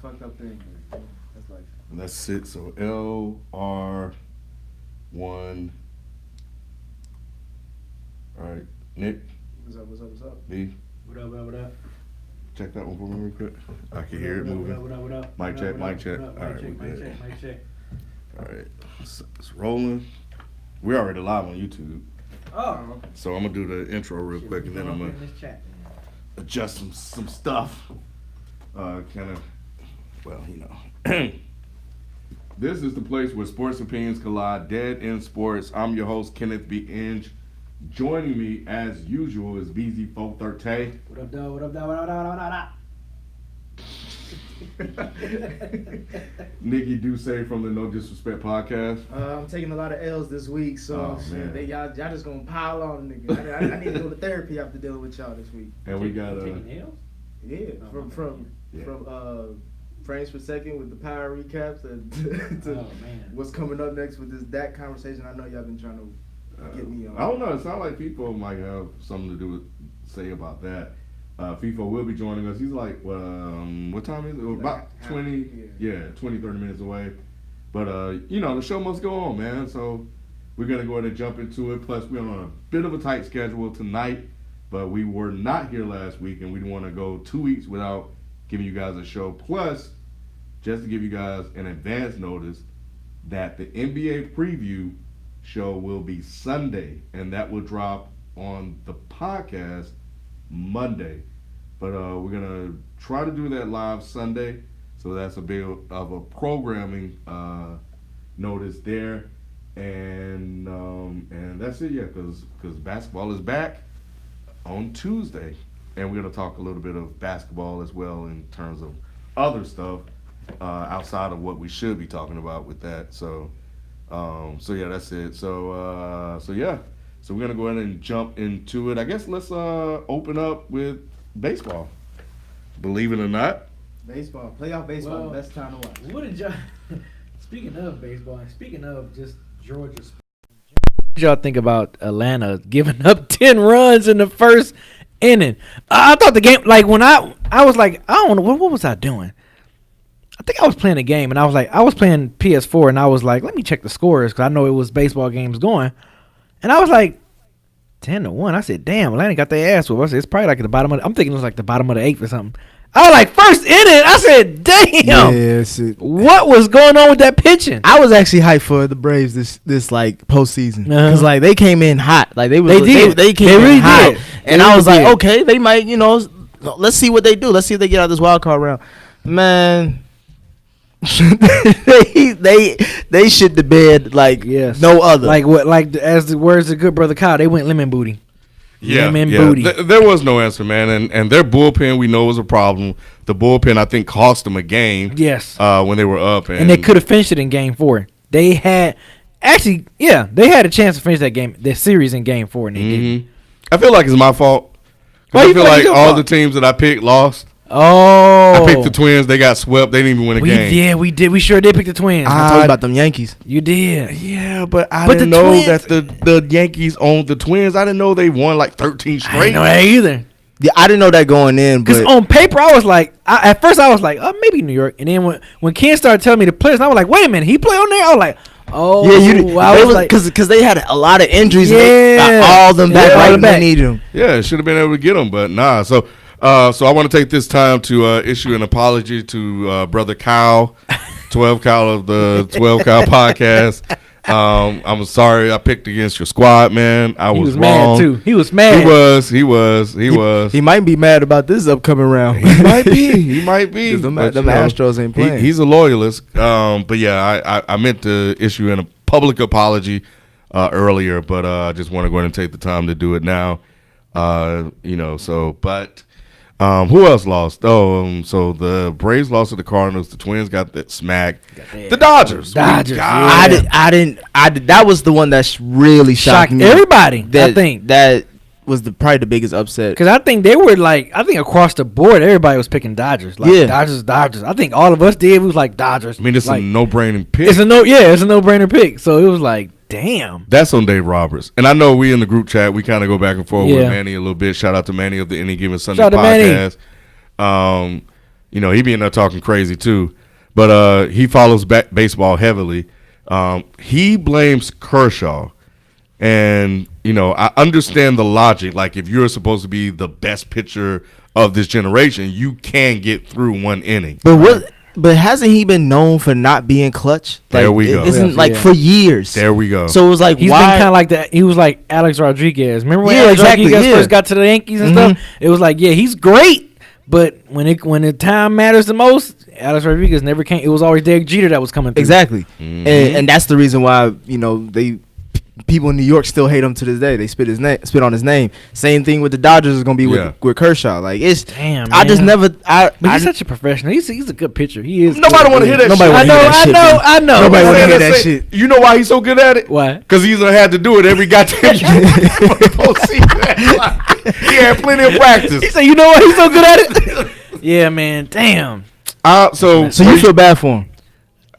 fucked up thing. That's life. That's it. So LR1. All right, Nick. What's up? B. What up? Check that one for me real quick. I can hear it moving. What up? Mic check. All right, we good. Mic check. All right, it's rolling. We're already live on YouTube. Oh. So I'm gonna do the intro real quick, and then I'm gonna adjust some stuff. Kind of, well, you know. This is the place where sports opinions collide. Dead End Sports. I'm your host, Kenneth B. Inge. Joining me, as usual, is BZ430. What up, dog? What up? Nikki Duce from the No Disrespect podcast. I'm taking a lot of L's this week, so y'all just gonna pile on, nigga. I need to go to therapy after dealing with y'all this week. And we got from frames per second with the power recaps to what's coming up next with that conversation. I know y'all been trying to get me on. I don't know. It sounds like people might have something to say about that. Feefo will be joining us. He's like, what time is it? About 20, 30 minutes away. But, you know, the show must go on, man. So we're going to go ahead and jump into it. Plus, we're on a bit of a tight schedule tonight. But we were not here last week, and we didn't want to go 2 weeks without giving you guys a show. Plus, just to give you guys an advance notice that the NBA preview show will be Sunday, and that will drop on the podcast Monday. But we're gonna try to do that live Sunday, so that's a bit of a programming notice there, and that's it, because basketball is back on Tuesday, and we're gonna talk a little bit of basketball as well in terms of other stuff outside of what we should be talking about with that. So yeah, that's it. So we're gonna go ahead and jump into it. I guess let's open up with baseball. Believe it or not, baseball, playoff baseball, best time to watch. What did y'all? Speaking of baseball, and speaking of just Georgia, what did y'all think about Atlanta giving up 10 runs in the first inning? I thought the game, like when I was like, I don't know what was I doing. I think I was playing a game, and I was playing PS4, and I was like, let me check the scores because I know it was baseball games going, and I was like 10-1. I said, damn, Atlanta got their ass whooped. I said, it's probably like at the bottom of I'm thinking it was like the bottom of the 8th or something. I was like, first inning. I said, damn. What was going on with that pitching? I was actually hyped for the Braves this like postseason because like they came in hot. Like they came really in hot, and I was like, okay, they might, let's see what they do. Let's see if they get out of this wild card round. Man, they shit the bed like no other. Like what? Like as the words of good brother Kyle, they went lemon booty. Booty. There was no answer, man, and their bullpen we know was a problem. The bullpen I think cost them a game. Yes, when they were up, and they could have finished it in Game 4. They had they had a chance to finish the series in Game 4, and they didn't. I feel like it's my fault. I feel like all the teams that I picked lost. Oh, I picked the Twins. They got swept. They didn't even win a game. Yeah, we did. We sure did pick the Twins. I told you about them Yankees. You did. Yeah, but I didn't know that the Yankees owned the Twins. I didn't know they won like 13 straight. I didn't know that either. Yeah, I didn't know that going in. Because on paper, I was like, at first I was like, maybe New York. And then when Ken started telling me the players, I was like, wait a minute, he play on there? I was like, oh. Yeah, because they had a lot of injuries. Yeah. All them back right back. Need them. Yeah, should have been able to get them, but nah. So I want to take this time to issue an apology to Brother Kyle, 12 Kyle of the 12 Kyle podcast. I'm sorry I picked against your squad, man. He was wrong. Mad too. He was mad. He was. He might be mad about this upcoming round. He might be. Them Astros ain't playing. He's a loyalist. But yeah, I meant to issue a public apology earlier, but I just want to go ahead and take the time to do it now. Who else lost? So the Braves lost to the Cardinals. The Twins got that smack. The Dodgers. I didn't. That was the one that really shocked me. Everybody. I think that was probably the biggest upset. Because I think they were across the board, everybody was picking Dodgers. Dodgers. I think all of us did. We was like Dodgers. I mean, it's a no-brainer pick. It's a no-brainer pick. So it was like, damn. That's on Dave Roberts. And I know we in the group chat, we kind of go back and forth with Manny a little bit. Shout out to Manny of the Any Given Sunday podcast. You know, he be in there talking crazy too. But he follows baseball heavily. He blames Kershaw. And, you know, I understand the logic. Like, if you're supposed to be the best pitcher of this generation, you can get through one inning. But hasn't he been known for not being clutch? Like, there we go. Isn't for years. There we go. So it was like, he's why? Been kind of like that. He was like Alex Rodriguez. Remember when Alex Rodriguez first got to the Yankees and stuff? It was like, yeah, he's great, but when the time matters the most, Alex Rodriguez never came. It was always Derek Jeter that was coming through. Exactly, and that's the reason why people in New York still hate him to this day. They spit on his name. Same thing with the Dodgers is gonna be with Kershaw. Like, it's damn. I just never. But he's such a professional. He's a good pitcher. He is. Nobody want to hear that. Nobody shit. I know. Nobody want to hear that shit. You know why he's so good at it? Why? Because he's had to do it every goddamn postseason. He had plenty of practice. He said, "You know why he's so good at it?" Yeah, man. Damn. So you feel bad for him?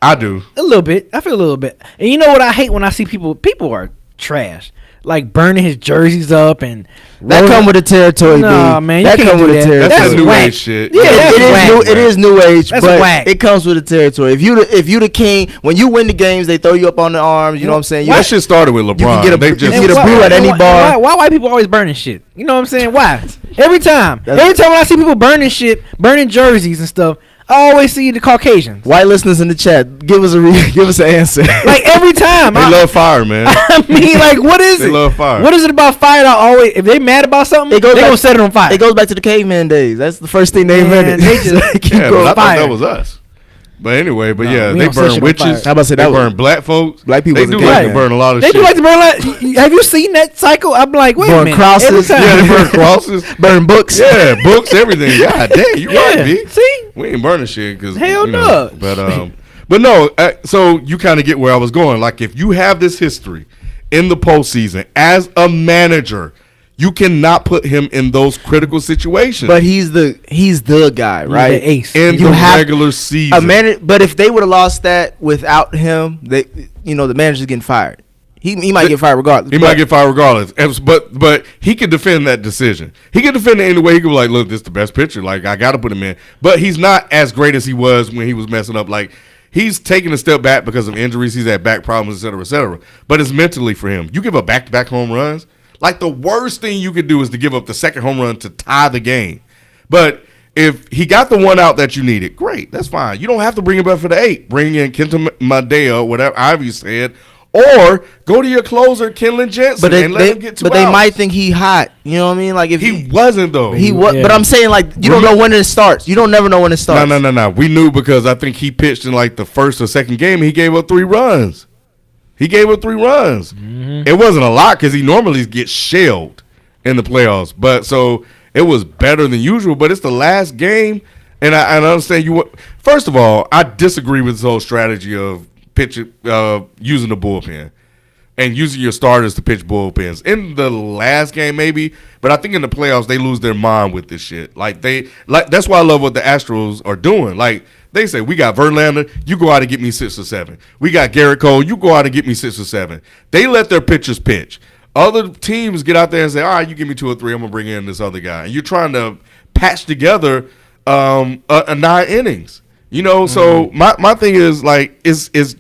I do. A little bit. I feel a little bit. And you know what I hate when I see people are trash. Like burning his jerseys up and that come with the territory. Nah, man, that come with the territory. That's new whack. age shit. Yeah, it is new age, that's but whack. it comes with the territory. If you the king, when you win the games, they throw you up on the arms. You know what I'm saying? That shit started with LeBron. You can get a brew at any bar. Why white people always burning shit? You know what I'm saying? Why? Every time when I see people burning shit, burning jerseys and stuff, I always see the Caucasians. White listeners in the chat, give us an answer. Like every time, they love fire, man. I mean, like, what is it? They love fire. What is it about fire that always, if they mad about something, they gonna set it on fire? It goes back to the caveman days. That's the first thing they invented. They just keep going I fire. thought that was us. But anyway, they burn witches. How about say they burn black folks. Black people. They do like to burn a lot of shit. They do like to burn a lot. Have you seen that cycle? I'm like, wait a minute. Crosses. Yeah, they burn crosses. Burn books. Yeah, books, everything. God damn, you right, B. See? We ain't burning shit. Hell no. But no, so you kind of get where I was going. Like, if you have this history in the postseason as a manager, you cannot put him in those critical situations. But he's the guy, right? The ace. In the regular season. But if they would have lost that without him, the manager's getting fired. He might get fired regardless. He might get fired regardless. But he could defend that decision. He could defend it in a way he could be like, look, this is the best pitcher. Like, I got to put him in. But he's not as great as he was when he was messing up. Like, he's taking a step back because of injuries. He's had back problems, et cetera, et cetera. But it's mentally for him. You give up back-to-back home runs. Like, the worst thing you could do is to give up the second home run to tie the game. But if he got the one out that you needed, great. That's fine. You don't have to bring him back for the 8. Bring in Kenta Madeo, whatever Ivy said. Or go to your closer, Kenley Jansen, and let him get 2 outs. But they might think he hot. You know what I mean? Like, if he wasn't, though. He was. Yeah. But I'm saying, like, you don't know when it starts. You don't never know when it starts. No. We knew because I think he pitched in, like, the first or second game, and he gave up 3 runs. Mm-hmm. It wasn't a lot because he normally gets shelled in the playoffs. But so it was better than usual. But it's the last game, and I understand you. First of all, I disagree with this whole strategy of pitching, using the bullpen and using your starters to pitch bullpens. In the last game, maybe, but I think in the playoffs they lose their mind with this shit. That's why I love what the Astros are doing. Like, they say, we got Verlander, you go out and get me 6 or 7. We got Garrett Cole, you go out and get me 6 or 7. They let their pitchers pitch. Other teams get out there and say, all right, you give me 2 or 3, I'm going to bring in this other guy. And you're trying to patch together a 9 innings. You know, so my thing is, like, is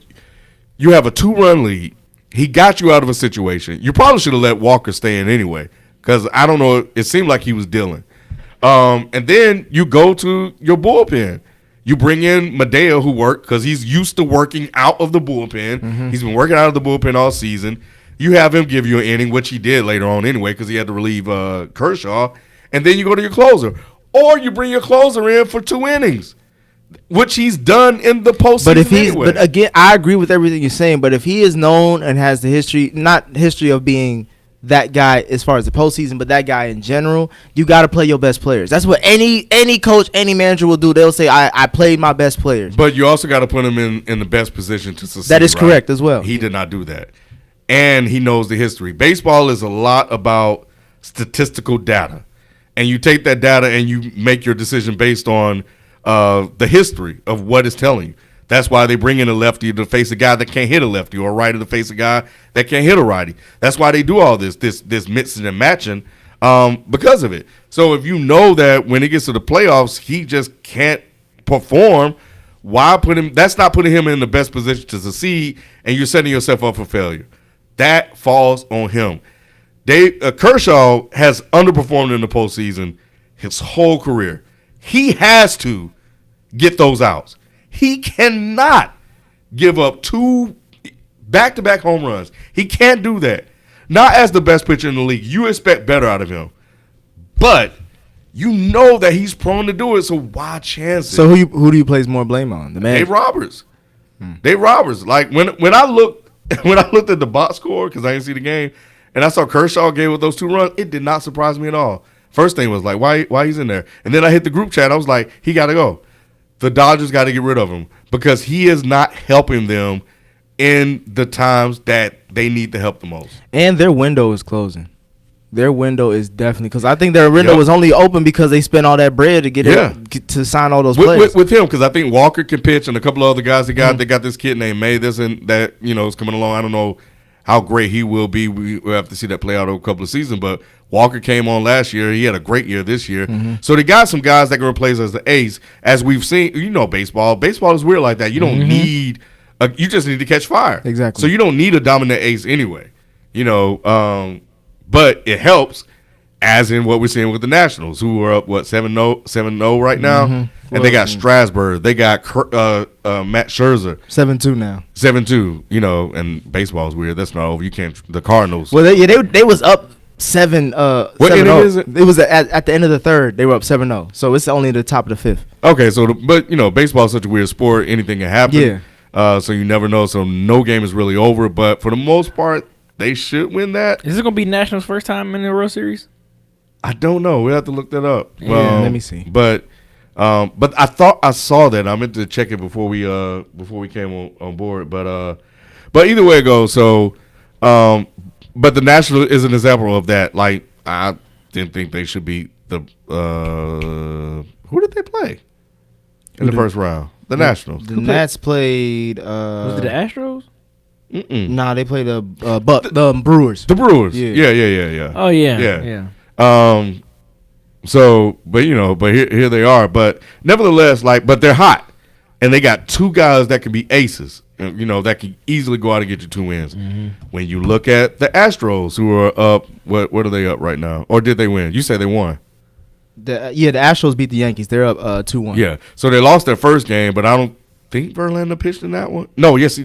you have a 2-run lead. He got you out of a situation. You probably should have let Walker stay in anyway because, I don't know, it seemed like he was dealing. And then you go to your bullpen. You bring in Madeo, who worked because he's used to working out of the bullpen. Mm-hmm. He's been working out of the bullpen all season. You have him give you an inning, which he did later on anyway because he had to relieve Kershaw. And then you go to your closer. Or you bring your closer in for 2 innings, which he's done in the postseason But again, I agree with everything you're saying. But if he is known and has the history, not history of being that guy as far as the postseason, but that guy in general, you got to play your best players. That's what any coach, any manager will do. They'll say, I played my best players. But you also got to put him in the best position to succeed. That is correct as well. He did not do that. And he knows the history. Baseball is a lot about statistical data. And you take that data and you make your decision based on the history of what it's telling you. That's why they bring in a lefty to face a guy that can't hit a lefty, or a righty to face a guy that can't hit a righty. That's why they do all this mixing and matching because of it. So if you know that when it gets to the playoffs, he just can't perform, why put him? That's not putting him in the best position to succeed, and you're setting yourself up for failure. That falls on him. Kershaw has underperformed in the postseason his whole career. He has to get those outs. He cannot give up 2 back-to-back home runs. He can't do that. Not as the best pitcher in the league. You expect better out of him. But you know that he's prone to do it, so why chance it? So who do you place more blame on? The man? Dave Roberts. Dave Roberts. Like, when I looked at the box score, because I didn't see the game, and I saw Kershaw gave up those 2 runs, it did not surprise me at all. First thing was like, why he's in there? And then I hit the group chat. I was like, he got to go. The Dodgers got to get rid of him because he is not helping them in the times that they need to help the most. And their window is closing. Their window is definitely, because I think their window was only open because they spent all that bread to get to sign all those players. With him, because I think Walker can pitch and a couple of other guys they got. They got this kid named May this and that, is coming along. I don't know how great he will be. We'll have to see that play out over a couple of seasons. But Walker came on last year. He had a great year this year. So they got some guys that can replace as the ace. As we've seen, baseball. Baseball is weird like that. You don't need you just need to catch fire. Exactly. So you don't need a dominant ace anyway. But it helps, as in what we're seeing with the Nationals, who are up, 7-0 right now? And they got Strasburg. They got Matt Scherzer. 7-2 now. 7-2, and baseball is weird. That's not over. You can't – the Cardinals. Well, they was up 7 what inning is it? It was at the end of the third. They were up 7-0. So it's only the top of the fifth. Okay, but baseball is such a weird sport. Anything can happen. Yeah. So you never know. So no game is really over. But for the most part, they should win that. Is it going to be Nationals' first time in the World Series? I don't know. We have to look that up. Yeah, let me see. But I thought I saw that. I meant to check it before we came on board. But either way it goes. So, but the National is an example of that. Like, I didn't think they should beat the who did they play in the first round? The Nationals. The Nats played. Was it the Astros? Nah, they played the Brewers. The Brewers. Yeah. Oh yeah. So, but here they are. But nevertheless, but they're hot, and they got 2 guys that can be aces. That can easily go out and get you 2 wins. When you look at the Astros, who are up, what are they up right now? Or did they win? You say they won. The Astros beat the Yankees. They're up 2-1. Yeah, so they lost their first game, but I don't think Verlander pitched in that one. No, yes,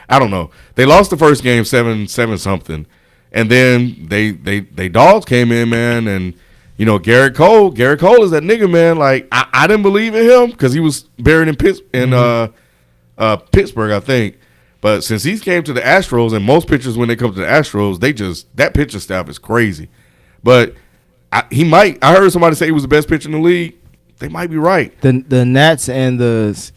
I don't know. They lost the first game 7 something, and then they dogs came in, man, and Garrett Cole is that nigga, man. Like I didn't believe in him because he was buried in Pittsburgh, I think. But since he came to the Astros, and most pitchers when they come to the Astros, that pitcher staff is crazy. But I heard somebody say he was the best pitcher in the league. They might be right. The Nats and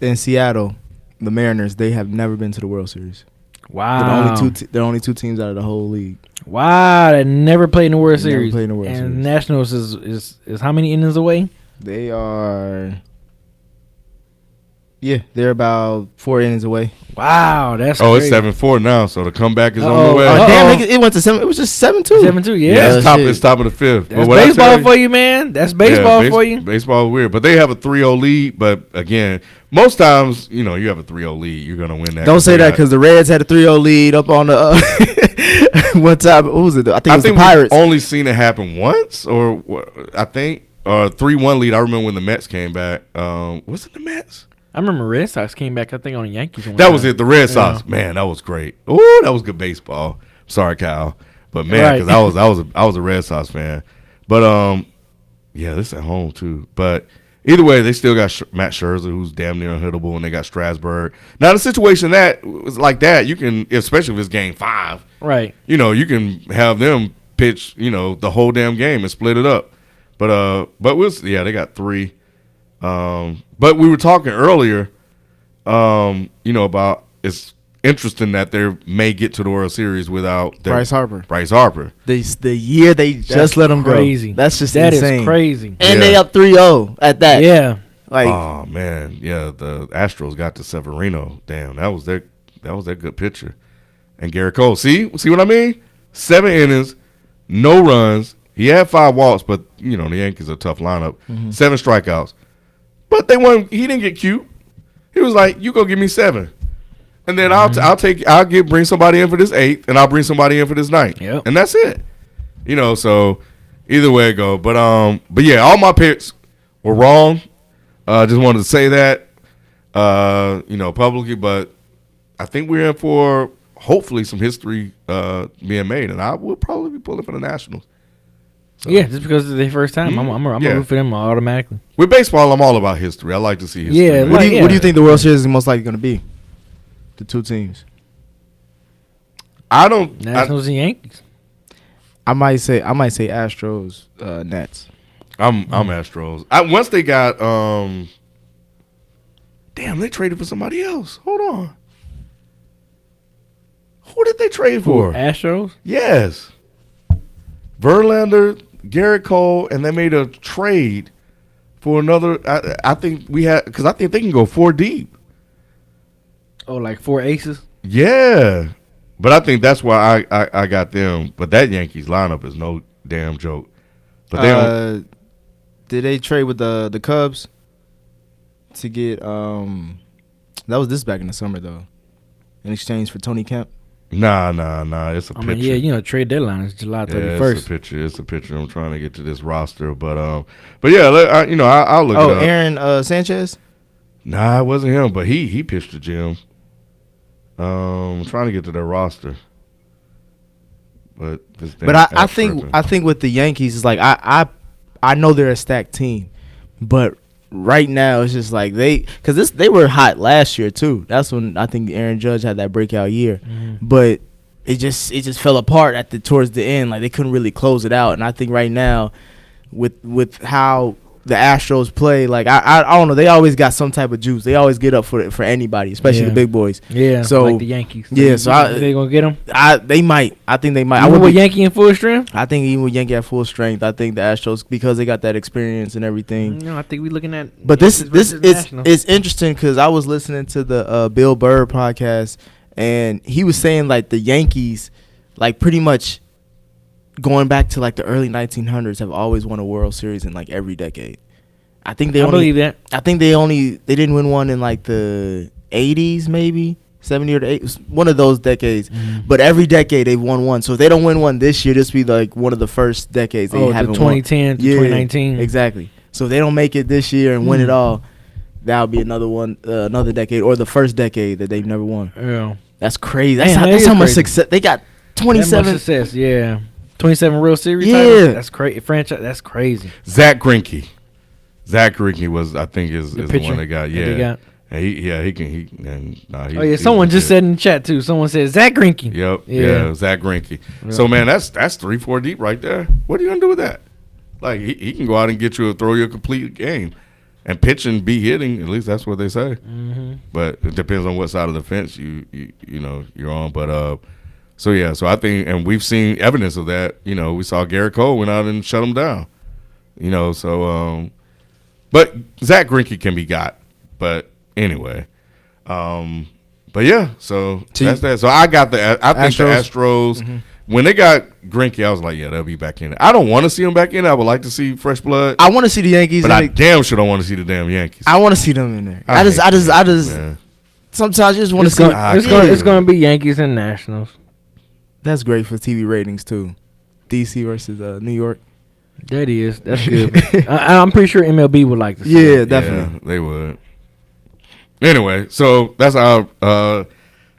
in Seattle, the Mariners, they have never been to the World Series. Wow. They're only 2 teams out of the whole league. Wow, they never played in the World Series. Never played in the World Series. And Nationals is how many innings away? They are. Yeah, they're about 4 innings away. Wow, that's crazy. It's 7-4 now, so the comeback is on the way. Damn, it went to 7. It was just 7-2. 7-2, yeah. It's top of the 5th. That's baseball for you, man. That's baseball for you. Baseball is weird, but they have a 3-0 lead. But again, most times, you have a 3-0 lead, you're gonna win that. Don't say that because the Reds had a 3-0 lead up on the one time. What was it? I think it was the Pirates. Only seen it happen once, or I think, or 3-1 lead. I remember when the Mets came back. Was it the Mets? I remember Red Sox came back, I think, on the Yankees. That was it. The Red Sox, man, that was great. Oh, that was good baseball. Sorry, Kyle, but man, because I was a Red Sox fan. But this at home too. But either way, they still got Matt Scherzer, who's damn near unhittable, and they got Strasburg. Now the situation that was like that, you can, especially if it's Game 5, right? You can have them pitch, the whole damn game and split it up. But they got 3. But we were talking earlier, about it's interesting that they may get to the World Series without Bryce Harper. The year they just let him crazy. Go. That's just that insane. That is crazy. And they up 3-0 at that. Yeah. Oh man, yeah. The Astros got to Severino. Damn, that was their good pitcher. And Garrett Cole. See what I mean? 7 innings, no runs. He had 5 walks, but the Yankees are a tough lineup. 7 strikeouts. But he didn't get cute. He was like, you go give me 7. And then I'll bring somebody in for this 8th, and I'll bring somebody in for this 9th. Yep. And that's it. So either way it go. But yeah, all my picks were wrong. Just wanted to say that, publicly. But I think we're in for hopefully some history being made, and I will probably be pulling for the Nationals. So. Yeah, just because it's their first time, I'm gonna root for them automatically. With baseball, I'm all about history. I like to see history. Yeah, what do you think the World Series is most likely going to be? The 2 teams. Nationals and Yankees. I might say Astros, Nets. I'm Astros. Once they got damn, they traded for somebody else. Hold on. Who did they trade for? Astros? Yes. Verlander, Garrett Cole, and they made a trade for another. I think because I think they can go 4 deep. Oh, like 4 aces? Yeah. But I think that's why I got them. But that Yankees lineup is no damn joke. But did they trade with the Cubs to get that was this back in the summer though, in exchange for Tony Kemp? Nah. It's a picture. Yeah, trade deadline is July 31st. It's a picture. I'm trying to get to this roster, but yeah, I'll look it up. Aaron Sanchez? Nah, it wasn't him, but he pitched the gym. I'm trying to get to their roster, but I think with the Yankees, it's like I know they're a stacked team, but right now it's just like they were hot last year too. That's when I think Aaron Judge had that breakout year, but it just fell apart towards the end. Like they couldn't really close it out, and I think right now with how the Astros play, like I don't know, they always got some type of juice. They always get up for anybody, especially the big boys. Yeah, so like the Yankees. Yeah, so they gonna get them. They might. I think they might. Even with Yankee in full strength. I think even with Yankee at full strength, I think the Astros, because they got that experience and everything. No, I think we're looking at. But this is interesting because I was listening to the Bill Burr podcast, and he was saying like the Yankees, like pretty much going back to like the early 1900s, have always won a World Series in like every decade. I believe that. I think they didn't win one in like the 80s, maybe 70 or the 80s, one of those decades. But every decade they've won one. So if they don't win one this year, this will be like one of the first decades they haven't won. 2010 to 2019. Exactly. So if they don't make it this year and win it all, that'll be another one, another decade, or the first decade that they've never won. Yeah, that's crazy. That's how much success they got. 27 that much success. Yeah. 27 World Series titles? That's crazy. Franchise, that's crazy. Zach Greinke was, I think, is the one they got. Yeah. They got. He can. Someone just said in the chat too. Someone said Zach Greinke. Yep. Yeah, Zach Greinke. Yeah. So man, that's 3-4 deep right there. What are you gonna do with that? Like he can go out and throw you a complete game, and pitch and be hitting. At least that's what they say. Mm-hmm. But it depends on what side of the fence you're on. But so I think, and we've seen evidence of that. We saw Garrett Cole went out and shut him down. But Zach Greinke can be got. But anyway, but yeah. So that's that. So I think the Astros. When they got Greinke, I was like, yeah, they'll be back in it. I don't want to see them back in it. I would like to see fresh blood. I want to see the Yankees, but I damn sure don't want to see the damn Yankees. I want to see them in there. I just. Sometimes you just want to see. It's going to be Yankees and Nationals. That's great for TV ratings too. DC versus New York. That is. That's good. I'm pretty sure MLB would like to see that. Definitely. Yeah, they would. Anyway, so that's our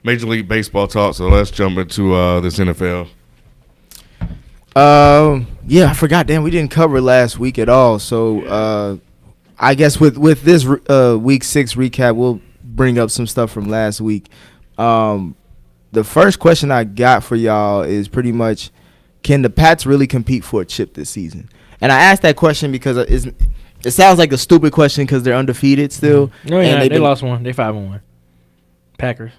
Major League Baseball talk. So let's jump into this NFL. Yeah, I forgot. Damn, we didn't cover last week at all. So I guess with this week 6 recap, we'll bring up some stuff from last week. The first question I got for y'all is pretty much, can the Pats really compete for a chip this season? And I asked that question because it sounds like a stupid question because they're undefeated still. No, yeah, they lost one. They 5-1. Packers.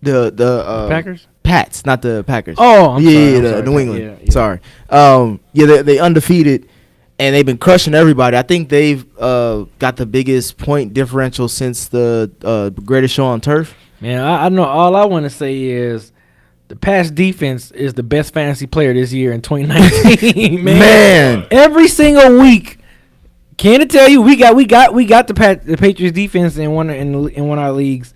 The Packers? Pats, not the Packers. Oh, I'm sorry. The New England. Yeah. Sorry. They undefeated, and they've been crushing everybody. I think they've got the biggest point differential since the Greatest Show on Turf. Man, I know. All I want to say is the Pats defense is the best fantasy player this year in 2019. Man, every single week, Can I tell you, we got the Patriots defense in one of our leagues.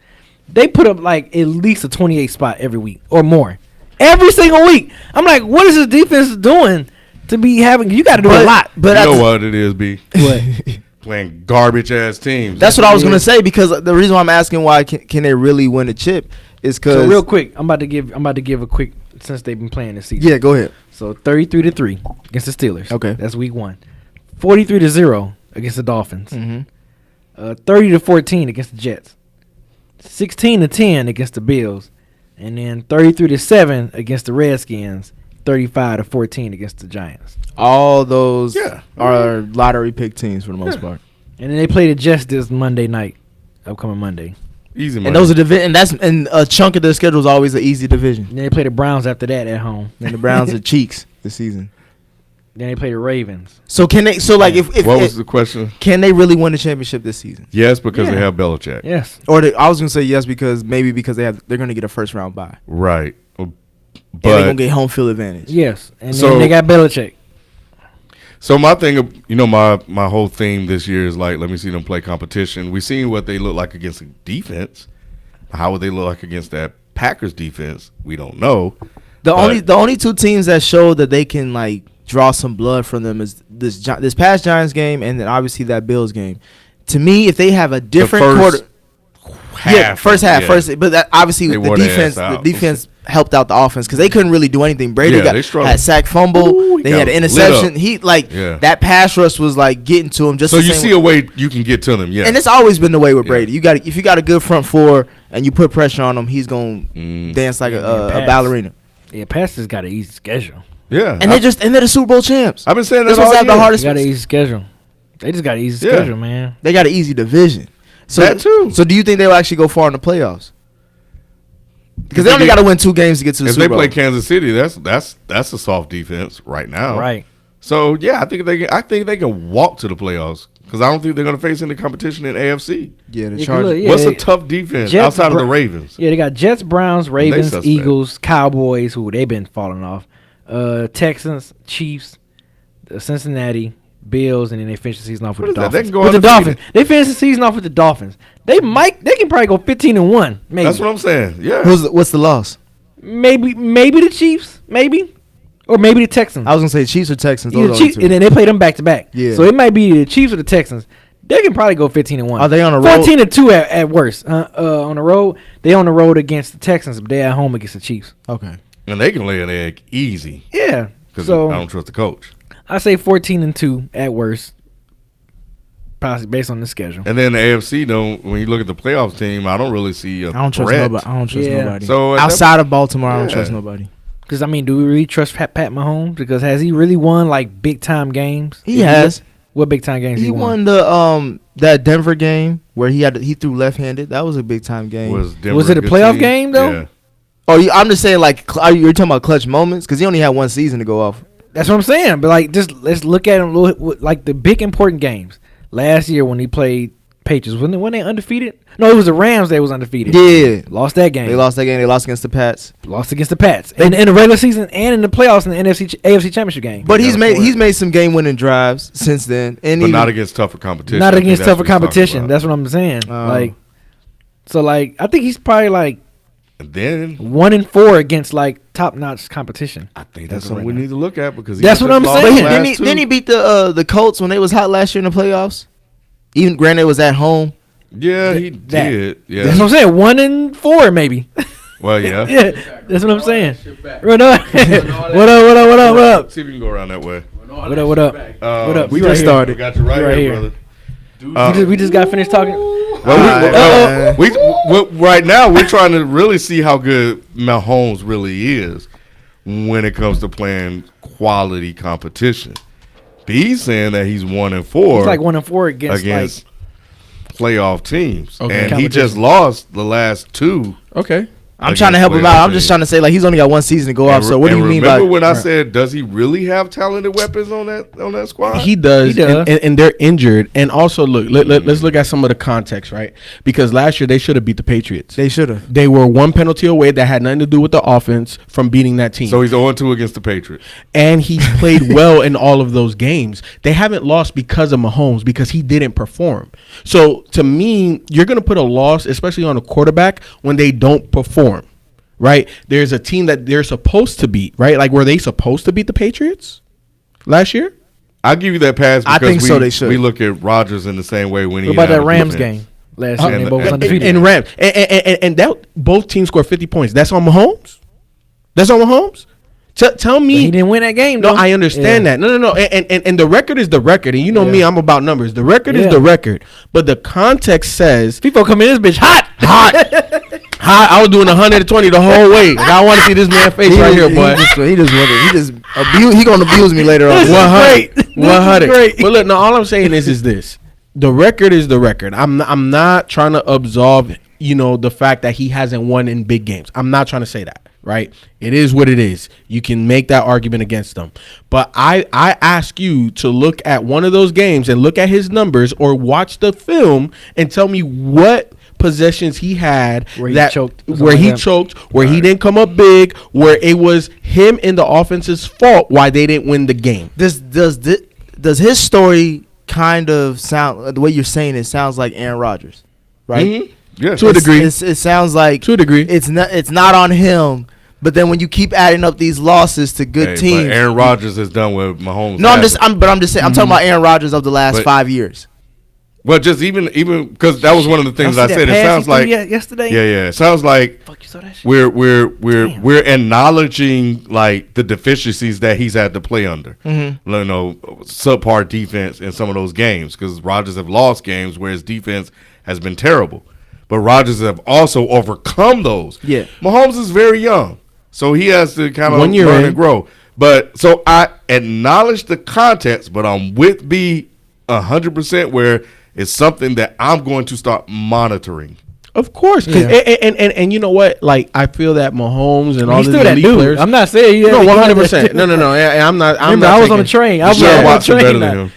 They put up like at least a 28 spot every week or more, every single week. I'm like, what is this defense doing to be having? You got to do a lot. But you know what it is, B? What? Playing garbage ass teams. That's what I was gonna say, because the reason why I'm asking why can they really win a chip is because. So real quick, I'm about to give a quick, since they've been playing this season. Yeah, go ahead. So 33-3 against the Steelers. Okay, that's week 1. 43-0 against the Dolphins. 30-14 against the Jets. 16-10 against the Bills, and then 33-7 against the Redskins. 35-14 against the Giants. All those are lottery pick teams for the most part. And then they play the Jets this Monday night, upcoming Monday. Easy money. And those are and a chunk of their schedule is always an easy division. And then they play the Browns after that at home. And the Browns are cheeks this season. Then they play the Ravens. So can they? So like, if what was the question? Can they really win the championship this season? Yes, because they have Belichick. Yes. Or I was gonna say yes because they're gonna get a first round bye. Right. But they're gonna get home field advantage. Yes, and then they got Belichick. So my thing, my whole theme this year is like, let me see them play competition. We seen what they look like against the defense. How would they look like against that Packers defense? We don't know. The only two teams that show that they can like draw some blood from them is this past Giants game, and then obviously that Bills game. To me, if they have a different quarter. First half. But obviously the defense helped out the offense because they couldn't really do anything. Brady had sack fumble. They had an interception. That pass rush was like getting to him. So you see a way you can get to them, and it's always been the way with Brady. If you got a good front four and you put pressure on him, he's gonna dance like a ballerina. Yeah, Pastors got an easy schedule. Yeah, and they're the Super Bowl champs. I've been saying that's all year. The hardest. They got an easy schedule. They just got an easy schedule, man. They got an easy division. So that too. So do you think they will actually go far in the playoffs? Because they only got to win 2 games to get to the Super Bowl. If they play Kansas City, that's a soft defense right now. Right. So yeah, I think they can walk to the playoffs because I don't think they're going to face any competition in AFC. Yeah, the Chargers. What's a tough defense outside of the Ravens? Yeah, they got Jets, Browns, Ravens, Eagles, Cowboys, who they've been falling off. Texans, Chiefs, Cincinnati, Bills, and then they finish the season off with the Dolphins. With the Dolphins, they finish the season off with the Dolphins. They can probably go 15-1. Maybe that's what I'm saying. Yeah. What's the loss? Maybe the Chiefs. Or maybe the Texans. I was gonna say Chiefs or Texans. And then they play them back to back. Yeah. So it might be the Chiefs or the Texans. They can probably go 15-1. Are they on a road? 14-2 at worst. On the road, they on the road against the Texans, but they at home against the Chiefs. Okay. And they can lay an egg easy. Yeah. Because I don't trust the coach. I say 14-2 at worst, possibly based on the schedule. And then the AFC, when you look at the playoffs team, I don't really see a trust threat. nobody. I don't trust nobody. So outside of Baltimore, I don't trust nobody. Because do we really trust Pat Mahomes? Because has he really won like big time games? He has. What big time games he won? The that Denver game where he threw left handed. That was a big time game. Was it a playoff game though? Yeah. Oh, I'm just saying you're talking about clutch moments because he only had one season to go off. That's what I'm saying. But just let's look at him like the big important games. Last year when he played Patriots, when they undefeated? No, it was the Rams that was undefeated. Yeah. Lost that game. They lost that game. They lost against the Pats. In the regular season and in the playoffs in the AFC Championship game. But he's made some game winning drives since then. But not against tougher competition. Not against tougher competition. That's what I'm saying. I think he's probably and then 1-4 against top notch competition. I think that's something we need to look at because that's what I'm saying. Didn't he beat the Colts when they was hot last year in the playoffs? Even granted, it was at home. Yeah, he did. Yeah, that's what I'm saying. 1-4 maybe. Well, yeah. Yeah, that's what I'm saying. What up? See if we can go around that way. What up? We just started. We got you right here, brother. We just got finished talking. Right now, we're trying to really see how good Mahomes really is when it comes to playing quality competition. B's saying that he's 1-4. He's 1-4 against playoff teams, okay. And he just lost the last 2. Okay. I'm trying to help him out. I'm just trying to say, like, he's only got one season to go off. So what do you mean by? Remember when I said, does he really have talented weapons on that squad? He does. And they're injured. And also, look, let's look at some of the context, right? Because last year they should have beat the Patriots. They should have. They were one penalty away that had nothing to do with the offense from beating that team. So he's 0-2 against the Patriots. And he's played well in all of those games. They haven't lost because of Mahomes, because he didn't perform. So to me, you're going to put a loss, especially on a quarterback, when they don't perform. Right, there's a team that they're supposed to beat. Right, like were they supposed to beat the Patriots last year? I'll give you that pass. Because I think so. They should. We look at Rodgers in the same way when he. What about that Rams game last year? They both was undefeated. And Rams, and that both teams scored 50 points. That's on Mahomes. That's on Mahomes. Tell me, but he didn't win that game. No, I understand that. No. And the record is the record, and you know me, I'm about numbers. The record is the record, but the context says people come in this bitch hot. I was doing 120 the whole way. Like, I want to see this man face right here, boy. He gonna abuse me later on. 100. Great. But look, no, all I'm saying is this: the record is the record. I'm not trying to absolve, the fact that he hasn't won in big games. I'm not trying to say that. Right, it is what it is. You can make that argument against them, but I ask you to look at one of those games and look at his numbers, or watch the film and tell me what possessions he had where he choked, where he didn't come up big, where it was him and the offense's fault why they didn't win the game. Does his story kind of sound, the way you're saying it sounds like Aaron Rodgers, right? Mm-hmm. Yeah, to a degree. It sounds like to a degree. It's not on him. But then when you keep adding up these losses to good teams, but Aaron Rodgers is done with Mahomes. No, I'm just saying. I'm talking about Aaron Rodgers of the last 5 years. Well, just even because that was one of the things I said. It sounds like yesterday. Yeah. It sounds like fuck, you saw that shit? we're acknowledging like the deficiencies that he's had to play under. Mm-hmm. Subpar defense in some of those games, because Rodgers have lost games where his defense has been terrible, but Rodgers have also overcome those. Yeah, Mahomes is very young, so he has to kind of learn and grow. But so I acknowledge the context, but I'm with B 100% where it's something that I'm going to start monitoring. Of course, and you know what? Like, I feel that Mahomes and all the elite players. I'm not saying 100%. No. I'm not. Remember, I was on the train. I was on the train. Better than him.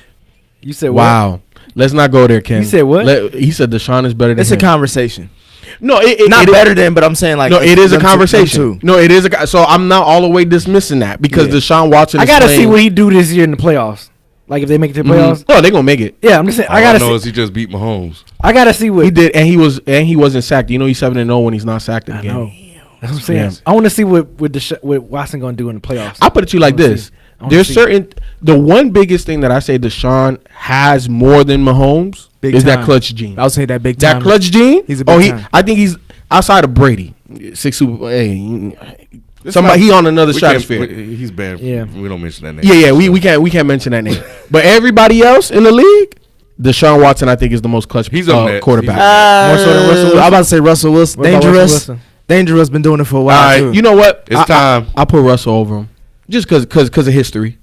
You said what? Wow. Let's not go there, Ken. You said what? He said Deshaun is better than him. It's a conversation. No, not better than, but I'm saying like no. It is a conversation. No, it is a. So I'm not all the way dismissing that because Deshaun Watson. I gotta see what he do this year in the playoffs. Like if they make it to the playoffs. Oh, they're gonna make it. Yeah, I'm just saying. I gotta know is he just beat Mahomes. I gotta see what he did, and he wasn't sacked. You know, he's 7-0 when he's not sacked in the game. I know. That's what I'm saying. Yeah. I want to see what Watson gonna do in the playoffs. I'll put it to you like this. There's the one biggest thing that I say Deshaun has more than Mahomes is that clutch gene. I would say that big time. That clutch gene. He's a big time. I think he's outside of Brady. 6 Super Bowl. He on another stratosphere. He's banned. Yeah, we don't mention that name. Yeah. We can't mention that name. But everybody else in the league, Deshaun Watson, I think, is the most clutch quarterback. More so than Russell Wilson. I'm about to say Russell Wilson. Dangerous. Been doing it for a while. Too. You know what? It's time. I put Russell over him just because of history.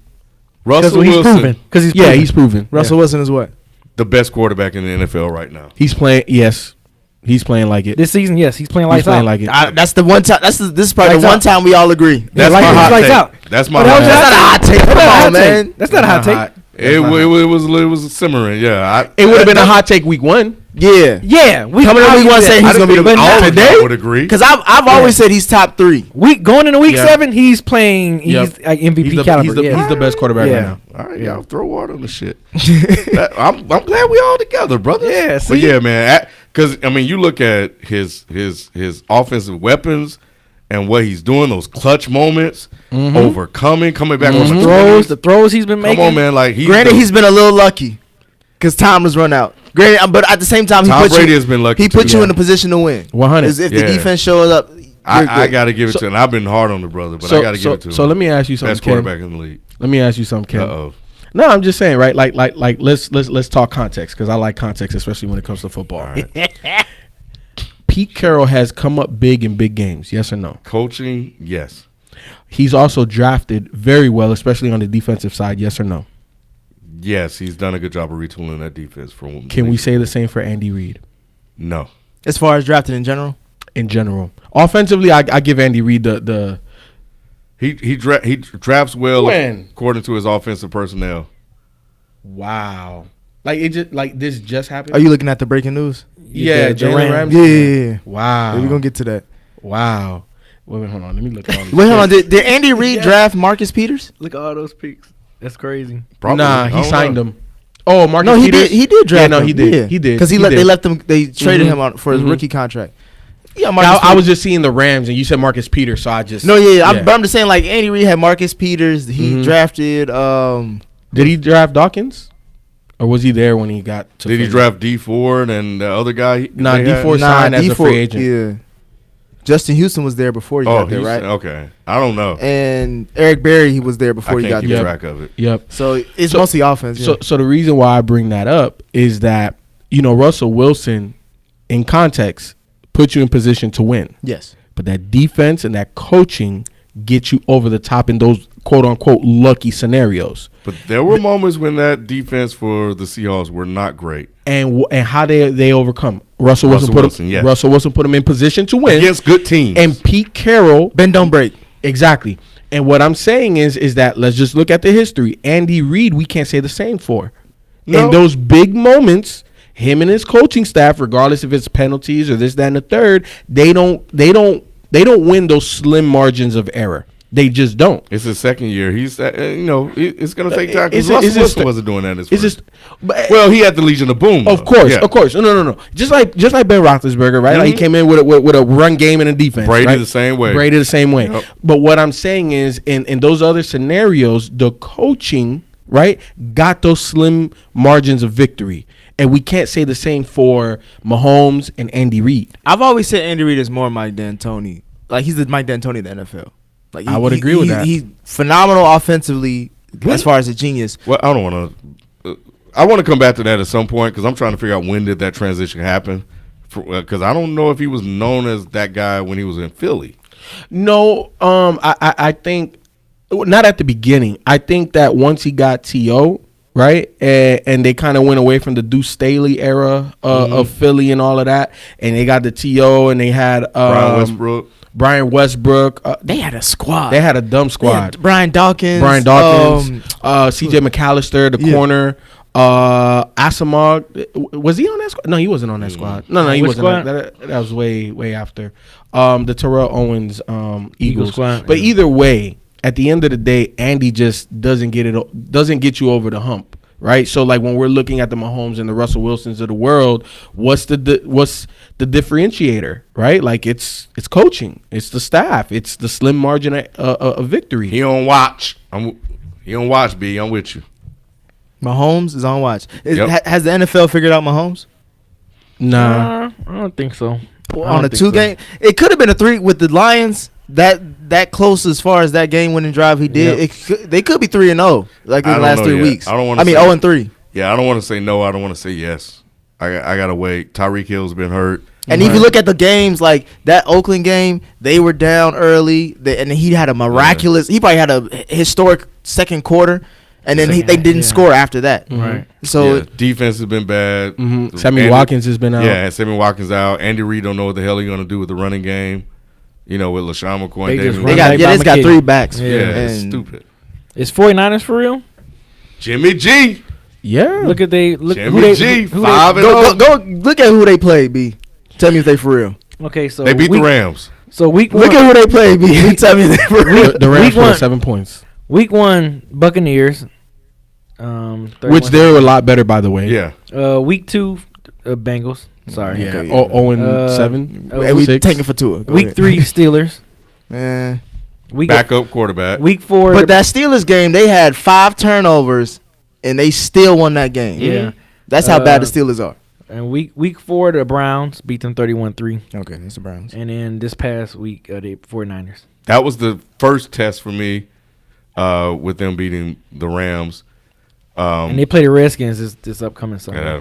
Russell Wilson. He's proven. Russell Wilson is what? The best quarterback in the NFL right now. He's playing. Yes. He's playing like it. This season, yes, he's playing lights out. Like it. That's the one time. This is probably the one time we all agree. That's my hot take. Out. That's my hot take. That's not a hot take. Come on, man. That's not a hot take. It was simmering. Yeah, it would have been a hot take week 1. Yeah. We coming in week 1 saying he's gonna be the best today. I would agree because I've always said he's top 3. Going into week 7, he's playing. He's like MVP caliber. He's the best quarterback right now. All right, y'all throw water on the shit. I'm glad we all together, brother. Yeah, see? But yeah, man. Because I mean, you look at his offensive weapons and what he's doing, those clutch moments, coming back on the throws he's been making. Come on, man. Like he's been a little lucky because time has run out. Granted, but at the same time, Brady has been lucky. He put you in a position to win. 100. If the defense shows up, I got to give it to him. I've been hard on the brother, but I got to give it to him. So let me ask you something, Best quarterback in the league. Let me ask you something, Ken. Uh-oh. No, I'm just saying, right? Like, let's talk context because I like context, especially when it comes to football. Right. Pete Carroll has come up big in big games. Yes or no? Coaching, yes. He's also drafted very well, especially on the defensive side. Yes or no? Yes, he's done a good job of retooling that defense. Can we say the same for Andy Reid? No. As far as drafted in general? in general. Offensively, I give Andy Reid the he drafts well according to his offensive personnel. Wow. Like this just happened. Are you looking at the breaking news? Yeah, Jalen Ramsey. Yeah. Wow. Yeah, we're gonna get to that. Wow. Wait, hold on. Let me look at all this. Wait, hold on. Did Andy Reid draft Marcus Peters? Look at all those picks. That's crazy. Probably. Nah, he signed him. Oh, Marcus No, Peters? he did draft him. Yeah, no, he did. Yeah. He did. Because they left him. They traded him out for his Mhm. rookie contract. Yeah, I was just seeing the Rams, and you said Marcus Peters, so I just I'm just saying, like, Andy Reid had Marcus Peters. He drafted. Did he draft Dawkins, or was he there when he got to? Did he draft D Ford and the other guy? Nah, D Ford signed as a free agent. Yeah, Justin Houston was there before he got there, right? Okay, I don't know. And Eric Berry, he was there before he got there. there. Track of it. Yep. So it's mostly offense. Yeah. So the reason why I bring that up is that Russell Wilson, in context, puts you in position to win. Yes. But that defense and that coaching get you over the top in those quote unquote lucky scenarios. But there were moments when that defense for the Seahawks were not great. And how they overcome. Russell Wilson put him in position to win against good teams. And Pete Carroll, bend don't break. Exactly. And what I'm saying is that let's just look at the history. Andy Reid, we can't say the same for. No. In those big moments, him and his coaching staff, regardless if it's penalties or this, that, and the third, they don't win those slim margins of error. They just don't. It's his second year. He's it's going to take time because Russell Wilson wasn't doing that. Well, he had the Legion of Boom. Of course. No. Just like Ben Roethlisberger, right? Mm-hmm. Like he came in with a run game and a defense. Brady right? the same way. Yep. But what I'm saying is, in those other scenarios, the coaching, right, got those slim margins of victory. And we can't say the same for Mahomes and Andy Reid. I've always said Andy Reid is more Mike D'Antoni. Like, he's the Mike D'Antoni of the NFL. Like, I would agree with that. He's phenomenal offensively as far as a genius. Well, I don't want to. I want to come back to that at some point because I'm trying to figure out when did that transition happen. Because I don't know if he was known as that guy when he was in Philly. No, I think not at the beginning. I think that once he got T.O., right, and they kind of went away from the Deuce Staley era of Philly and all of that, and they got the T.O. and they had Brian Westbrook. They had a squad. They had a dumb squad. Brian Dawkins, C.J. McAllister, the corner. Asimov, was he on that squad? No, he wasn't on that squad. No, he wasn't. That was way after. The Terrell Owens Eagles squad. But either way, at the end of the day, Andy just doesn't get you over the hump, right? So like when we're looking at the Mahomes and the Russell Wilsons of the world, what's the differentiator, right? Like it's coaching, it's the staff, it's the slim margin of victory. He on watch. He on watch, B. I'm with you. Mahomes is on watch. Has the NFL figured out Mahomes? Nah, I don't think so. On a 2-game, it could have been a 3 with the Lions. That close as far as that game-winning drive he did. Yep. They could be 3-0 like in the last 3 weeks. I don't want. 0-3. Yeah, I don't want to say no. I don't want to say yes. I gotta wait. Tyreek Hill's been hurt. And if you look at the games, like that Oakland game, they were down early, and he had a miraculous. He probably had a historic second quarter. And then they didn't score after that. Right. So defense has been bad. Mm-hmm. Sammy Watkins has been out. Yeah, Sammy Watkins out. Andy Reid don't know what the hell he's going to do with the running game. With LaShawn McCoy. They got 3 backs. Yeah, it's stupid. Is 49ers for real? Jimmy G. Yeah. Look Jimmy G. 5-0. Go look at who they played, B. Tell me if they for real. Okay, so they beat the Rams. So week 1. Look at who they played, B. Tell me if they for real. The Rams won 7 points. Week 1, Buccaneers. Which they were a lot better, by the way. Yeah. Week 2, Bengals. Sorry. Yeah. 0-7. And we taking for 2. Week 3, Steelers. Backup quarterback. Week 4. But that Steelers game, they had 5 turnovers, and they still won that game. Yeah. That's how bad the Steelers are. And week 4, the Browns beat them 31-3. Okay, that's the Browns. And then this past week, the 49ers. That was the first test for me with them beating the Rams. And they play the Redskins this upcoming Sunday.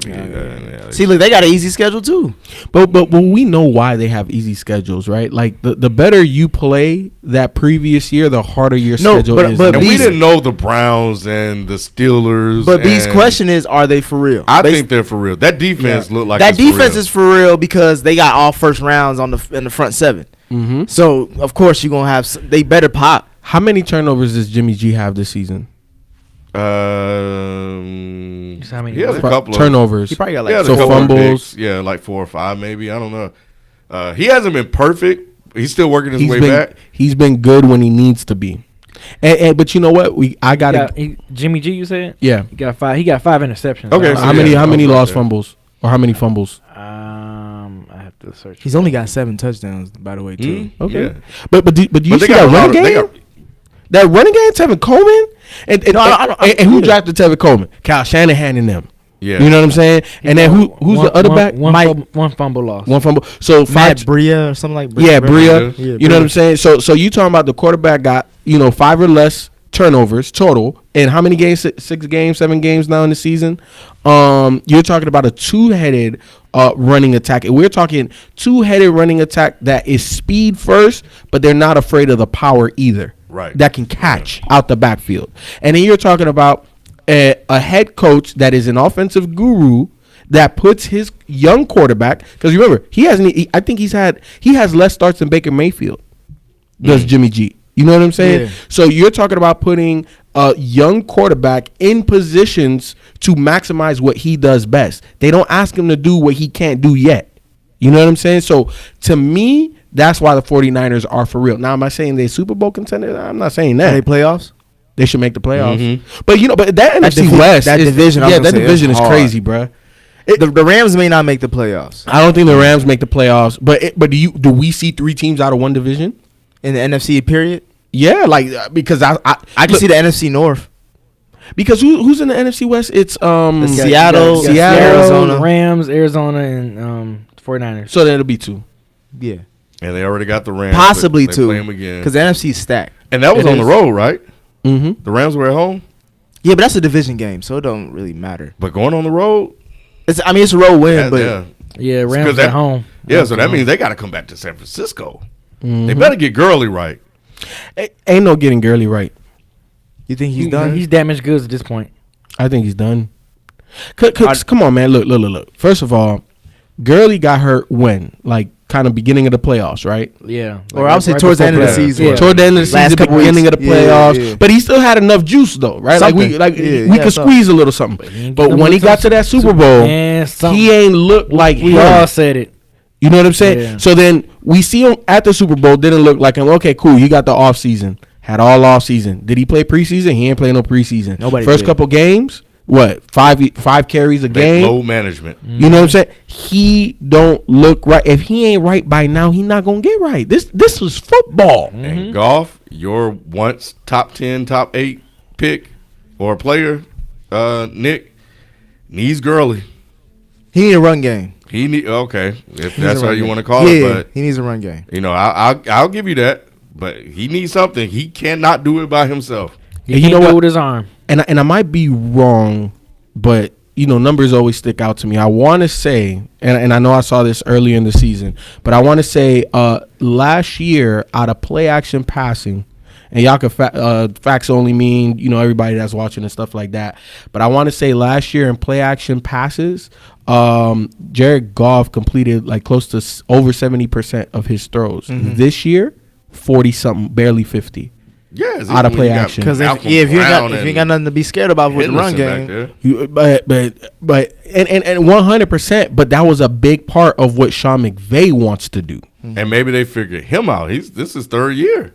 See, look, they got an easy schedule too. But we know why they have easy schedules, right? Like the better you play that previous year, the harder your schedule is. But we didn't know the Browns and the Steelers. But B's question is, are they for real? I think they're for real. That defense looked like that defense is for real because they got all first rounds in the front 7. Mm-hmm. So of course you're gonna have they better pop. How many turnovers does Jimmy G have this season? He has a couple turnovers. He probably got like fumbles. Like 4 or 5 maybe. I don't know. He hasn't been perfect. He's still working his way back. He's been good when he needs to be. And but you know what? Jimmy G, you said? Yeah. He got 5 interceptions. Okay. So how many lost fumbles or how many fumbles? I have to search. He's only got 7 touchdowns, by the way, too. Okay. Yeah. But do you see that running game? That running game, Tevin Coleman? And who drafted Tevin Coleman? Kyle Shanahan and them. Yeah. You know what I'm saying? And then who's the other back? One fumble loss. One fumble. So Matt Bria or something like that. Yeah, Bria. You know what I'm saying? So you talking about the quarterback got, 5 or less turnovers total. And how many games? 6 games, 7 games now in the season? You're talking about a 2-headed running attack. And we're talking 2-headed running attack that is speed first, but they're not afraid of the power either. Right. That can catch out the backfield. And then you're talking about a head coach that is an offensive guru that puts his young quarterback, because remember, I think he has less starts than Baker Mayfield does Jimmy G. You know what I'm saying? Yeah. So you're talking about putting a young quarterback in positions to maximize what he does best. They don't ask him to do what he can't do yet. You know what I'm saying? So to me, that's why the 49ers are for real. Now, am I saying they're Super Bowl contenders? I'm not saying that. Are they playoffs? They should make the playoffs. Mm-hmm. But that NFC West, that division is crazy, bro. The Rams may not make the playoffs. I don't think the Rams make the playoffs. But do we see 3 teams out of one division in the NFC period? Yeah, because I can see the NFC North. Because who's in the NFC West? It's Seattle, Arizona, Rams, Arizona, and 49ers. So then it'll be 2. Yeah. And they already got the Rams. Possibly 2. Play them again. Because the NFC is stacked. And that was on the road, right? Mm-hmm. The Rams were at home? Yeah, but that's a division game, so it don't really matter. But going on the road? It's a road win, Yeah, Rams at home. Yeah, so that means they got to come back to San Francisco. Mm-hmm. They better get Gurley right. Ain't no getting Gurley right. You think he's done? He's damaged goods at this point. I think he's done. Come on, man. Look. First of all, Gurley got hurt when? Kind of beginning of the playoffs, right? Yeah. Or I would say towards the end of the season. Yeah. Toward the end of the season, beginning of the playoffs. Yeah. But he still had enough juice, though, right? We could squeeze a little something. But when he got to that Super Bowl, he ain't looked like we all said it. You know what I'm saying? Yeah. So then we see him at the Super Bowl. Didn't look like him. Okay, cool. You got the off season. Had all off season. Did he play preseason? He ain't play no preseason. Nobody. First couple games, what? 5 carries a game. Low management. You know what I'm saying? He don't look right. If he ain't right by now, he not gonna get right. This was football. Mm-hmm. And Goff, your once top 10, top 8 pick or player, Nick, needs Gurley. He need a run game. If that's how you want to call it. But he needs a run game. I'll give you that. But he needs something. He cannot do it by himself. He can't do it with his arm. And I might be wrong, but numbers always stick out to me. I want to say, and I know I saw this earlier in the season, but I want to say last year out of play action passing, and y'all can facts only mean everybody that's watching and stuff like that. But I want to say last year in play action passes, Jared Goff completed close to over 70% of his throws. Mm-hmm. This year, 40-something, barely 50. Yeah, out of play action. Because if you ain't got nothing to be scared about with the run game, but 100%. But that was a big part of what Sean McVay wants to do. And maybe they figured him out. This is 3rd year.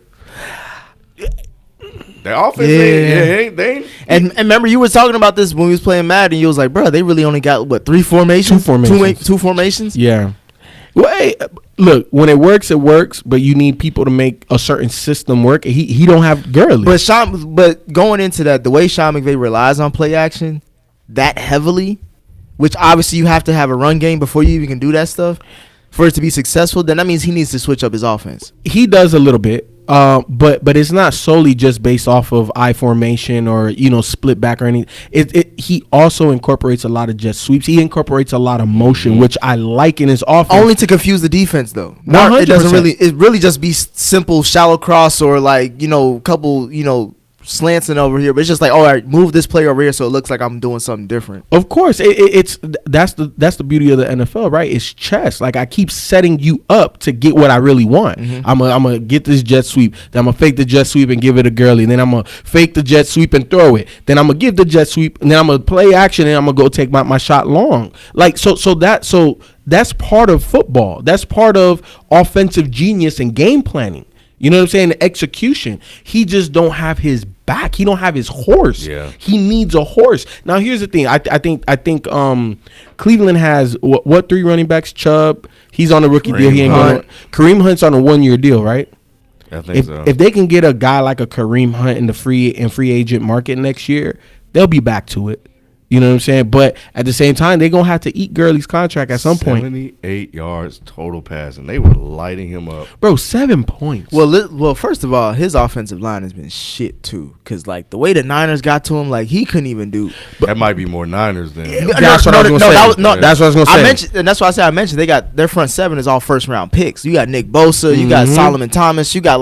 The offense, they ain't. And remember, you were talking about this when we was playing Madden. You was like, bro, they really only got 3 formations, 2 formations, 2 formations. Yeah. Well, hey, look, when it works, but you need people to make a certain system work. He don't have Gurley. But going into that, the way Sean McVay relies on play action that heavily, which obviously you have to have a run game before you even can do that stuff for it to be successful, then that means he needs to switch up his offense. He does a little bit. But it's not solely just based off of I formation or split back or anything. He also incorporates a lot of jet sweeps. He incorporates a lot of motion, which I like in his offense. Only to confuse the defense, though. It doesn't really. It really just be simple shallow cross or couple slants and over here, but it's just like, all right, move this player over here so it looks like I'm doing something different. Of course, that's the beauty of the NFL, right? It's chess. Like, I keep setting you up to get what I really want. I'm gonna get this jet sweep, then I'm gonna fake the jet sweep and give it a girly, and then I'm gonna fake the jet sweep and throw it, then I'm gonna give the jet sweep, and then I'm gonna play action, and I'm gonna go take my shot long. Like, so that's part of football. That's part of offensive genius and game planning. You know what I'm saying? The execution. He just don't have his back. He don't have his horse. Yeah. He needs a horse. Now here's the thing. I think Cleveland has what 3 running backs? Chubb. He's on a rookie deal. He ain't going. Kareem Hunt's on a 1-year deal, right? I think so. If they can get a guy like a Kareem Hunt in the free agent market next year, they'll be back to it. You know what I'm saying? But at the same time, they're going to have to eat Gurley's contract at some point. 78 yards total passing. They were lighting him up. Bro, 7 points. Well, first of all, his offensive line has been shit, too. Because, the way the Niners got to him, he couldn't even do. That might be more Niners than. That's what I was going to say. That's what I was going to say. And that's why I mentioned they got their front 7 is all first-round picks. You got Nick Bosa. You got Solomon Thomas. You got,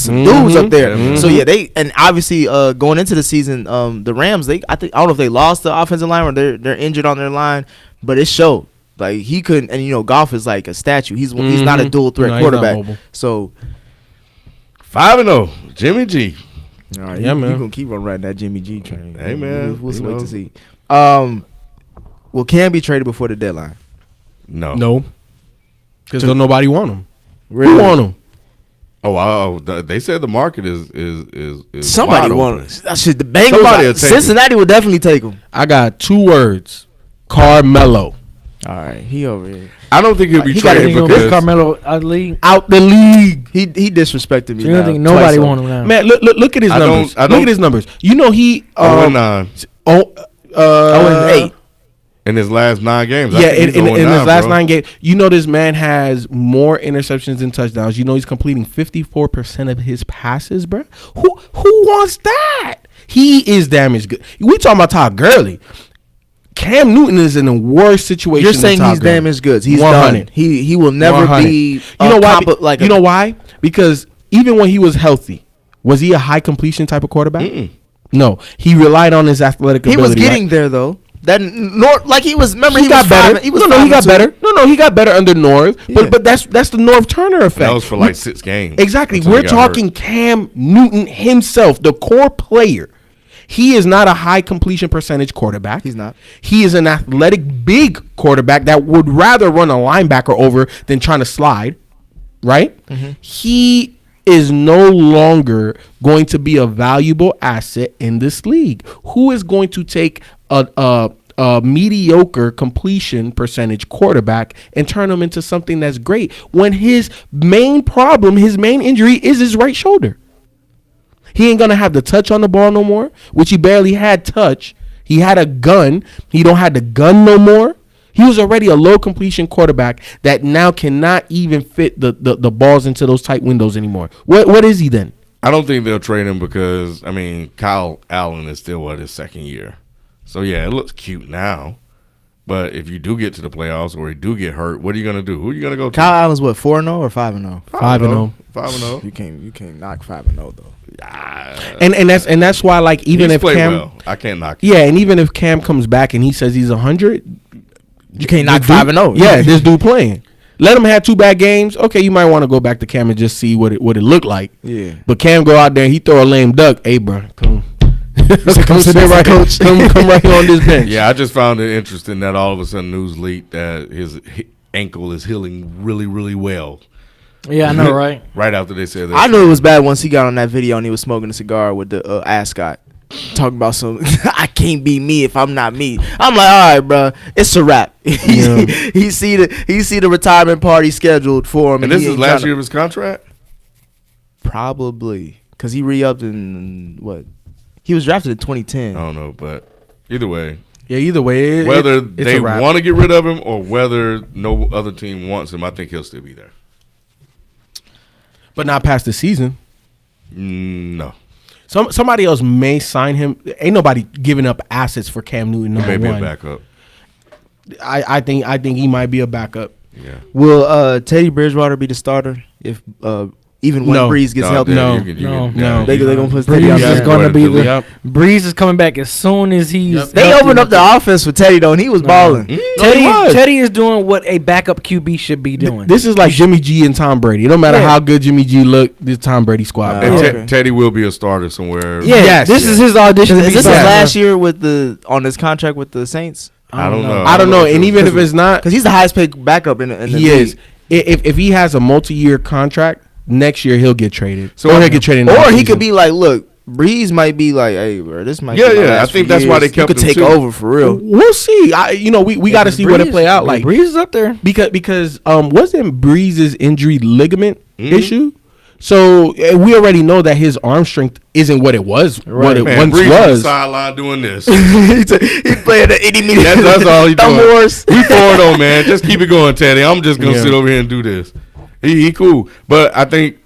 some dudes up there. So, yeah, and obviously going into the season, the Rams, I don't know if they lost the offensive line or they're injured on their line, but it showed he couldn't. And Goff is like a statue. He's not a dual threat quarterback. So 5-0, Jimmy G. All right, man, you gonna keep on riding that Jimmy G train. Hey man, we'll wait to see. Will Cam be traded before the deadline? No, because nobody want him. Really? Who want him? Oh wow! They said the market is somebody want him. The Bengals. Cincinnati would definitely take him. I got 2 words: Carmelo. All right, he over here. I don't think he'll be traded because Carmelo out the league. Out the league. He disrespected me. So you don't think nobody want him now? Man, look at his numbers. Look at his numbers. He 0-9. 0-8. In his last 9 games. Yeah, in his last 9 games. This man has more interceptions than touchdowns. He's completing 54% of his passes, bro. Who wants that? He is damaged good. We talking about Todd Gurley. Cam Newton is in a worse situation. You're saying he's damaged goods. He's 100. Done. He will never 100. Be. You know why? You know why? Because even when he was healthy, was he a high completion type of quarterback? No, he relied on his athletic ability. He was getting there though. That he was. Remember, he got better. He got better. No, he got better under Norv. Yeah. But that's the Norv Turner effect. That was for 6 games. Exactly. We're talking Cam Newton himself, the core player. He is not a high completion percentage quarterback. He's not. He is an athletic big quarterback that would rather run a linebacker over than trying to slide. Right? He is no longer going to be a valuable asset in this league. Who is going to take a mediocre completion percentage quarterback and turn him into something that's great when his main problem, his main injury is his right shoulder? He ain't gonna have the touch on the ball no more, which he barely had touch. He had a gun. He don't have the gun no more. He was already a low completion quarterback that now cannot even fit the balls into those tight windows anymore. What is he then? I don't think they'll trade him because, Kyle Allen is still his 2nd year. So, yeah, it looks cute now. But if you do get to the playoffs or you do get hurt, what are you going to do? Who are you going to go to? Kyle Allen's what, 4-0 or 5-0? 5-0. 5-0. You can't knock 5-0 though. And that's why even if Cam, well. I can't knock him. Yeah, and even if Cam comes back and he says he's 100, you can't knock 5-0. Yeah, this dude playing. Let him have 2 bad games. Okay, you might want to go back to Cam and just see what it looked like. Yeah. But Cam go out there and he throw a lame duck. Hey, bro, come sit there right, coach. Come right here on this bench. Yeah, I just found it interesting that all of a sudden news leaked that his ankle is healing really, really well. Yeah, I know, right? Right after they said that. I knew it was bad once he got on that video and he was smoking a cigar with the ascot. Talking about I can't be me if I'm not me. I'm like, all right, bro, it's a wrap. Yeah. he see the retirement party scheduled for him. And this is last year of his contract? Probably. Because he re-upped in what? He was drafted in 2010. I don't know, but either way. Yeah, either way. Whether they want to get rid of him or whether no other team wants him, I think he'll still be there. But not past the season. No. Somebody else may sign him. Ain't nobody giving up assets for Cam Newton. He may be a backup. I think he might be a backup. Yeah. Will Teddy Bridgewater be the starter if even when Breeze gets healthy? No. They gonna put Breeze Teddy out is there. going to be Breeze is coming back as soon as he's. They opened up the offense for Teddy though, and he was balling. Teddy is doing what a backup QB should be doing. This is like Jimmy G and Tom Brady. It don't matter how good Jimmy G look. This Tom Brady squad. Teddy will be a starter somewhere. Yeah, this is his audition. Is this his last year on his contract with the Saints? I don't know. I don't know. And even if it's not, because he's the highest paid backup in the he league. is. If he has a multi-year contract, next year he'll get traded. So he'll get traded. Or he could be like, look, Breeze might be like, hey, bro, this might. Yeah. I think that's why they kept him. Could take over for real. We'll see. We got to see what it play out like. Breeze is up there because wasn't Breeze's injury ligament issue? So we already know that his arm strength isn't what it was. Right. What it once was. On the sideline doing this. He's playing the 80 minutes. That's all he's doing. We forward on, man. Just keep it going, Teddy. I'm just gonna sit over here and do this. He cool, but I think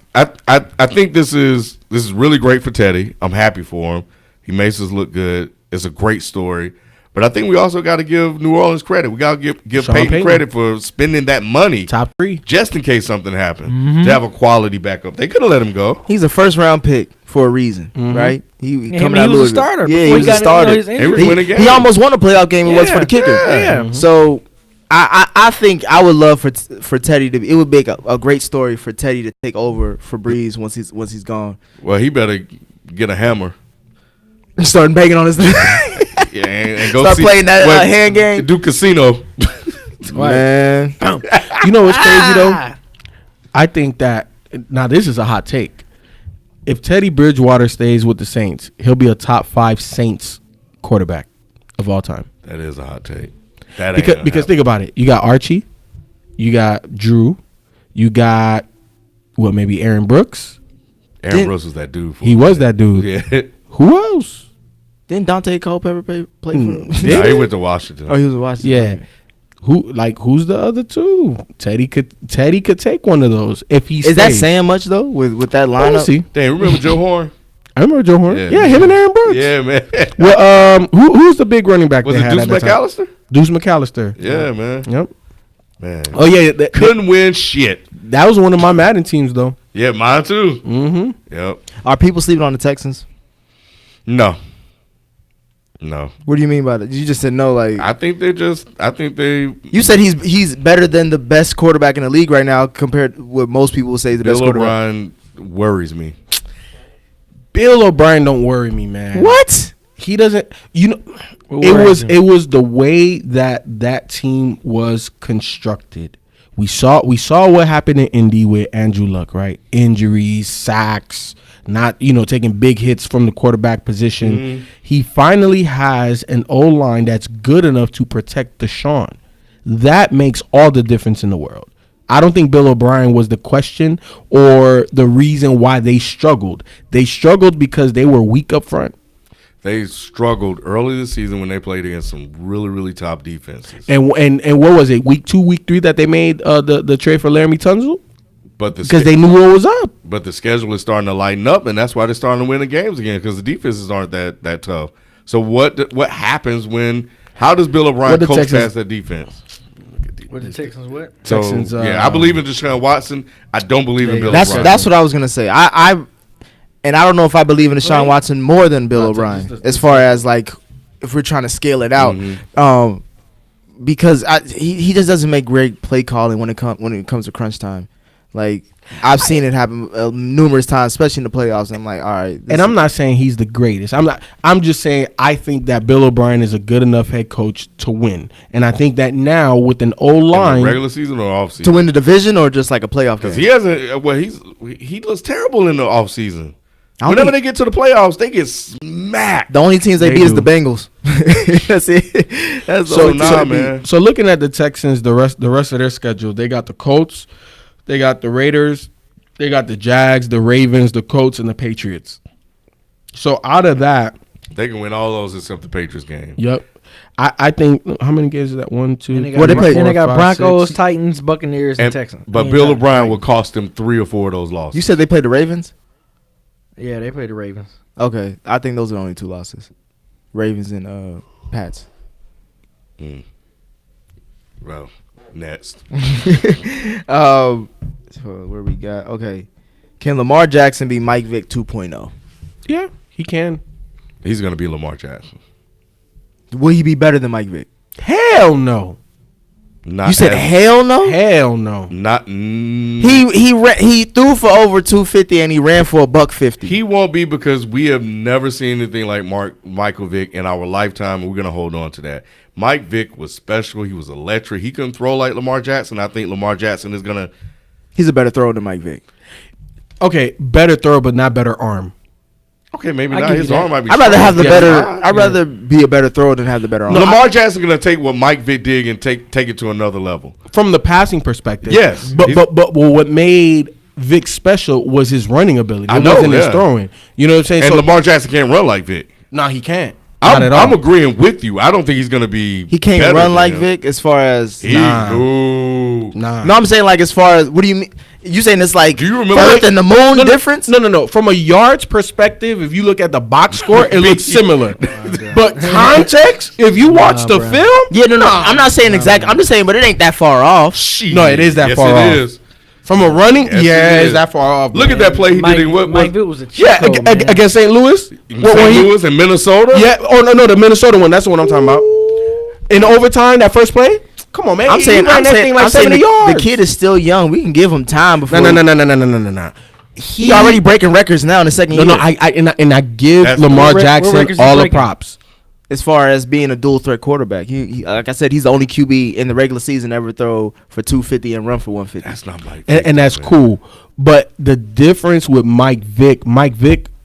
this is really great for Teddy. I'm happy for him. He makes us look good. It's a great story. But I think we also got to give New Orleans credit. We got to give Peyton credit for spending that money. Top 3. Just in case something happened. To have a quality backup. They could have let him go. He's a first-round pick for a reason, right? He was a starter. Yeah, he was a starter. He almost won a playoff game. It was for the kicker. Yeah. So I think I would love for Teddy to be. It would make a great story for Teddy to take over for Breeze once he's gone. Well, he better get a hammer. Start banging on his Yeah, and go start playing that hand game. Do casino. Man. You know what's crazy though? I think that now this is a hot take. If Teddy Bridgewater stays with the Saints, he'll be a top 5 Saints quarterback of all time. That is a hot take. Because think about it. You got Archie, you got Drew, you got maybe Aaron Brooks. Aaron Brooks was that dude. He was that dude. Yeah. Who else? Didn't Dante Culpepper play for him? No, he went to Washington. Oh, he was in Washington. Yeah. Who's the other two? Teddy could take one of those if he stays. Is that saying much though with that lineup? We'll see. Damn, remember Joe Horn? I remember Joe Horn. Yeah, him and Aaron Brooks. Yeah, man. Well, who's the big running back? Was it Deuce McAllister? Deuce McAllister. Yeah, man. Yep. Man. Oh yeah, couldn't win shit. That was one of my Madden teams though. Yeah, mine too. Mm-hmm. Yep. Are people sleeping on the Texans? No. What do you mean by that? You just said no. Like I think they. You said he's better than the best quarterback in the league right now compared to what most people would say is the best quarterback. Bill O'Brien worries me. Bill O'Brien don't worry me, man. What? He doesn't. It was the way that team was constructed. We saw what happened in Indy with Andrew Luck, right? Injuries, sacks, not taking big hits from the quarterback position. Mm-hmm. He finally has an O-line that's good enough to protect Deshaun. That makes all the difference in the world. I don't think Bill O'Brien was the question or the reason why they struggled. They struggled because they were weak up front. They struggled early this season when they played against some really, really top defenses. And what was it, week 2, week 3 that they made the trade for Laramie Tunsil? Because they knew what was up. But the schedule is starting to lighten up, and that's why they're starting to win the games again because the defenses aren't that tough. So what happens when? How does Bill O'Brien coach past that defense? What the Texans what? So Texans, I believe in Deshaun Watson. I don't believe in Bill O'Brien. That's what I was gonna say. And I don't know if I believe in Deshaun Watson more than Bill O'Brien as far as like if we're trying to scale it out. Mm-hmm. Because he just doesn't make great play calling when it comes to crunch time. Like I've seen it happen numerous times, especially in the playoffs. And I'm like, all right. And I'm not saying he's the greatest. I'm just saying I think that Bill O'Brien is a good enough head coach to win. And I think that now with an O-line, regular season or off season, to win the division or just like a playoff game. Because he hasn't. Well, he looks terrible in the off season. Whenever they get to the playoffs, they get smacked. The only teams they beat is the Bengals. That's it. That's man. So looking at the Texans, the rest of their schedule, they got the Colts, they got the Raiders, they got the Jags, the Ravens, the Colts, and the Patriots. So out of that, they can win all those except the Patriots game. Yep. I think how many games is that? 1, 2. They got Broncos, 6. Titans, Buccaneers, and Texans. But Bill O'Brien will cost them 3 or 4 of those losses. You said they played the Ravens? Yeah, they played the Ravens. Okay, I think those are the only 2 losses. Ravens and Pats. Well, next. Where we got? Okay. Can Lamar Jackson be Mike Vick 2.0? Yeah, he can. He's going to be Lamar Jackson. Will he be better than Mike Vick? Hell no. You said hell no? Hell no. Not. He threw for over 250 and he ran for $150. He won't be because we have never seen anything like Michael Vick in our lifetime, and we're going to hold on to that. Mike Vick was special. He was electric. He couldn't throw like Lamar Jackson. I think Lamar Jackson is going to. He's a better thrower than Mike Vick. Okay, better throw, but not better arm. Okay, maybe not. His arm might be. I'd rather have the better. I'd rather be a better thrower than have the better arm. No, Lamar Jackson going to take what Mike Vick did and take it to another level. From the passing perspective. Yes. But what made Vick special was his running ability. It wasn't his throwing. You know what I'm saying? And Lamar Jackson can't run like Vick. No, he can't. I'm agreeing with you. I don't think he's going to be. He can't run like Vick as far as. Nah. No, I'm saying like as far as. What do you mean? You saying it's like Earth and the moon difference? No. From a yards perspective, if you look at the box score, it looks similar. But context, if you watch the film, no. I'm not saying exact. I'm just saying, but it ain't that far off. No, it is that far off. It is. From a running, it's that far off. Look at that play he did. Mike Vick was a cheat code, against St. Louis. St. Louis and Minnesota. Yeah. Oh no, the Minnesota one. That's the one I'm talking about. In overtime, that first play. Come on, man. I'm saying the kid is still young. We can give him time before. No. He already breaking records now in the second year. No. I give Lamar Jackson all the props as far as being a dual threat quarterback. He like I said, he's the only QB in the regular season ever throw for 250 and run for 150. That's not Mike Vick, and that's cool. But the difference with Mike Vick,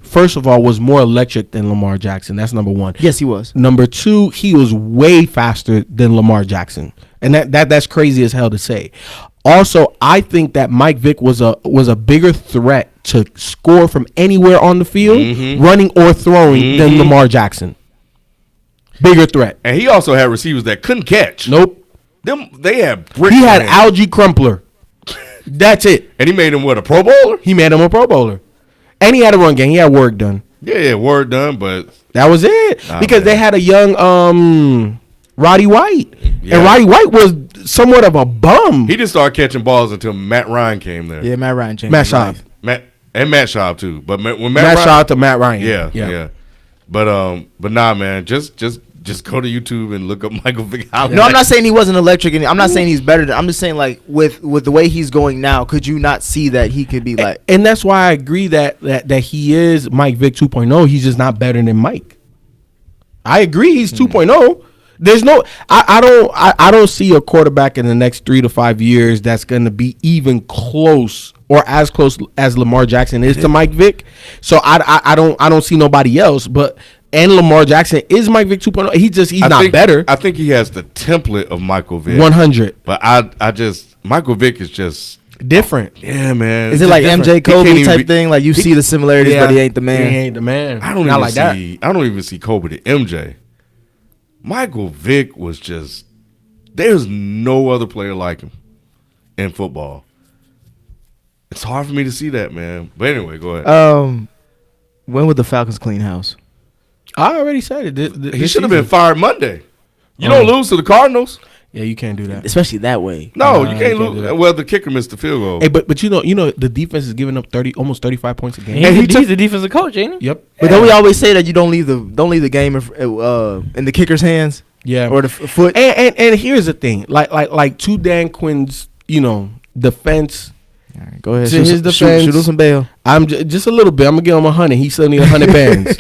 first of all, was more electric than Lamar Jackson. That's number one. Yes, he was. Number two, he was way faster than Lamar Jackson. And that's crazy as hell to say. Also, I think that Mike Vick was a bigger threat to score from anywhere on the field, running or throwing, than Lamar Jackson. Bigger threat. And he also had receivers that couldn't catch. Nope. They had bricks. He had Algie Crumpler. That's it. And he made him a Pro Bowler? He made him a Pro Bowler. And he had a run game. He had work done. Yeah, work done, but that was it. Because they had a young Roddy White. Yeah. And Roddy White was somewhat of a bum. He didn't start catching balls until Matt Ryan came there. Yeah, Matt Ryan changed. Matt Schaub. Matt Schaub too. But when Matt Schaub to Matt Ryan. Yeah. But nah, man, just go to YouTube and look up Michael Vick. No, I'm not saying he wasn't electric. I'm not saying he's better. I'm just saying like with the way he's going now, could you not see that he could be like? And that's why I agree that he is Mike Vick 2.0. He's just not better than Mike. I agree. He's 2.0. There's no, I don't see a quarterback in the next 3 to 5 years that's going to be even close or as close as Lamar Jackson is to Mike Vick. So I don't see nobody else. And Lamar Jackson is Mike Vick 2.0. He's not better. I think he has the template of Michael Vick. 100. But Michael Vick is just different. Yeah, man. Is it like MJ Kobe type thing? Like you see the similarities, but he ain't the man. He ain't the man. I don't even see Kobe to MJ. Michael Vick was just, there's no other player like him in football. It's hard for me to see that, man. But anyway, go ahead. When would the Falcons clean house? I already said it. He should have been fired Monday. You don't lose to the Cardinals. Yeah, you can't do that, especially that way. No, you can't lose. Well, the kicker missed the field goal. Hey, but you know the defense is giving up almost 35 points a game. And he's the defensive coach, ain't he? Yep. But don't we always say that you don't leave the game in the kicker's hands? Yeah, or the foot. And here's the thing, like to Dan Quinn's, defense. All right, go ahead. To his defense, shoot him some bail. I'm just a little bit. I'm gonna give him 100. He still need 100 bands.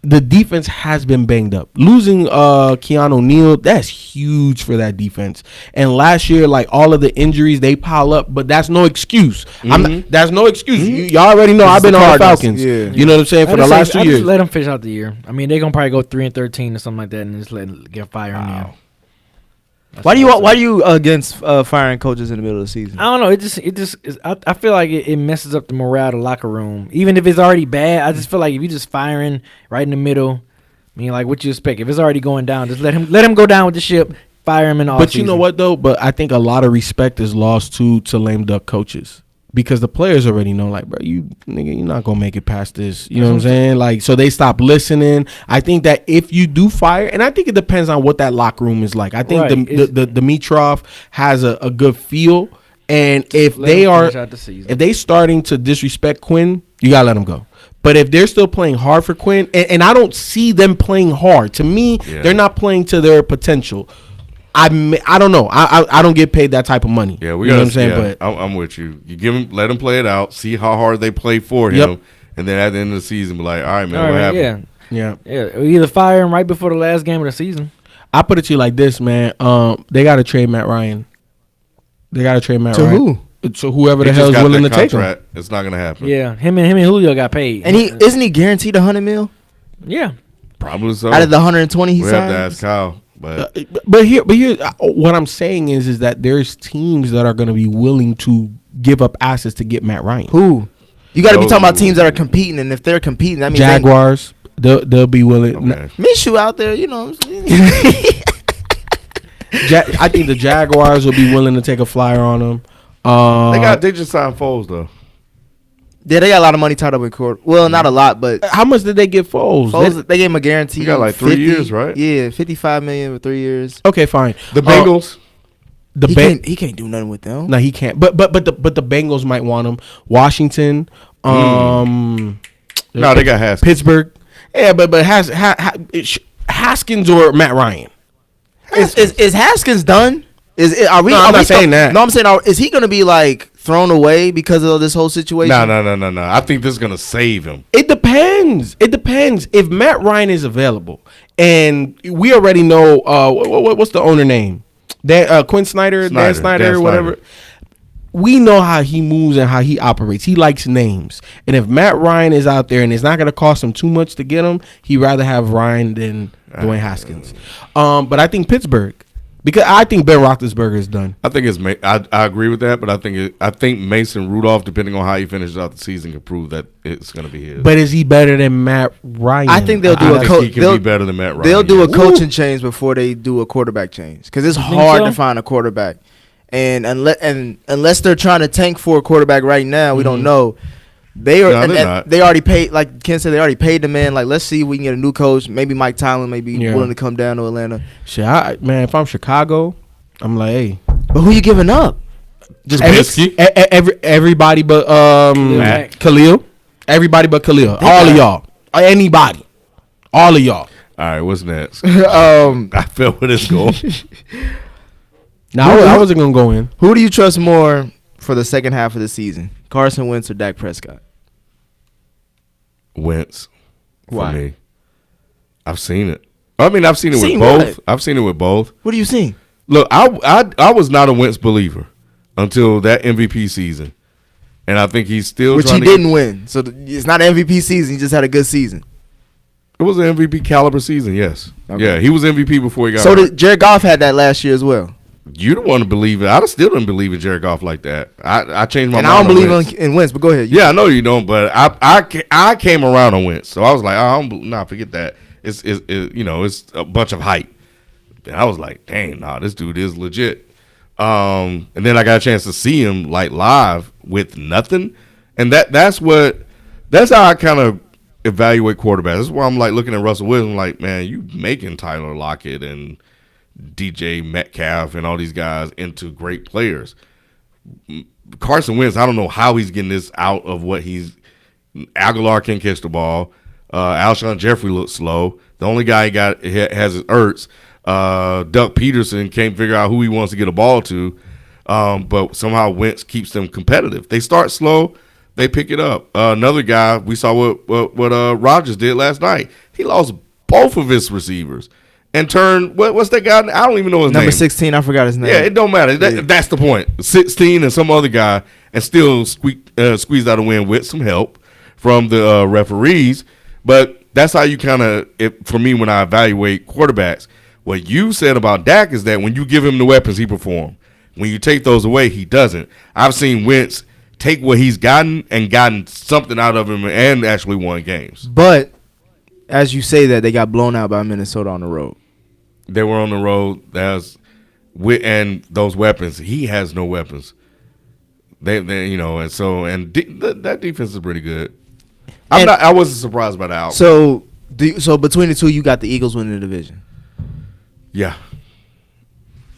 The defense has been banged up. Losing Keanu Neal, that's huge for that defense. And last year, like all of the injuries, they pile up, but that's no excuse. That's no excuse. Y'all already know I've been on the Falcons. Yeah. You know what I'm saying? For the last 2 years. Just let them finish out the year. I mean, they're gonna probably go 3-13 or something like that, and just get fired in there. Why do you against firing coaches in the middle of the season? I don't know. It just I feel like it messes up the morale of the locker room. Even if it's already bad, I just feel like if you just firing right in the middle, I mean, like what you expect? If it's already going down, just let him go down with the ship. Fire him in all. But you know what though? But I think a lot of respect is lost to lame duck coaches because the players already know, like, bro, you're not gonna make it past this. You know what I'm saying? Like, so they stop listening. I think that if you do fire, and I think it depends on what that locker room is like. I think the Dimitrov has a good feel, and if they starting to disrespect Quinn, you gotta let them go. But if they're still playing hard for Quinn, and I don't see them playing hard. To me, they're not playing to their potential. I don't know. I don't get paid that type of money. Yeah, you know what I'm saying. Yeah, but I'm with you. You give him, let him play it out, see how hard they play for him, and then at the end of the season, be like, all right, man, what happened? Yeah. We either fire him right before the last game of the season. I put it to you like this, man. They got to trade Matt Ryan. To who? So whoever the hell is willing to take him. It's not gonna happen. Yeah, him and Julio got paid. And isn't he guaranteed $100 million? Yeah, probably so. Out of the 120 he signed. We have to ask Kyle. But here, what I'm saying is that there's teams that are going to be willing to give up assets to get Matt Ryan. Who? You got to be talking about teams that are competing, and if they're competing, that means Jaguars. They'll be willing. Okay. Minshew out there, you know. I think the Jaguars will be willing to take a flyer on him. They just signed Foles though. Yeah, they got a lot of money tied up in court. Well, not a lot, but how much did they get Foles? They gave him a guarantee. He got like 3 years, right? Yeah, $55 million for 3 years. Okay, fine. The Bengals. He can't do nothing with them. No, he can't. But the Bengals might want him. Washington. No, they got Haskins. Pittsburgh. Yeah, but Haskins or Matt Ryan. Is Haskins done? I'm not saying that. No, I'm saying, is he going to be like thrown away because of this whole situation? No. I think this is going to save him. It depends. If Matt Ryan is available, and we already know what's the owner name? Quinn Snyder, Dan Snyder, whatever. We know how he moves and how he operates. He likes names. And if Matt Ryan is out there and it's not going to cost him too much to get him, he'd rather have Ryan than Dwayne Haskins. But I think Pittsburgh. Because I think Ben Roethlisberger is done. I think I agree with that, but I think Mason Rudolph, depending on how he finishes out the season, can prove that it's going to be his. But is he better than Matt Ryan? I think they'll do he can be better than Matt Ryan. They'll do a coaching change before they do a quarterback change because it's hard to find a quarterback, and unless they're trying to tank for a quarterback right now, we don't know. They already paid, like Ken said, they already paid the man. Like, let's see if we can get a new coach. Maybe Mike Tomlin may be willing to come down to Atlanta. Shit, if I'm Chicago, I'm like, hey. But who you giving up? Just everybody but Khalil. Everybody but Khalil. All of y'all. Anybody. All of y'all. All right, what's next? I feel where this going. Now, I wasn't going to go in. Who do you trust more for the second half of the season? Carson Wentz or Dak Prescott? Wentz. Why? For me. I've seen it. I mean, I've seen it with both. I've seen it with both. What are you seeing? Look, I was not a Wentz believer until that MVP season. And I think he's still he didn't win. So it's not an MVP season. He just had a good season. It was an MVP caliber season, yes. Okay. Yeah, he was MVP before he got hurt. So Jared Goff had that last year as well. You don't want to believe it. I still don't believe in Jared Goff like that. I changed my mind. And I don't believe in Wentz, but go ahead. Yeah, I know you don't, but I came around on Wentz, so I was like, forget that. It's a bunch of hype. And I was like, dang, this dude is legit. And then I got a chance to see him like live with nothing, and that's how I kind of evaluate quarterbacks. That's why I'm like looking at Russell Wilson, like, man, you making Tyler Lockett and DJ Metcalf and all these guys into great players. Carson Wentz, I don't know how he's getting this out of what he's. Aguilar can't catch the ball. Alshon Jeffrey looks slow. The only guy has is Ertz. Doug Peterson can't figure out who he wants to get a ball to. But somehow Wentz keeps them competitive. They start slow, they pick it up. Another guy, we saw what Rodgers did last night. He lost both of his receivers. And what's that guy? I don't even know his name. Number 16, I forgot his name. Yeah, it don't matter. That's the point. 16 and some other guy, and still squeezed out a win with some help from the referees. But that's how you kind of, for me, when I evaluate quarterbacks, what you said about Dak is that when you give him the weapons, he performs. When you take those away, he doesn't. I've seen Wentz take what he's gotten something out of him and actually won games. But as you say that, they got blown out by Minnesota on the road. They were on the road. And those weapons, he has no weapons. They and so that defense is pretty good. I wasn't surprised by the outcome. So between the two, you got the Eagles winning the division. Yeah,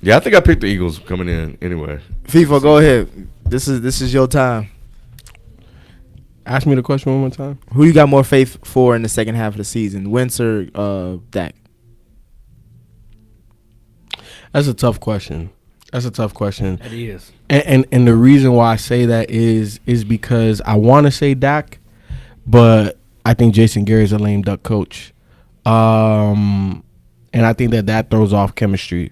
I think I picked the Eagles coming in anyway. Feefo, go ahead. This is your time. Ask me the question one more time. Who you got more faith for in the second half of the season, Wentz or Dak? That's a tough question. It is. And the reason why I say that is because I want to say Dak, but I think Jason Garrett's a lame duck coach. And I think that throws off chemistry.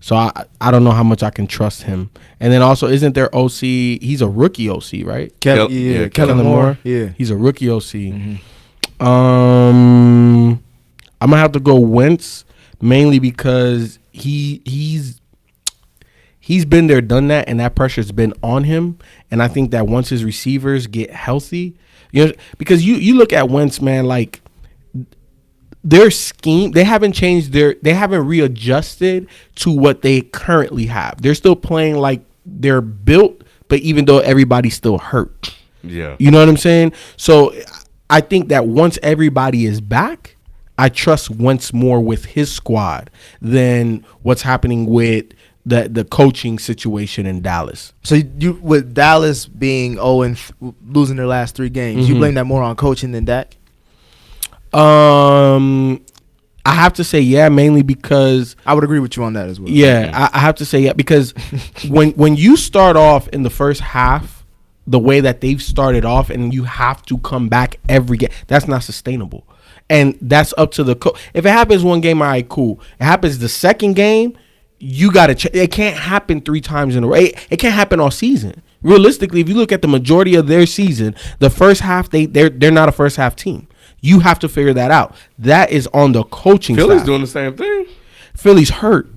So I don't know how much I can trust him. And then also, isn't there OC? He's a rookie OC, right? Kellen Moore. Yeah, he's a rookie OC. Mm-hmm. I'm gonna have to go Wentz mainly because he's been there, done that, and that pressure's been on him. And I think that once his receivers get healthy, because you look at Wentz, man, like their scheme, they haven't readjusted to what they currently have. They're still playing like they're built, but even though everybody's still hurt. Yeah. You know what I'm saying? So I think that once everybody is back, I trust Wentz more with his squad than what's happening with the coaching situation in Dallas. So you, with Dallas being losing their last 3 games, you blame that more on coaching than Dak? I have to say mainly because I would agree with you on that as well. Yeah, I have to say because when you start off in the first half the way that they've started off and you have to come back every game, that's not sustainable. And that's up to the coach. If it happens one game, all right, cool. It happens the second game, you got to it can't happen 3 times in a row. It can't happen all season. Realistically, if you look at the majority of their season, the first half they're not a first half team. You have to figure that out. That is on the coaching side. Philly's doing the same thing. Philly's hurt.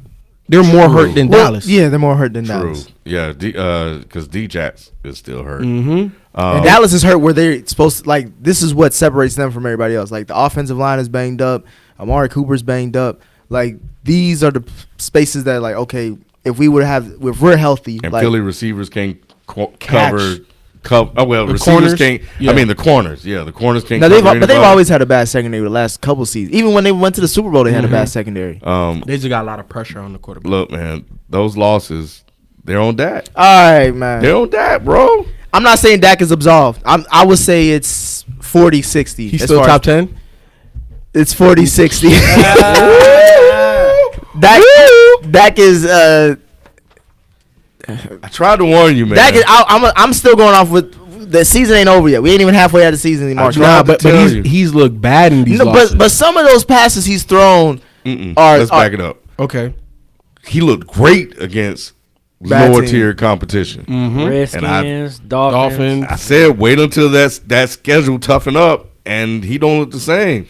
They're more hurt than Dallas. Yeah, they're more hurt than Dallas. Yeah, because D-Jax is still hurt. Mm-hmm. And Dallas is hurt where they're supposed to, this is what separates them from everybody else. Like, the offensive line is banged up. Amari Cooper's banged up. Like, these are the spaces that, okay, if we're healthy. And Philly receivers can't cover. The receivers corners can't. Yeah. I mean, the corners. Yeah, the corners can't. Now they've always had a bad secondary the last couple seasons. Even when they went to the Super Bowl, they had a bad secondary. They just got a lot of pressure on the quarterback. Look, man, those losses, they're on Dak. All right, man. They're on Dak, bro. I'm not saying Dak is absolved. I would say it's 40-60. He's still top 10? It's 40-60. Dak is I tried to warn you, man. I'm still going off with the season ain't over yet. We ain't even halfway out of the season anymore. But he's looked bad in these losses. But some of those passes he's thrown let's back it up. Okay. He looked great against lower tier competition. Redskins, Dolphins. I said wait until that schedule toughen up, and he don't look the same.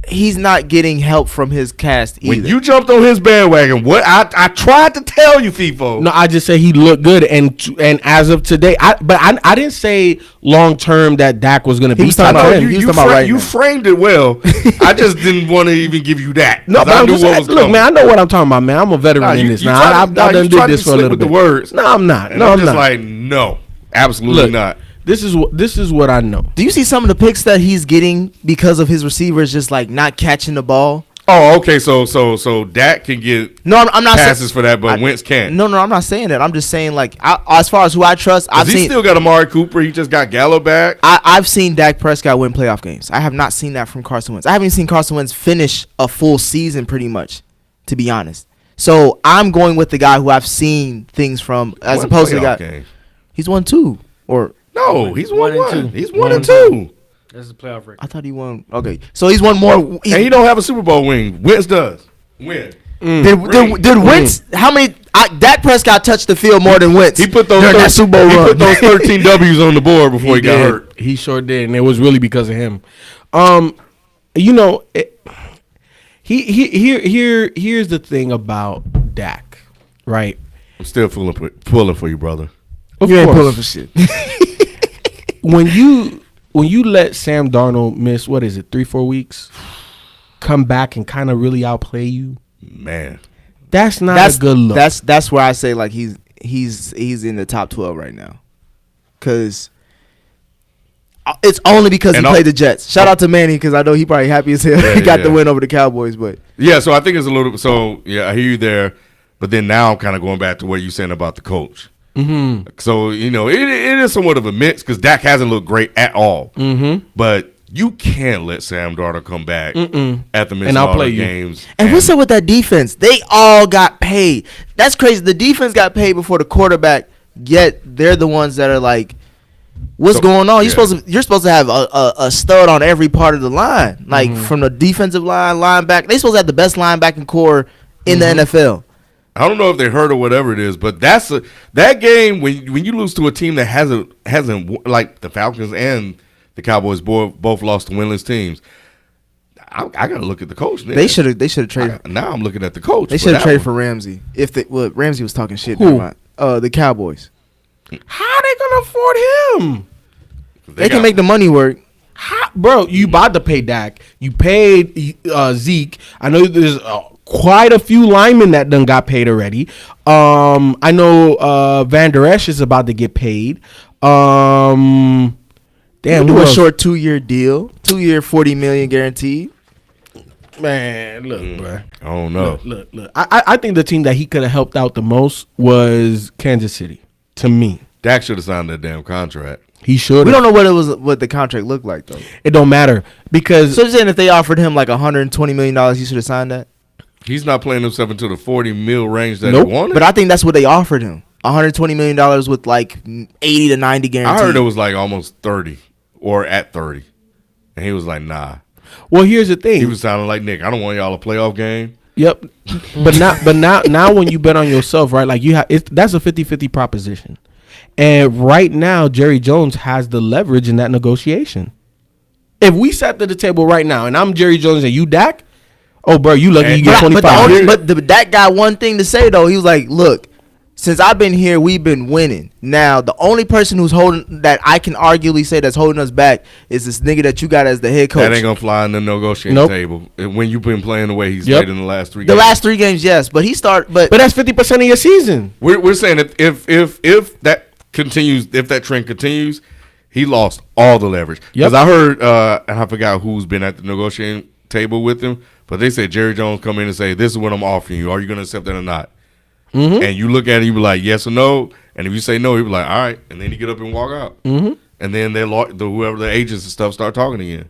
He's not getting help from his cast either. When you jumped on his bandwagon, what I tried to tell you, Feefo. No, I just say he looked good, and as of today, I didn't say long term that Dak was going to be top 10. You framed it well. I just didn't want to even give you that. No, but look, man, I know what I'm talking about, man. I'm a veteran in this now. I've done did this for a little bit. The words. No, I'm not. And I'm just like, no, absolutely not. This is what I know. Do you see some of the picks that he's getting because of his receivers just not catching the ball? Oh, okay. So Dak can get I'm not passes for that, but Wentz can't. No, I'm not saying that. I'm just saying as far as who I trust, He still got Amari Cooper. He just got Gallo back. I've seen Dak Prescott win playoff games. I have not seen that from Carson Wentz. I haven't seen Carson Wentz finish a full season, pretty much, to be honest. So I'm going with the guy who I've seen things from, as opposed to the guy. Game. He's won 2 or. No, he's won 1. He's 1 and 2. That's the playoff record. I thought he won. Okay, so he's won more. And he don't have a Super Bowl ring. Wentz does. Did Wentz? How many? Dak Prescott touched the field more than Wentz. He put those Super Bowl run. He put those 13 W's on the board before he got hurt. He sure did, and it was really because of him. Here's the thing about Dak, right? I'm still pulling for you, brother. You ain't pulling for shit. When you let Sam Darnold miss 3-4 weeks, come back and kind of really outplay you, man, that's a good look. That's where I say he's in the top 12 right now. because it's only because he played the Jets. Shout out to Manny because I know he probably happy as hell. He got the win over the Cowboys, but so I think it's a little. So I hear you there, but then now I'm kind of going back to what you're saying about the coach. Mm-hmm. So it is somewhat of a mix because Dak hasn't looked great at all. Mm-hmm. But you can't let Sam Darnold come back at the midst of all the games. And what's up with that defense? They all got paid. That's crazy. The defense got paid before the quarterback. Yet they're the ones that are like, what's going on? You're supposed to have a stud on every part of the line, like from the defensive line, linebacker. They're supposed to have the best linebacking core in the NFL. I don't know if they heard or whatever it is, but that game when you lose to a team that hasn't like the Falcons and the Cowboys both lost to winless teams. I got to look at the coach. Now. They should have traded. Now I'm looking at the coach. They should have traded for Ramsey. Ramsey was talking shit. Who? The Cowboys. How are they gonna afford him? They can make the money work. Bro, you about to pay Dak. You paid Zeke. I know there's quite a few linemen that done got paid already. I know Van Der Esch is about to get paid. Damn, do a short 2-year deal. 2-year, $40 million guaranteed. Man, look, bro. I don't know. Look. I think the team that he could have helped out the most was Kansas City. To me, Dak should have signed that damn contract. He should. We don't know what the contract looked like though. It don't matter because. So you're saying if they offered him like $120 million, he should have signed that? He's not playing himself into the $40 million range that he wanted. But I think that's what they offered him. $120 million with like 80 to 90 guaranteed. I heard it was like almost 30 or at 30, and he was like, nah. Well, here's the thing. He was sounding like Nick. I don't want y'all a playoff game. Yep, but now when you bet on yourself, right? Like that's a 50-50 proposition, and right now Jerry Jones has the leverage in that negotiation. If we sat at the table right now, and I'm Jerry Jones and you Dak, oh bro, you lucky you get 25. But Dak got one thing to say though. He was like, look. Since I've been here, we've been winning. Now, the only person who's holding that I can arguably say that's holding us back is this nigga that you got as the head coach. That ain't gonna fly on the negotiating table. When you've been playing the way he's played in the last 3 games. The last 3 games, yes, but but that's 50% of your season. We're saying that if that continues, if that trend continues, he lost all the leverage. Because I heard, and I forgot who's been at the negotiating table with him, but they said Jerry Jones come in and say, "This is what I'm offering you. Are you gonna accept that or not?" Mm-hmm. And you look at it, you be like, yes or no. And if you say no, you be like, all right. And then you get up and walk out. Mm-hmm. And then whoever the agents and stuff start talking again.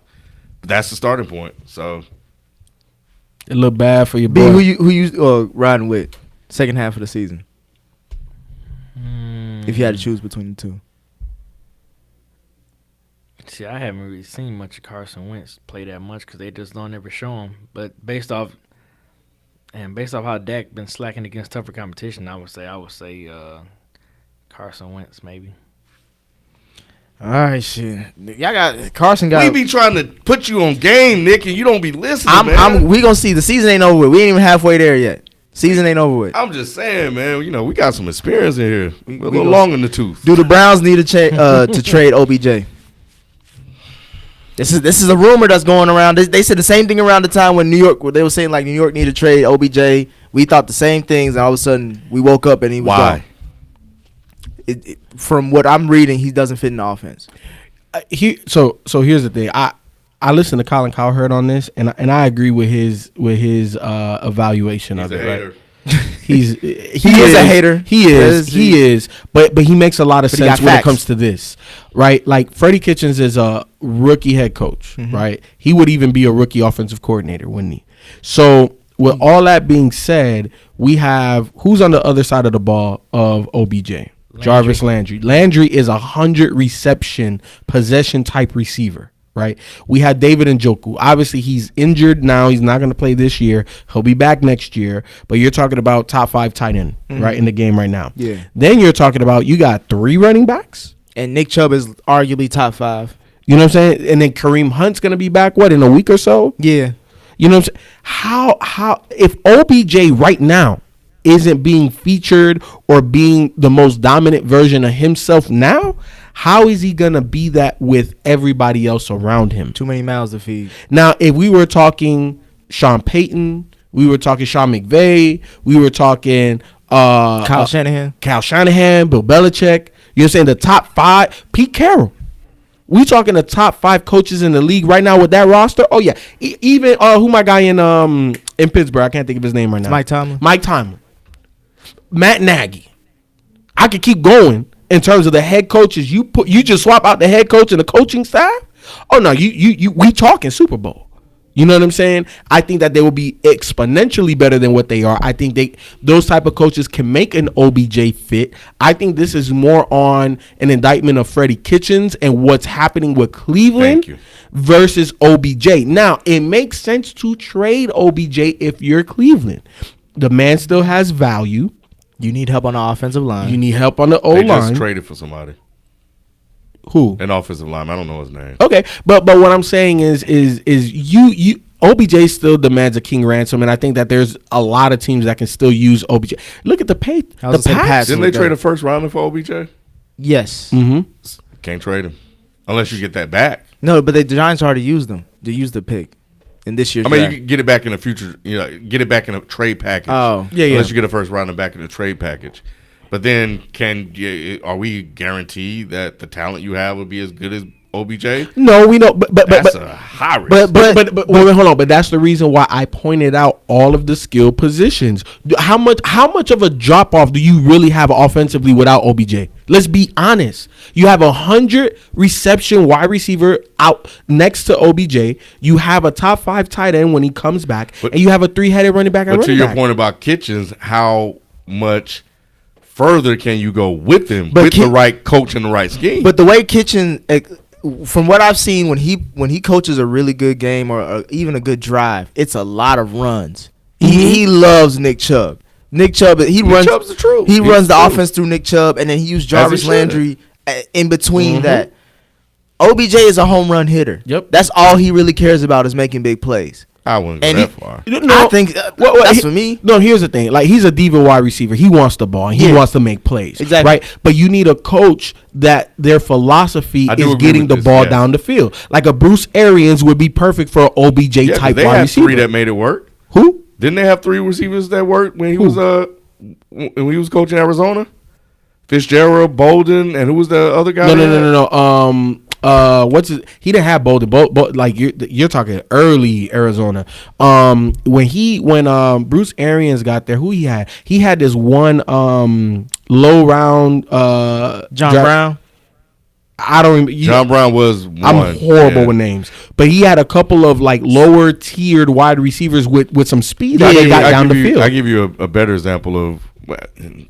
But that's the starting point. So it look bad for your boy. B, who you riding with second half of the season? If you had to choose between the two. See, I haven't really seen much of Carson Wentz play that much because they just don't ever show him. But based off how Dak been slacking against tougher competition, I would say Carson Wentz maybe. All right, shit. Y'all got Carson. We be trying to put you on game, Nick, and you don't be listening. We gonna see. The season ain't over with. We ain't even halfway there yet. Season ain't over with. I'm just saying, man. We got some experience in here. We're a little long in the tooth. Do the Browns need to trade OBJ? This is a rumor that's going around. They said the same thing around the time when New York, where they were saying like New York needed to trade OBJ. We thought the same things, and all of a sudden we woke up and he was gone. From what I'm reading, he doesn't fit in the offense. So here's the thing. I listened to Colin Cowherd on this, and I agree with his evaluation of it. Right? He is a hater. He is. But he makes a lot of sense when it comes to this, right? Like Freddie Kitchens is a rookie head coach, right? He would even be a rookie offensive coordinator, wouldn't he? So with all that being said, we have who's on the other side of the ball of OBJ? Jarvis Landry. Landry is 100 reception possession type receiver. Right, we had David Njoku. Obviously, he's injured now. He's not going to play this year. He'll be back next year. But you're talking about top 5 tight end, right, in the game right now. Yeah. Then you're talking about you got 3 running backs, and Nick Chubb is arguably top 5. You know what I'm saying? And then Kareem Hunt's going to be back. What, in a week or so? Yeah. You know what I'm saying? How if OBJ right now isn't being featured or being the most dominant version of himself now, how is he going to be that with everybody else around him? Too many mouths to feed. Now, if we were talking Sean Payton, we were talking Sean McVay, we were talking Kyle Shanahan, Bill Belichick, You know what I'm saying? The top 5, Pete Carroll. We talking the top 5 coaches in the league right now with that roster. Oh yeah, even who my guy in Pittsburgh? I can't think of his name right now. Mike Tomlin. Matt Nagy. I could keep going in terms of the head coaches. You just swap out the head coach and the coaching staff. Oh no, we talking Super Bowl. You know what I'm saying? I think that they will be exponentially better than what they are. I think those type of coaches can make an OBJ fit. I think this is more on an indictment of Freddie Kitchens and what's happening with Cleveland versus OBJ. Now, it makes sense to trade OBJ if you're Cleveland. The man still has value. You need help on the offensive line. You need help on the O-line. They just traded for somebody. Who? An offensive lineman. I don't know his name. Okay, but what I'm saying is you OBJ still demands a king ransom, and I think that there's a lot of teams that can still use OBJ. Look at the Pats. Didn't they trade a first rounder for OBJ? Yes. Mm-hmm. Can't trade him unless you get that back. No, but the Giants already used them. They used the pick in this year's draft. You can get it back in the future. You know, get it back in a trade package. Oh, yeah. Unless you get a first rounder back in the trade package. But then, are we guaranteed that the talent you have will be as good as OBJ? No, we know, but that's a high risk. But wait, hold on. But that's the reason why I pointed out all of the skill positions. How much of a drop off do you really have offensively without OBJ? Let's be honest. You have 100 reception wide receiver out next to OBJ. You have a top 5 tight end when he comes back, and you have a 3-headed running back. But to your point about Kitchens, how much further can you go with him with the right coach and the right scheme? But the way Kitchen, from what I've seen, when he coaches a really good game or even a good drive, it's a lot of runs. He loves Nick Chubb. Nick Chubb's the truth. He runs the offense through Nick Chubb, and then he used Jarvis Landry in between that. OBJ is a home run hitter. Yep. That's all he really cares about is making big plays. I wouldn't go that far. I think that's for me. No, here's the thing. Like, he's a diva wide receiver. He wants the ball. He wants to make plays. Exactly. Right? But you need a coach that their philosophy is getting the ball down the field. Like a Bruce Arians would be perfect for an OBJ type wide receiver. They had 3 that made it work. Who? Didn't they have 3 receivers that worked when he was coaching Arizona? Fitzgerald, Bolden, and who was the other guy? No. He didn't have Bolden. Like you're talking early Arizona. When Bruce Arians got there, who he had? He had this one low round John Brown. I don't remember. John Brown was one. I'm horrible with names, but he had a couple of like lower tiered wide receivers with some speed that they got down the field. I give you a better example of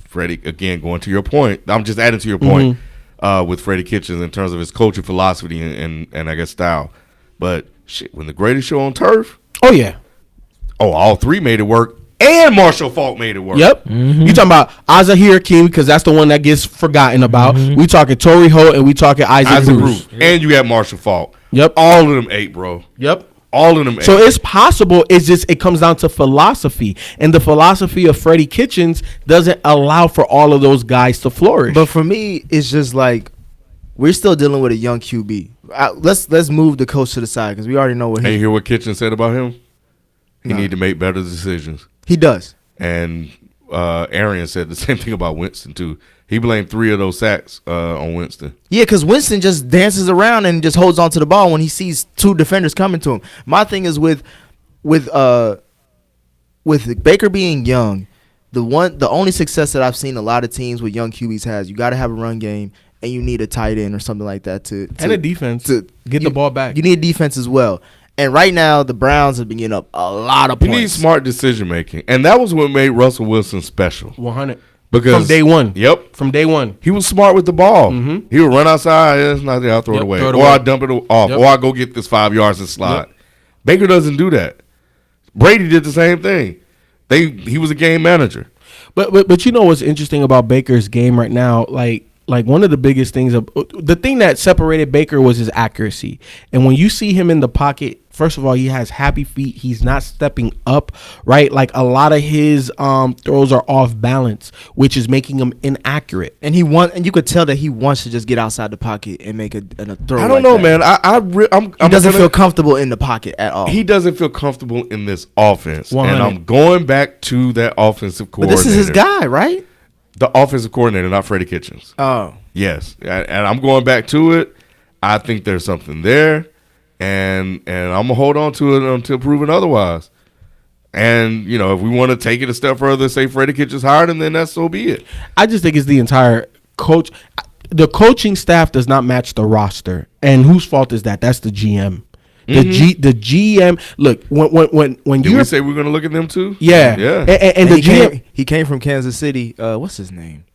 Freddie. Again, going to your point, I'm just adding to your point. With Freddie Kitchens in terms of his coaching philosophy and I guess style. But shit, when the greatest show on turf. Oh yeah. Oh, all 3 made it work. And Marshall Faulk made it work. Yep. You talking about Azahir Hakeem because that's the one that gets forgotten about. We talking Torrey Holt and we talking Isaac Bruce. And you got Marshall Faulk. Yep. All of them 8, bro. Yep. All of them 8. So it's possible. It's just it comes down to philosophy, and the philosophy of Freddie Kitchens doesn't allow for all of those guys to flourish. But for me, it's just like we're still dealing with a young QB. Let's move the coach to the side because we already know what. And you hear what Kitchens said about him? He need to make better decisions. He does. And Arian said the same thing about Winston too. He blamed 3 of those sacks on Winston. Yeah, because Winston just dances around and just holds on to the ball when he sees 2 defenders coming to him. My thing is with Baker being young, the only success that I've seen a lot of teams with young QBs has, you got to have a run game and you need a tight end or something like that and a defense to get the ball back. You need a defense as well. And right now, the Browns have been getting up a lot of points. You need smart decision making, and that was what made Russell Wilson special. 100. Because from day one. Yep. From day one. He was smart with the ball. He would run outside. It's not there. I'll throw it away. Or I dump it off. Or I go get this 5 yards and slide. Baker doesn't do that. Brady did the same thing. He was a game manager. But you know what's interesting about Baker's game right now? Like one of the biggest things, the thing that separated Baker was his accuracy. And when you see him in the pocket, first of all, he has happy feet. He's not stepping up, right? Like a lot of his throws are off balance, which is making him inaccurate. And you could tell that he wants to just get outside the pocket and make a throw. I don't know, man. He doesn't feel comfortable in the pocket at all. He doesn't feel comfortable in this offense. 100. And I'm going back to that offensive coordinator. But this is his guy, right? The offensive coordinator, not Freddie Kitchens. Oh. Yes. And I'm going back to it. I think there's something there. And I'm going to hold on to it until proven otherwise. And, you know, if we want to take it a step further and say Freddie Kitchens hired him, then that's so be it. I just think it's the entire coach. The coaching staff does not match the roster. And whose fault is that? That's the GM. The GM. Look, when you say we're going to look at them too? Yeah. And the GM. He came from Kansas City. What's his name?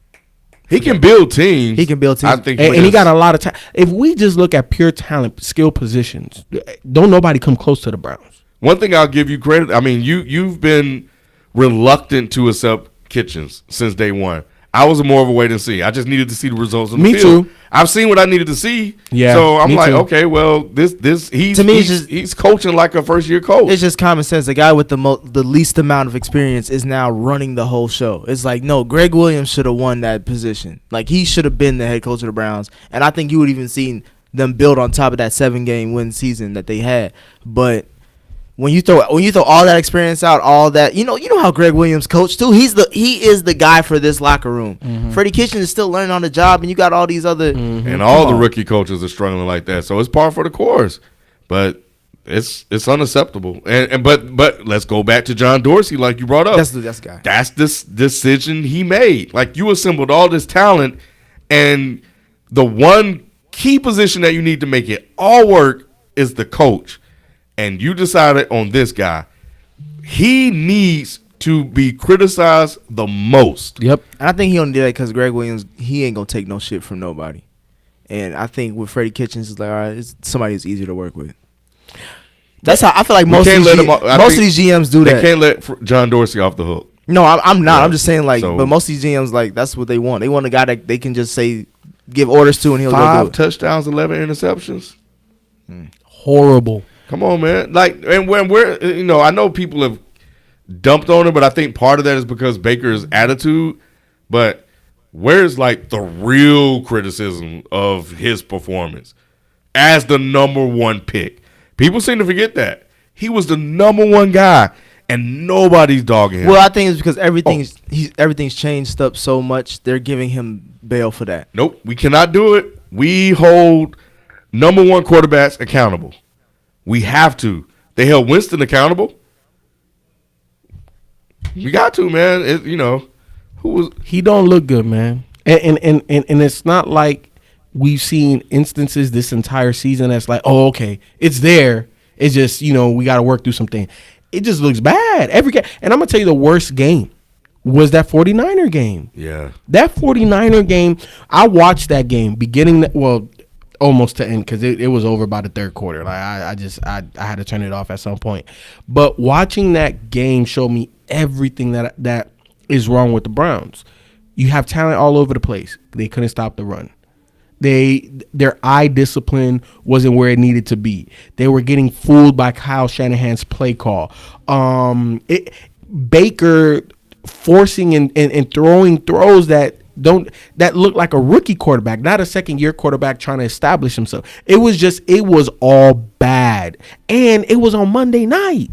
He can build teams. I think and he got a lot of time. If we just look at pure talent, skill positions, don't nobody come close to the Browns. One thing I'll give you credit. I mean, you've been reluctant to accept Kitchens since day one. I was more of a wait and see. I just needed to see the results on the field. Me too. I've seen what I needed to see. Yeah. So I'm like, okay, well, he's coaching like a first year coach. It's just common sense. The guy with the least amount of experience is now running the whole show. It's like, no, Greg Williams should have won that position. Like, he should have been the head coach of the Browns. And I think you would even seen them build on top of that 7-game win season that they had. But when you throw all that experience out, all that, you know how Greg Williams coached too. He is the guy for this locker room. Freddie Kitchens is still learning on the job, and you got all these other and all the rookie coaches are struggling like that. So it's par for the course, but it's unacceptable. But let's go back to John Dorsey, like you brought up. That's the guy. That's this decision he made. Like, you assembled all this talent, and the one key position that you need to make it all work is the coach. And you decided on this guy. He needs to be criticized the most. Yep. And I think he only did that because Greg Williams, he ain't going to take no shit from nobody. And I think with Freddie Kitchens, it's like, all right, it's somebody who's easier to work with. That's how I feel like most of these GMs do that. They can't let John Dorsey off the hook. No, I'm not. Yeah. I'm just saying, like, but most of these GMs, like, that's what they want. They want a guy that they can just say, give orders to, and he'll go do it. 5 touchdowns, 11 interceptions. Horrible. Come on, man. Like, and when we're, I know people have dumped on him, but I think part of that is because Baker's attitude. But where's, like, the real criticism of his performance as the number 1 pick? People seem to forget that. He was the number 1 guy, and nobody's dogging him. Well, I think it's because everything's changed up so much, they're giving him bail for that. Nope, we cannot do it. We hold number 1 quarterbacks accountable. We have to. They held Winston accountable. We got to, man. He don't look good, man. And it's not like we've seen instances this entire season that's like, oh, okay, it's there. It's just, we got to work through something. It just looks bad every game. And I'm gonna tell you, the worst game was that 49er game. Yeah, that 49er game. I watched that game almost to end because it was over by the third quarter. Like I had to turn it off at some point. But watching that game showed me everything that is wrong with the Browns. You have talent all over the place. They couldn't stop the run. Their eye discipline wasn't where it needed to be. They were getting fooled by Kyle Shanahan's play call. Baker forcing and throwing throws that look like a rookie quarterback, not a second-year quarterback trying to establish himself. It was all bad. And it was on Monday night.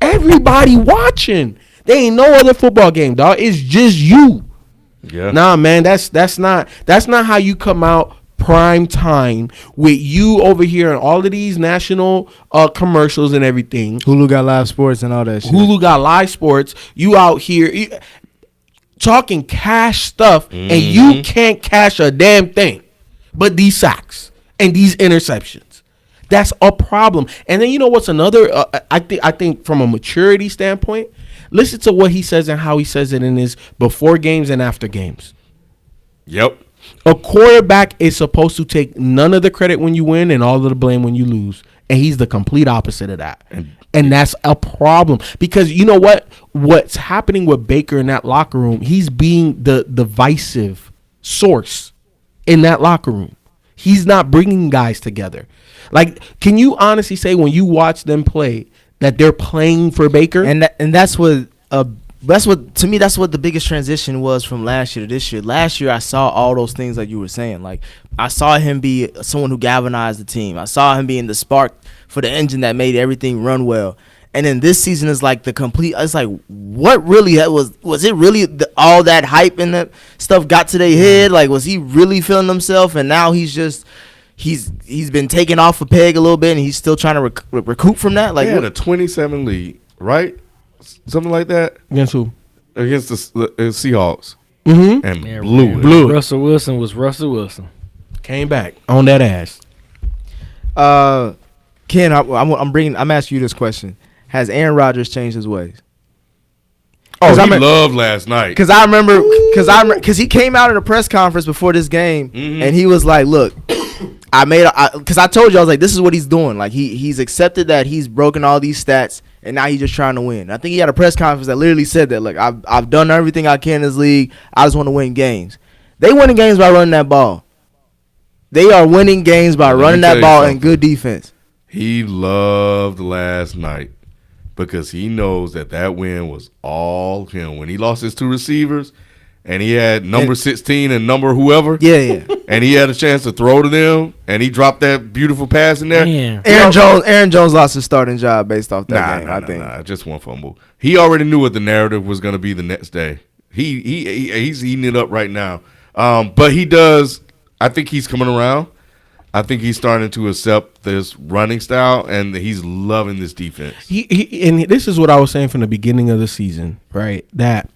Everybody watching. There ain't no other football game, dog. It's just you. Yeah. Nah, man, that's not how you come out prime time with you over here and all of these national commercials and everything. Hulu got live sports and all that shit. Hulu got live sports. You out here talking cash stuff, and you can't cash a damn thing but these sacks and these interceptions. That's a problem. And then you know what's another I think from a maturity standpoint, listen to what he says and how he says it in his before games and after games. Yep. A quarterback is supposed to take none of the credit when you win and all of the blame when you lose. And he's the complete opposite of that. And that's a problem. Because you know what's happening with Baker in that locker room, he's being the divisive source in that locker room. He's not bringing guys together. Like, can you honestly say when you watch them play that they're playing for Baker? And that's what to me, that's what the biggest transition was from last year to this year. Last year, I saw all those things like you were saying. Like, I saw him be someone who galvanized the team. I saw him being the spark for the engine that made everything run well. And then this season is like the complete. It's like, what really was it really all that hype and that stuff got to their head? Like, was he really feeling himself? And now he's been taken off a peg a little bit, and he's still trying to recoup from that. Like, he had a 27 lead, right? Something like that. Against who? Against the Seahawks. Mm-hmm. And blew it. Russell Wilson was Russell Wilson. Came back on that ass. Ken, I'm asking you this question. Has Aaron Rodgers changed his ways? Oh, he loved last night. Because I remember, because he came out at a press conference before this game, and he was like, "Look, because I told you, I was like, this is what he's doing. Like he's accepted that he's broken all these stats, and now he's just trying to win." I think he had a press conference that literally said that, like, I've done everything I can in this league. I just want to win games. They winning games by running that ball. They are winning games by running that ball and good defense. He loved last night. Because he knows that win was all him. When he lost his two receivers, and he had number 16 and number whoever, and he had a chance to throw to them, and he dropped that beautiful pass in there. Yeah. Aaron Jones lost his starting job based off that game. I think just one fumble. He already knew what the narrative was going to be the next day. He's eating it up right now. But he does. I think he's coming around. I think he's starting to accept this running style, and he's loving this defense. And this is what I was saying from the beginning of the season, right? That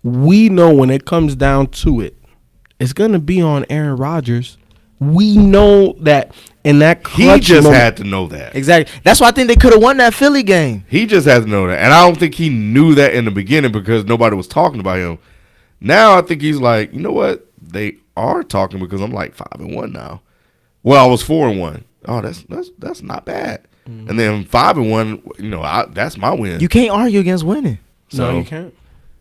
we know when it comes down to it, it's going to be on Aaron Rodgers. We know that in that clutch he just had to know that. Exactly. That's why I think they could have won that Philly game. He just had to know that. And I don't think he knew that in the beginning because nobody was talking about him. Now I think he's like, you know what? They are talking because I'm like 5-1 now. Well, I was 4-1. Oh, that's not bad. Mm-hmm. And then 5-1, you know, that's my win. You can't argue against winning. So, no, you can't.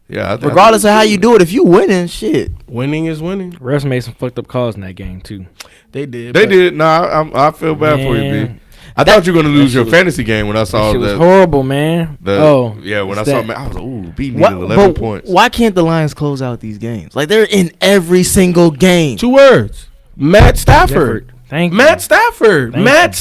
Yeah, regardless of how you do it, if you winning, shit, winning is winning. Refs made some fucked up calls in that game too. They did. They did. Nah, I feel bad for you, B. I thought you were gonna lose your fantasy game when I saw that. It was horrible, man. When I saw it, I was like, ooh, B needed 11 points. Why can't the Lions close out these games? Like, they're in every single game. 2 words. Matt Stafford. Thank you. Matt Stafford. He is not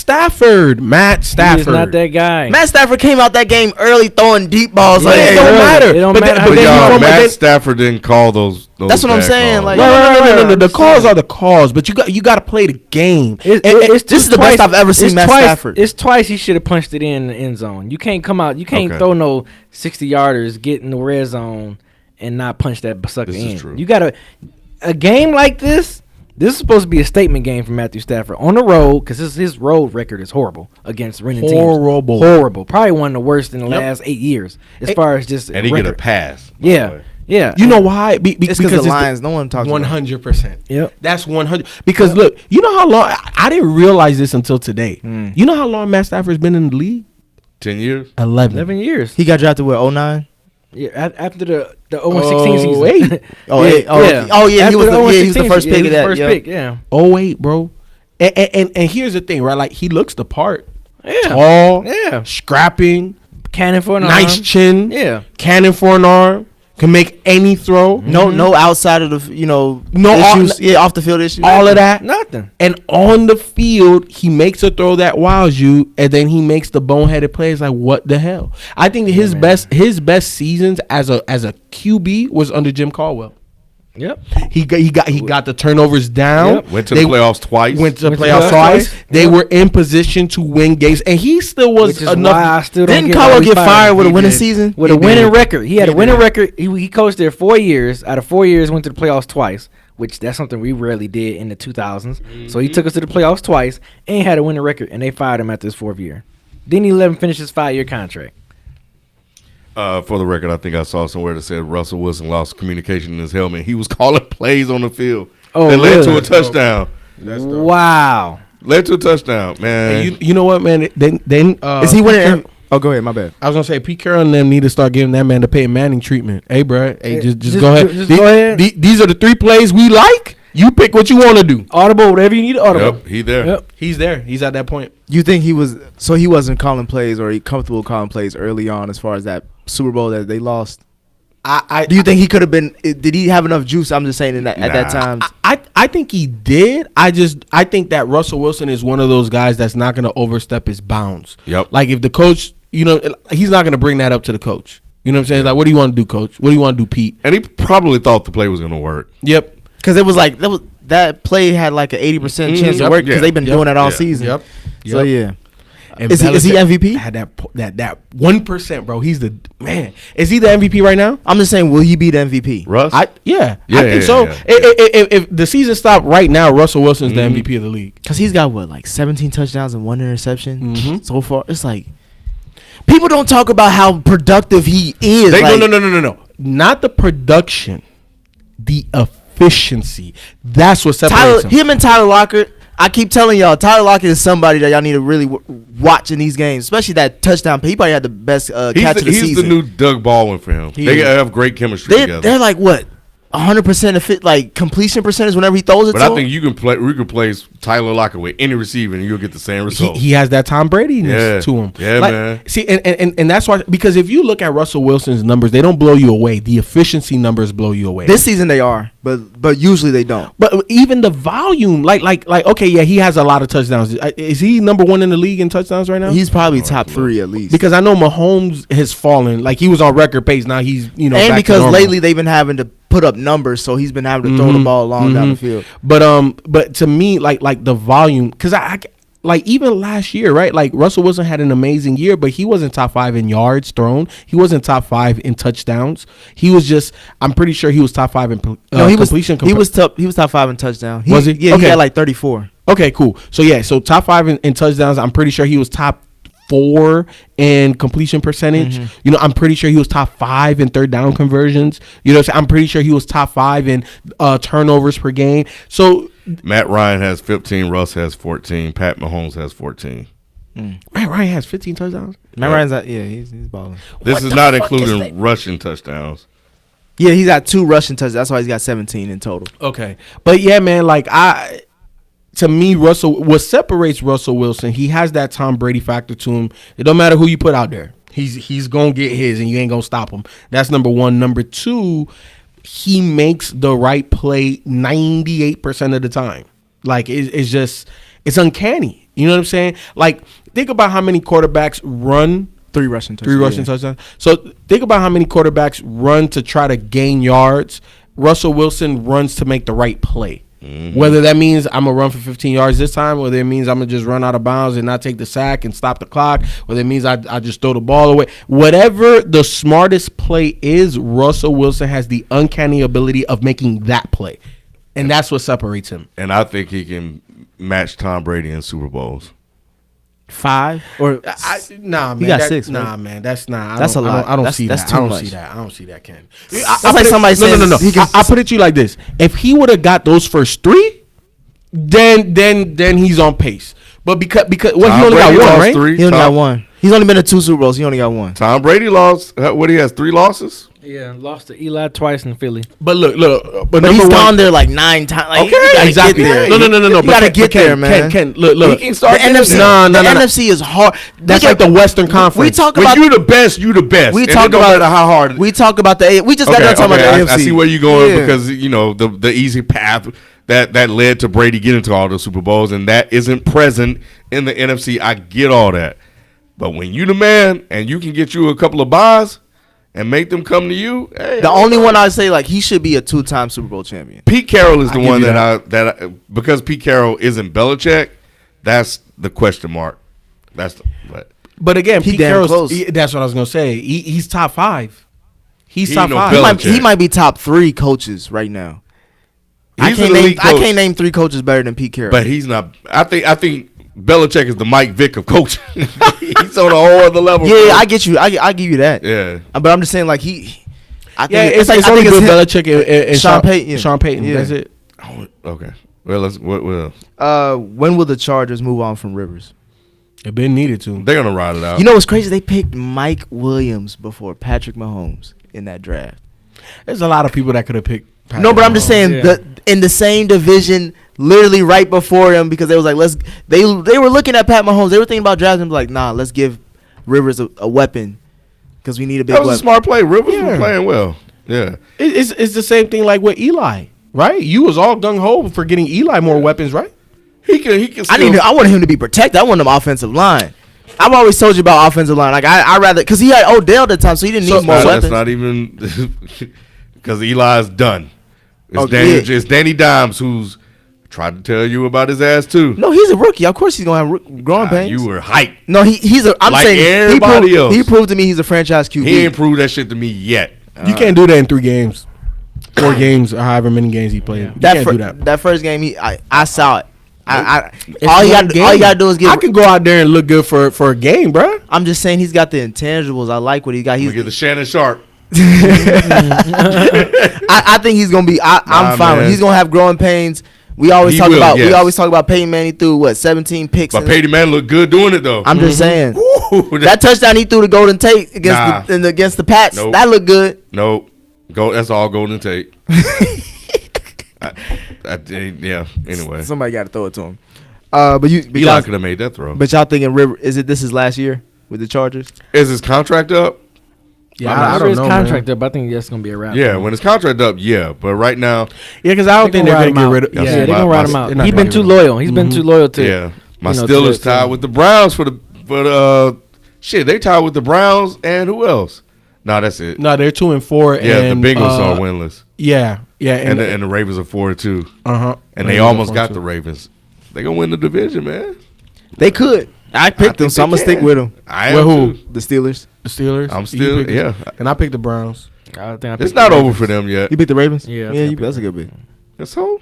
that guy. Matt Stafford came out that game early throwing deep balls. Like, it don't matter. It don't matter. But y'all, Matt Stafford didn't call those. That's what I'm saying. Calls. Like, no. The calls are the calls, but you got to play the game. This is the best I've ever seen Matt Stafford. It's twice he should have punched it in the end zone. You can't come out. You can't throw no 60-yarders, get in the red zone, and not punch that sucker in. This is true. You got to a game like this. This is supposed to be a statement game for Matthew Stafford on the road because his road record is horrible against winning teams. Horrible. Probably one of the worst in the last 8 years as far as just and he get a pass. Yeah. You know why? Because the Lions, no one talks 100%. Yep. That's 100. Because look, you know how long I didn't realize this until today. You know how long Matt Stafford's been in the league? 10 years. 11 years. He got drafted with 09. Yeah, after the 0-16 season. Wait. He was the first pick of that. First pick, yeah. 08, bro. And here's the thing, right? Like, he looks the part. Yeah. Tall. Yeah. Scrapping. Cannon for an arm. Nice chin. Yeah. Cannon for an arm. Can make any throw. No outside of the, issues. Off the field issues. All of that. Nothing. And on the field, he makes a throw that wows you, and then he makes the boneheaded plays. Like, what the hell? I think his best seasons as a QB was under Jim Caldwell. Yep. He got the turnovers down. Yep. Went to the playoffs twice. Went to the playoffs twice. They were in position to win games, and he still was enough. Didn't Caldwell get fired with a winning season? With a winning record. He had a winning record. He coached there 4 years. Out of 4 years, went to the playoffs twice, which that's something we rarely did in the 2000s. Mm-hmm. So he took us to the playoffs twice and had a winning record, and they fired him after his 4th year. Didn't he let him finish his 5-year contract? For the record, I think I saw somewhere that said Russell Wilson lost communication in his helmet. He was calling plays on the field that led to a touchdown. Wow. Led to a touchdown, man. Hey, you know what, man? Then is he winning? Oh, go ahead. My bad. I was gonna say Pete Carroll and them need to start giving that man the Peyton Manning treatment. Hey, bro. Hey, just go ahead. Go ahead. These are the 3 plays we like. You pick what you want to do. Audible, whatever you need. Audible. Yep, he's there. Yep. He's there. He's at that point. You think he wasn't calling plays, or he comfortable calling plays early on as far as that Super Bowl that they lost? Do you think he could have been? Did he have enough juice? I'm just saying at that time. I think he did. I think that Russell Wilson is one of those guys that's not going to overstep his bounds. Yep. Like if the coach, you know, he's not going to bring that up to the coach. You know what I'm saying? Like, what do you want to do, coach? What do you want to do, Pete? And he probably thought the play was going to work. Yep. Because it was like that play had like an 80% chance to work because they've been doing it all season. Yep. So yeah. And is he MVP? Had that 1%, bro. He's the man. Is he the MVP right now? I'm just saying, will he be the MVP? Russ? I think so. Yeah. If the season stopped right now, Russell Wilson's the MVP of the league. Because he's got like 17 touchdowns and 1 interception so far. It's like people don't talk about how productive he is. No. Not the production, the efficiency. That's what separates him and Tyler Lockett. I keep telling y'all, Tyler Lockett is somebody that y'all need to really watch in these games, especially that touchdown. He probably had the best catch of the season. He's the new Doug Baldwin for him. They have great chemistry together. They're like what? 100% of like completion percentage whenever he throws it. But I think you can replace Tyler Lockett with any receiver and you'll get the same result. He has that Tom Brady-ness to him. Yeah, man. See, and that's why, because if you look at Russell Wilson's numbers, they don't blow you away. The efficiency numbers blow you away. This season they are, but usually they don't. But even the volume, like okay, yeah, he has a lot of touchdowns. Is he number 1 in the league in touchdowns right now? He's probably top 3 at least. Because I know Mahomes has fallen. Like he was on record pace. Now he's and back because to lately they've been having to put up numbers, so he's been having to throw the ball long down the field. But to me, like the volume, because I like even last year, right? Like Russell Wilson had an amazing year, but he wasn't top 5 in yards thrown. He wasn't top 5 in touchdowns. He was just, I'm pretty sure he was top 5 in completion. He was top 5 in touchdown. Was he? Yeah, okay. He had like 34. Okay, cool. So top 5 in touchdowns. I'm pretty sure he was top 4 in completion percentage. You know, I'm pretty sure he was top 5 in third down conversions. You know, I'm pretty sure he was top 5 in turnovers per game. So Matt Ryan has 15. Russ has 14. Pat Mahomes has 14. Matt Ryan has 15 touchdowns. Matt Ryan's he's balling. This is not including rushing touchdowns. Yeah, he's got 2 rushing touchdowns. That's why he's got 17 in total. Okay, but yeah, man, like to me, what separates Russell Wilson, he has that Tom Brady factor to him. It don't matter who you put out there. He's gonna get his, and you ain't gonna stop him. That's number 1. Number 2, he makes the right play 98% of the time. Like it's uncanny. You know what I'm saying? Like think about how many quarterbacks run 3 rushing touchdowns. So think about how many quarterbacks run to try to gain yards. Russell Wilson runs to make the right play. Whether that means I'm going to run for 15 yards this time, whether it means I'm going to just run out of bounds and not take the sack and stop the clock, whether it means I just throw the ball away. Whatever the smartest play is, Russell Wilson has the uncanny ability of making that play. And that's what separates him. And I think he can match Tom Brady in Super Bowls. 5 or man. He got 6. Nah, right? man. That's not. That's a lot. I don't see that. That's too much. I don't see that, Ken. That's like somebody said. No. I put it to you like this: if he would have got those first 3, then he's on pace. But because he only got 1, right? 3. He only got 1. He's only been to 2 Super Bowls. He only got 1. Tom Brady lost. What he has 3 losses. Yeah, lost to Eli twice in Philly. But look, but he's gone there like 9 times. Like, okay, exactly. No. You gotta get there, man. Ken, look. He can start the NFC. No. NFC is hard. That's like the Western Conference. We talk about you the best. You the best. We talk about how hard. We talk about the. We just got done talking about the AFC. I see where you're going because you know the easy path that led to Brady getting to all the Super Bowls, and that isn't present in the NFC. I get all that, but when you the man and you can get you a couple of buys and make them come to you. Hey, the only one I say like he should be a 2-time Super Bowl champion. Pete Carroll is the one that because Pete Carroll isn't Belichick, that's the question mark. But again, Pete Carroll's that's what I was gonna say. He's top 5. He's top 5. He might be top 3 coaches right now. I can't name 3 coaches better than Pete Carroll. But he's not. I think Belichick is the Mike Vick of coaching. He's on a whole other level. Yeah, I get you. I give you that. Yeah. But I'm just saying, like it's only Bill Belichick and Sean Payton. Yeah. Sean Payton. Yeah. That's it. Oh, okay. Well, when will the Chargers move on from Rivers? They've been needed to. They're gonna ride it out. You know what's crazy? They picked Mike Williams before Patrick Mahomes in that draft. There's a lot of people that could have picked Patrick No, but Mahomes. I'm just saying in the same division, literally right before him, because they was like, they were looking at Pat Mahomes. They were thinking about drafting him, like, nah, let's give Rivers a weapon because we need a big weapon. That was a smart play. Rivers was playing well. Yeah. It's the same thing like with Eli, right? You was all gung ho for getting Eli more weapons, right? He can. I wanted him to be protected. I want him offensive line. I've always told you about offensive line. Like I rather because he had Odell at the time, so he didn't need more weapons. That's not even because Eli's done. It's Danny Dimes who's tried to tell you about his ass too. No, he's a rookie. Of course he's gonna have growing pains. You were hyped. No, he's a. I'm like saying everybody else. He proved to me he's a franchise QB. He ain't proved that shit to me yet. You can't do that in 3 games, 4 games, or however many games he played. You can't do that. That first game, I saw it. All you gotta do is get. I can go out there and look good for a game, bro. I'm just saying he's got the intangibles. I like what he got. He's get the Shannon Sharp. I think he's gonna be. I'm fine with. He's gonna have growing pains. We always talk about Peyton Manning threw 17 picks. But Peyton Manning looked good doing it though. I'm just saying that touchdown he threw to Golden Tate against the Pats. Nope. That looked good. Nope. That's all Golden Tate. Yeah. Anyway, somebody got to throw it to him. But Eli could have made that throw. But y'all thinking this is last year with the Chargers? Is his contract up? Yeah, I don't know. His contract up. I think that's gonna be a wrap. Yeah, when his contract up, yeah. But right now, because I don't think they're gonna get rid of. Yeah, they're gonna ride him out. He's been too loyal. He's been too loyal to. Yeah, my Steelers tied with the Browns shit. They tied with the Browns and who else? No, that's it. No, they're 2-4. Yeah, and the Bengals are winless. Yeah, and the Ravens are 4-2. And they almost got the Ravens. They gonna win the division, man. They could. I picked them, so I'm gonna stick with them. Who? The Steelers. The Steelers. I'm still and I picked the Browns. It's not over for them yet. You picked the Ravens. Yeah, that's a good pick. That's all.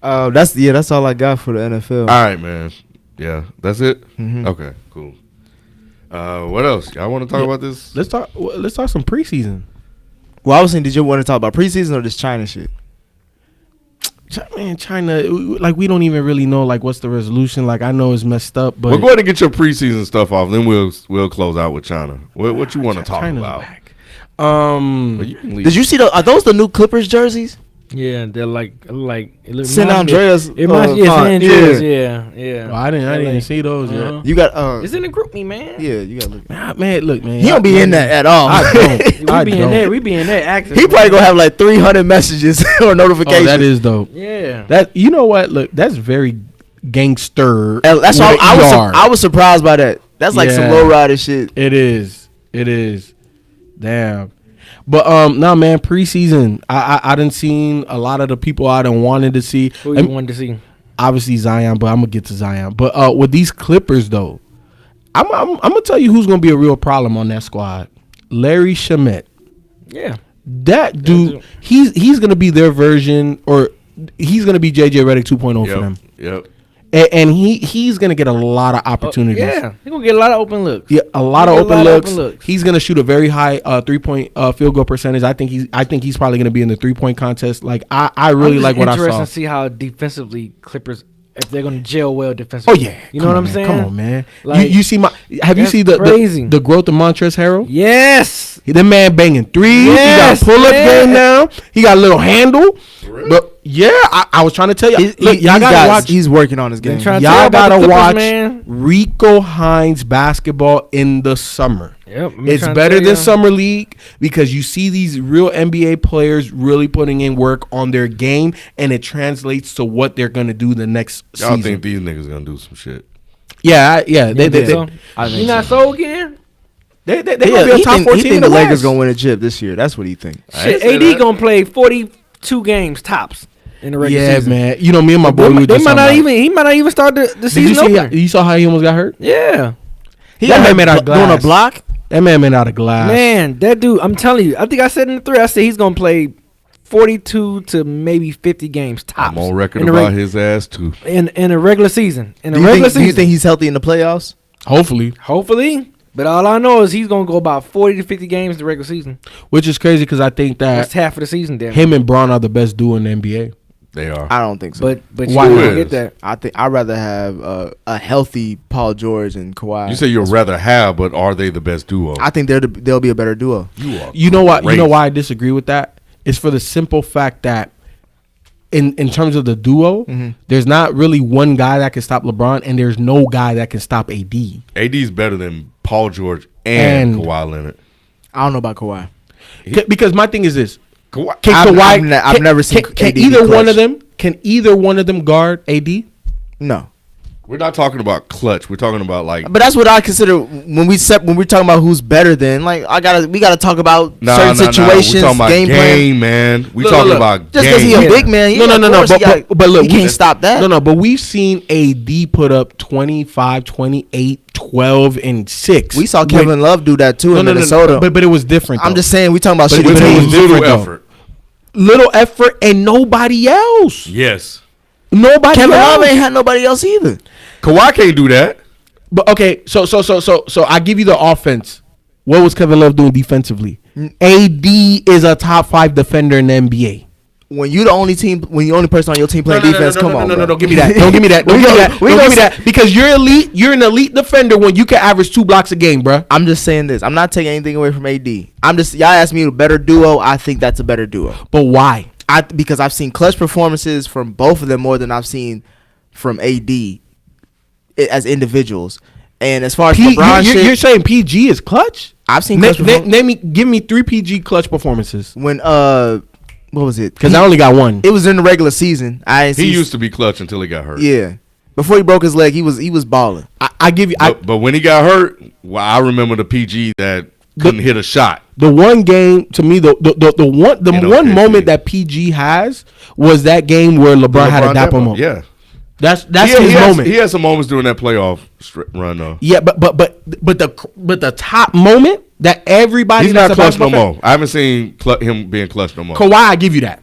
That's all I got for the NFL. All right, man. Yeah, that's it. Mm-hmm. Okay, cool. What else? Y'all want to talk about this? Let's talk some preseason. Well, I was saying, did you want to talk about preseason or this China shit? Man, China, like we don't even really know like what's the resolution. Like I know it's messed up, but we're going to get your preseason stuff off. Then we'll close out with China. What you want to talk China's about? Back. Did you see are those the new Clippers jerseys? Yeah, they're like San Andreas. San Andreas. Yeah. Well, I didn't see those yet. You got it's in the group me, man. Yeah, you got to look. Look, man. He don't be in that at all. I don't. We be in there active. He probably gonna have like 300 messages or notifications. Oh, that is dope. Yeah. That you know what? Look, that's very gangster. That's why I was surprised by that. That's like some low rider shit. It is. Damn. But man, preseason. I done seen a lot of the people I done wanted to see. Who you wanted to see? Obviously Zion, but I'm gonna get to Zion. But with these Clippers though, I'm gonna tell you who's gonna be a real problem on that squad. Larry Shamet. Yeah. That dude, he's gonna be their version, or he's gonna be JJ Redick 2.0 for them. Yep. And he's gonna get a lot of opportunities. Yeah, he's gonna get a lot of open looks. Yeah, a lot of open looks. He's gonna shoot a very high 3-point field goal percentage. I think he's probably gonna be in the 3-point contest. Like I really like what I saw. Interesting to see how defensively Clippers, if they're gonna gel well defensively. Oh yeah, you know what I'm saying? Come on, man. Like, you see have you seen the growth of Montrezl Harrell? Yes. The man banging threes. Yes, he got pull up game now. He got a little handle. Really? But yeah, I was trying to tell you. Look, y'all gotta watch. He's working on his game. Y'all gotta watch Rico Hines basketball in the summer. Yep, it's better than summer league because you see these real NBA players really putting in work on their game, and it translates to what they're gonna do the next season. I think these niggas gonna do some shit. Yeah. You not so again? They gonna be a top 14. He think the Lakers gonna win a chip this year. That's what he think. Shit, AD gonna play 42 games tops in the regular season. Man. You know me and my boy. He might not even start the season. You saw how he almost got hurt? Yeah. That man made out of glass. Doing a block. That man made out of glass. Man, that dude. I'm telling you. I think I said in the 3. I said he's gonna play 42 to maybe 50 games tops. I'm on record about his ass too. In a regular season. Do you think he's healthy in the playoffs? Hopefully. But all I know is he's gonna go about 40 to 50 games in the regular season, which is crazy because I think that's half of the season. Damn. Him and Braun are the best duo in the NBA. They are. I don't think so. But why don't get that? I think I'd rather have a healthy Paul George and Kawhi. You say you'd rather have, but are they the best duo? I think they'll be a better duo. You know what? You know why I disagree with that? It's for the simple fact that in terms of the duo, there's not really one guy that can stop LeBron, and there's no guy that can stop AD. AD's better than Paul George and Kawhi Leonard. I don't know about Kawhi. Because my thing is this. I've never seen can either one of them guard AD? No. We're not talking about clutch. We're talking about like. But that's what I consider when we're talking about who's better than. Like we gotta talk about certain situations, We're talking about game plan, man. We talking about just because he's a big man. No. But look, he can't stop that. No. But we've seen AD put up 25, 28, 12, and 6. We saw Kevin Love do that too in Minnesota. But it was different. I'm just saying we talking about shit. It was little effort. Little effort and nobody else. Yes. Nobody Kevin else. Love ain't had nobody else either. Kawhi can't do that. But okay, so I give you the offense. What was Kevin Love doing defensively? AD is a top 5 defender in the NBA. When you the only person on your team playing defense, come on. No, don't give me that. Don't give me that. Don't give me that. Because you're elite. You're an elite defender when you can average 2 blocks a game, bro. I'm just saying this. I'm not taking anything away from AD. Y'all asked me a better duo. I think that's a better duo. But why? Because I've seen clutch performances from both of them more than I've seen from AD as individuals. And as far as LeBron, you're saying PG is clutch? I've seen clutch give me 3 PG clutch performances. When what was it? Because I only got one. It was in the regular season. He used to be clutch until he got hurt. Yeah. Before he broke his leg, he was balling. I give you. But when he got hurt, well, I remember the PG that couldn't hit a shot. The one game to me, the one moment that PG has was that game where LeBron had a dapper moment. Yeah. That's his moment. He had some moments during that playoff run though. Yeah, but the top moment that everybody he's not clutch no more. I haven't seen him being clutch no more. Kawhi, I give you that.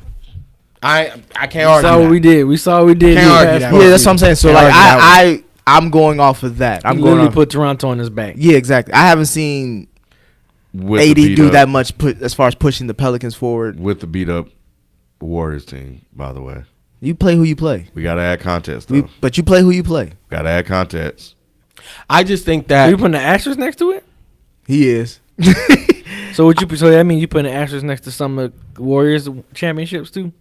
I can't argue. We saw what we did. Can't argue that. Yeah, that's what I'm saying. So like I'm going off of that. I'm going to put Toronto on his back. Yeah, exactly. I haven't seen AD do that much as far as pushing the Pelicans forward with the beat up Warriors team. By the way. You play who you play. We got to add context, though. But you play who you play. Got to add context. I just think that... Are you putting the asterisk next to it? He is. So that mean you putting the asterisk next to some of the Warriors championships, too?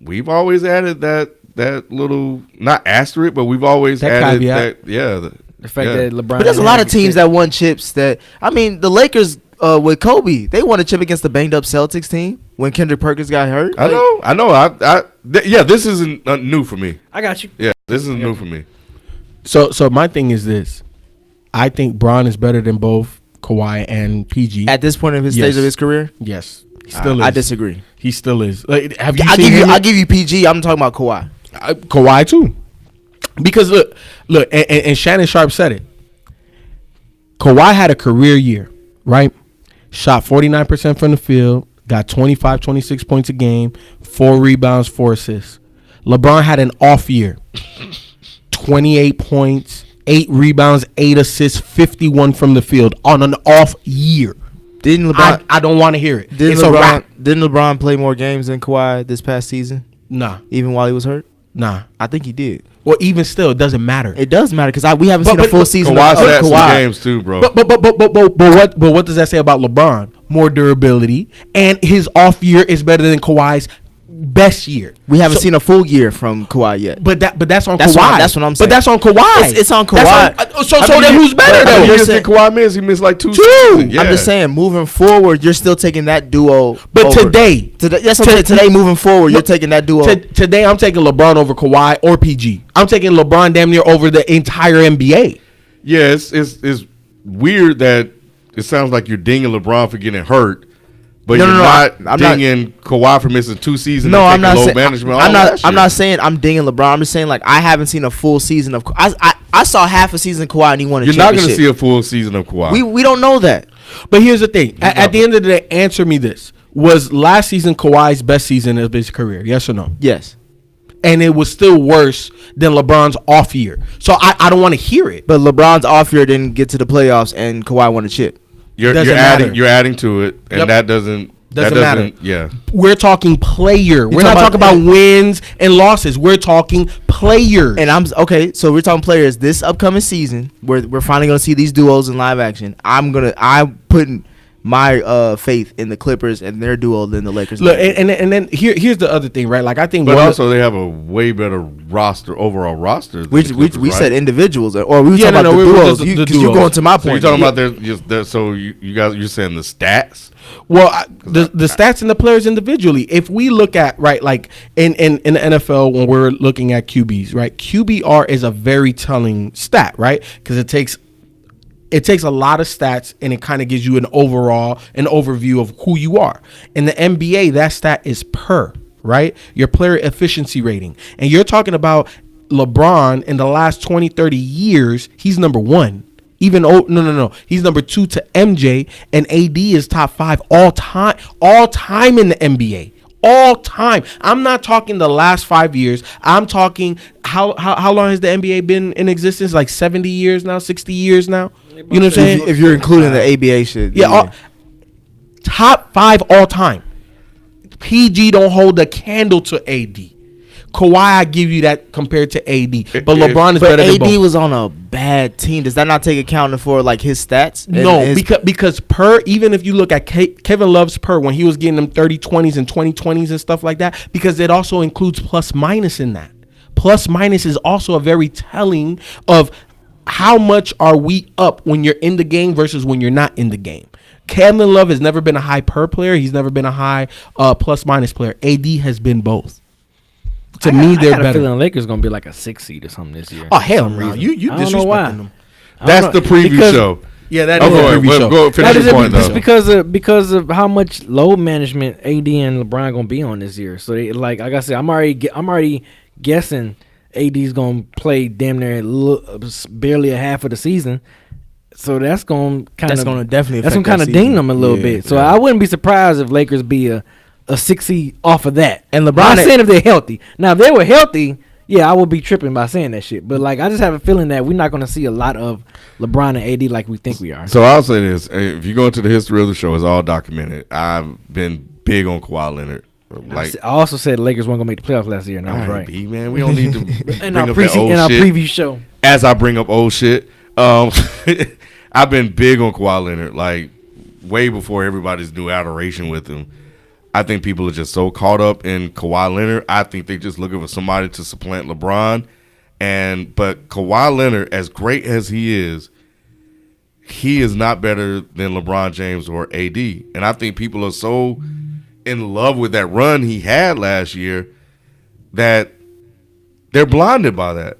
We've always added that little... Not asterisk, but we've always added that... Yeah. The fact that LeBron... But there's a lot of teams that won chips that... I mean, the Lakers... with Kobe, they won a chip against the banged up Celtics team when Kendrick Perkins got hurt. I know. This isn't new for me. I got you. Yeah, this isn't new for me. So my thing is this: I think Bron is better than both Kawhi and PG at this point of his stage of his career. Yes, he still is. I disagree. He still is. Like, I'll give you PG. I'm talking about Kawhi. Kawhi too, because look, and Shannon Sharp said it. Kawhi had a career year, right? Shot 49% from the field, got 25, 26 points a game, 4 rebounds, 4 assists. LeBron had an off year. 28 points, 8 rebounds, 8 assists, 51 from the field on an off year. Didn't LeBron? I don't want to hear it. Didn't LeBron play more games than Kawhi this past season? Nah. Even while he was hurt? Nah. I think he did. Well, even still, it doesn't matter. It does matter because we haven't seen a full season of Kawhi. Kawhi games too, bro. But what does that say about LeBron? More durability, and his off year is better than Kawhi's best year. We haven't seen a full year from Kawhi yet. But that's on Kawhi. That's what I'm saying. But that's on Kawhi. It's on Kawhi. Then who's better though? Years that Kawhi missed, he missed like 2 Yeah. I'm just saying, moving forward, you're still taking that duo. But over. today, today, moving forward, you're taking that duo. Today, I'm taking LeBron over Kawhi or PG. I'm taking LeBron damn near over the entire NBA. Yeah, it's weird that it sounds like you're dinging LeBron for getting hurt. But you're not dinging Kawhi for missing 2 seasons. No, I'm not saying. Management I'm not saying I'm dinging LeBron. I'm just saying like I haven't seen a full season of. I saw half a season of Kawhi and he won a championship. You're not going to see a full season of Kawhi. We don't know that. But here's the thing. At the end of the day, answer me this: was last season Kawhi's best season of his career? Yes or no? Yes. And it was still worse than LeBron's off year. So I don't want to hear it. But LeBron's off year didn't get to the playoffs and Kawhi won a chip. You're adding to it, and that doesn't matter. Yeah, we're talking player. We're not talking about wins and losses. We're talking player. And so we're talking players. This upcoming season, we're finally gonna see these duos in live action. I'm putting my faith in the Clippers and their duo than the Lakers. Look, and then here's the other thing, right? Like I think, but also they have a way better overall roster. We right? said individuals, or we were talking about the duos. Because you going to my point. So you're talking about so you guys, you're saying the stats. Well, the stats and the players individually. If we look at like in the NFL when we're looking at QBs, right? QBR is a very telling stat, right? Because it takes a lot of stats and it kind of gives you an overview of who you are. In the NBA, that stat is per, right? Your player efficiency rating. And you're talking about LeBron in the last 20, 30 years, he's number one. No. He's number 2 to MJ, and AD is top 5 all time in the NBA. All time. I'm not talking the last 5 years. I'm talking how long has the NBA been in existence? Like 70 years now, 60 years now. You know what I'm saying? If you're including the ABA shit. Yeah. Top 5 all time. PG don't hold a candle to AD. Kawhi, I give you that compared to AD, but LeBron is better than both. But AD was on a bad team. Does that not take account for like his stats? No, because per, even if you look at Kevin Love's per when he was getting them 30-20s and 20-20s and stuff like that, because it also includes plus minus in that. Plus minus is also a very telling of how much are we up when you're in the game versus when you're not in the game. Kevin Love has never been a high per player. He's never been a high plus minus player. AD has been both. To me, they're better. I got a feeling the Lakers gonna be like a 6 seed or something this year. Oh hell no! You disrespecting them. That's the preview show. Yeah, that is the preview show. Go finish your point though. Because of how much load management AD and LeBron gonna be on this year. So they, like I said, I'm already guessing AD's gonna play damn near barely a half of the season. So that's gonna definitely ding them a little bit. So I wouldn't be surprised if Lakers be a 6 seed off of that. And LeBron, I'm saying if they're healthy. Now, if they were healthy, yeah, I would be tripping by saying that shit. But like, I just have a feeling that we're not going to see a lot of LeBron and AD like we think we are. So I'll say this: if you go into the history of the show, it's all documented. I've been big on Kawhi Leonard. Like I also said the Lakers weren't going to make the playoffs last year, and I was right. Man, we don't need to bring up that old shit. In our preview show, as I bring up old shit, I've been big on Kawhi Leonard, like way before everybody's new adoration with him. I think people are just so caught up in Kawhi Leonard. I think they're just looking for somebody to supplant LeBron. But Kawhi Leonard, as great as he is not better than LeBron James or AD. And I think people are so in love with that run he had last year that they're blinded by that.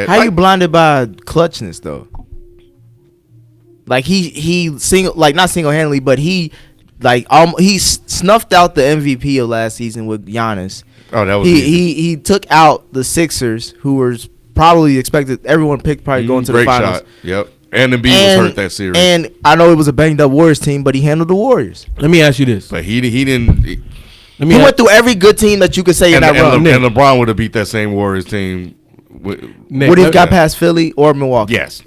How you blinded by clutchness though? Like he not single-handedly, but he snuffed out the MVP of last season with Giannis. Oh, that was he took out the Sixers, who were probably expected. Everyone picked probably going to the finals. Shot. Yep. And Embiid was hurt that series. And I know it was a banged up Warriors team, but he handled the Warriors. Let me ask you this: but he didn't. He went through every good team that you could say in that run. And LeBron would have beat that same Warriors team. Would he have got past Philly or Milwaukee? Yes.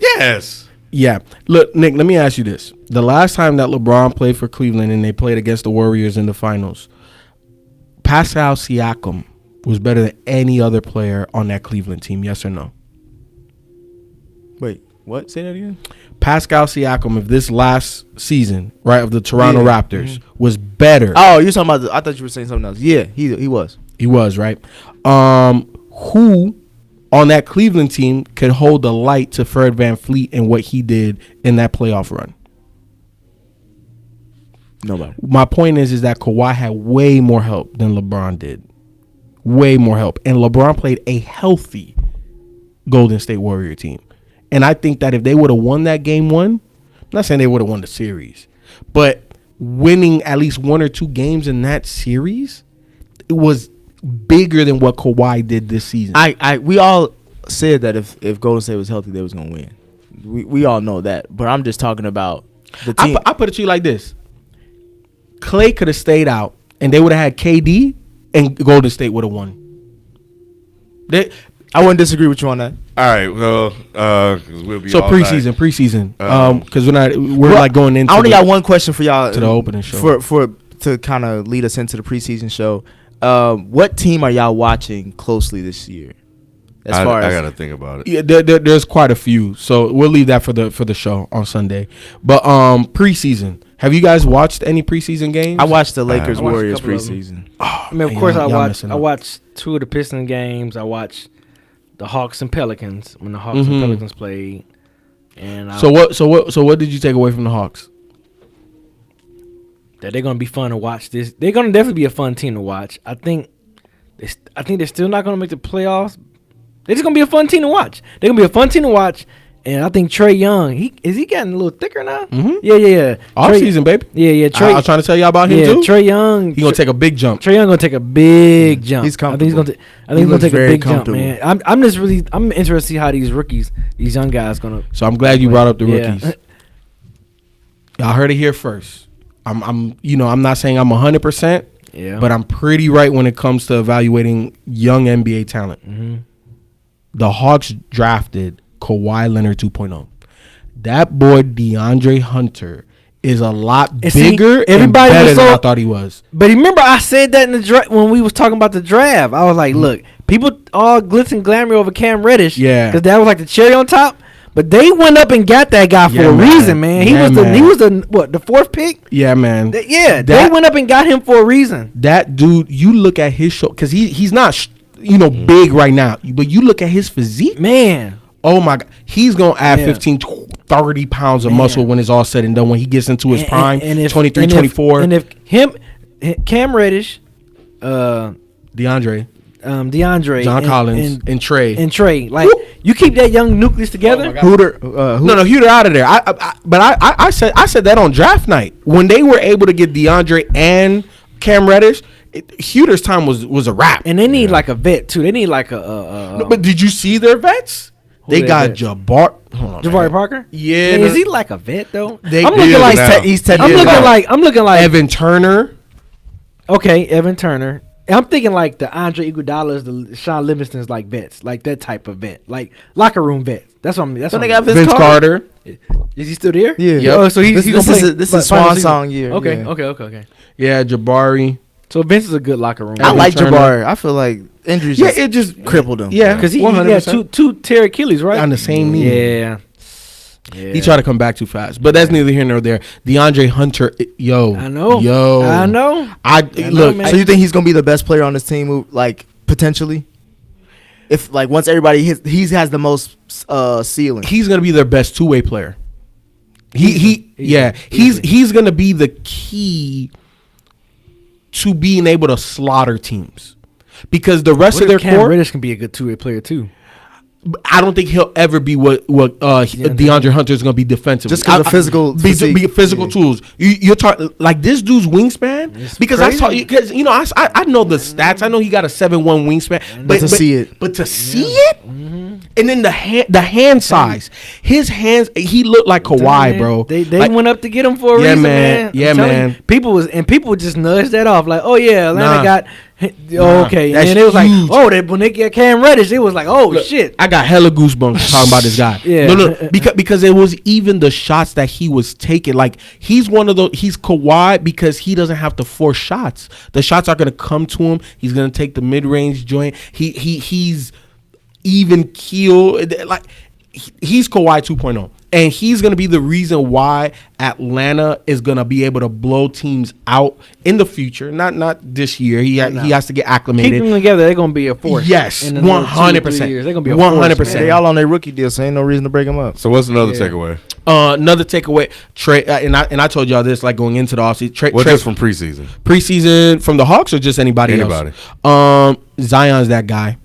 Yeah. Look, Nick, let me ask you this. The last time that LeBron played for Cleveland and they played against the Warriors in the finals, Pascal Siakam was better than any other player on that Cleveland team, yes or no? Wait, what? Say that again? Pascal Siakam of this last season, right, of the Toronto Raptors, was better. Oh, you're talking about I thought you were saying something else. Yeah, he was. He was, right? Who on that Cleveland team could hold the light to Fred VanVleet and what he did in that playoff run? Nobody. My point is that Kawhi had way more help than LeBron did. Way more help. And LeBron played a healthy Golden State Warrior team. And I think that if they would have won that game one, I'm not saying they would have won the series, but winning at least one or two games in that series, it was bigger than what Kawhi did this season. We all said that if Golden State was healthy, they was gonna win. We all know that. But I'm just talking about the team. I put it to you like this: Clay could have stayed out, and they would have had KD, and Golden State would have won. I wouldn't disagree with you on that. All right, well, we'll be so all preseason, because we're going into. I only got one question for y'all to the opening show to kind of lead us into the preseason show. What team are y'all watching closely this year? I gotta think about it. Yeah, there's quite a few. So we'll leave that for the show on Sunday. But preseason. Have you guys watched any preseason games? I watched the Lakers Warriors preseason. I mean, of course, I watched 2 of the Pistons games. I watched the Hawks and Pelicans when the Hawks and Pelicans played. And so what did you take away from the Hawks? That they're gonna be fun to watch. They're gonna definitely be a fun team to watch. I think they're still not gonna make the playoffs. They're just gonna be a fun team to watch. They're gonna be a fun team to watch. And I think Trae Young, he getting a little thicker now? Mm-hmm. Yeah. Off season, baby. Yeah. Trae, I was trying to tell y'all about him too. Trae Young, he gonna take a big jump. Trae Young gonna take a big jump. He's comfortable. I think he's gonna take a big jump, man. I'm interested to see how these rookies, these young guys, gonna. So I'm glad you brought up the rookies. Y'all heard it here first. I'm not saying I'm 100%. Yeah. But I'm pretty right when it comes to evaluating young NBA talent. Mm-hmm. The Hawks drafted Kawhi Leonard 2.0. That boy DeAndre Hunter is a lot bigger and better than I thought he was. But remember, I said that in the draft when we was talking about the draft. I was like, look, people all glitz and glamour over Cam Reddish. Yeah. Because that was like the cherry on top. But they went up and got that guy for a reason, man. He was the 4th pick? Yeah, man. They went up and got him for a reason. That dude, you look at his show, because he's not, big right now. But you look at his physique. Man. Oh, my God. He's going to add 15, 30 pounds of muscle when it's all said and done, when he gets into his prime, 23, 24. And if Cam Reddish, DeAndre, John Collins, and Trae, like, you keep that young nucleus together. Hooter out of there. I said that on draft night when they were able to get DeAndre and Cam Reddish. Hooter's time was a wrap. And they need like a vet too. They need like a. No, but did you see their vets? They got Jabari Parker. Yeah, man, is he like a vet though? I'm looking like Evan Turner. Okay, Evan Turner. I'm thinking like the Andre Iguodala's, the Sean Livingston's, like vets, like that type of vet, like locker room vet. That's what I'm. That's what they got. Vince Carter. Is he still there? Yeah. Yep. Oh, so this is Swan Song year. Okay. Yeah. Okay. Yeah, Jabari. So Vince is a good locker room. I like Jabari. I feel like injuries. It just crippled him. Yeah, because he had two tear Achilles, right? On the same knee. Yeah. He tried to come back too fast, but that's neither here nor there. DeAndre Hunter, I know. Look. So you think he's gonna be the best player on this team, like potentially? If like once everybody hits, he has the most ceiling. He's gonna be their best two-way player. He's gonna be the key to being able to slaughter teams, because the rest of their core. Cam Reddish can be a good two-way player too. I don't think he'll ever be what DeAndre Hunter is going to be defensively. Just because of physical tools. You're talking like this dude's wingspan, because crazy. I know the stats. I know he got a 7'1" wingspan, but to see it, and then the hand size, his hands. He looked like Kawhi, bro. They went up to get him for a reason, man. Yeah, man. People just nudged that off, like, oh yeah, Atlanta got. Okay, and it was huge. like, when they get Cam Reddish, it was like, shit. I got hella goosebumps talking about this guy. Yeah. No, because it was even the shots that he was taking. Like, he's one of those. He's Kawhi because he doesn't have to force shots. The shots are gonna come to him. He's gonna take the mid-range joint. He's even keel. Like, he's Kawhi 2.0. And he's going to be the reason why Atlanta is going to be able to blow teams out in the future. Not this year. He has to get acclimated. Keep them together. They're going to be a force. Yes, 100%. They're going to be a 100%. force. They all on their rookie deal, so ain't no reason to break them up. So what's another takeaway? Another takeaway, Trae, and I told y'all this, like, going into the offseason. What's just from preseason? Preseason from the Hawks or just anybody else? Zion's that guy.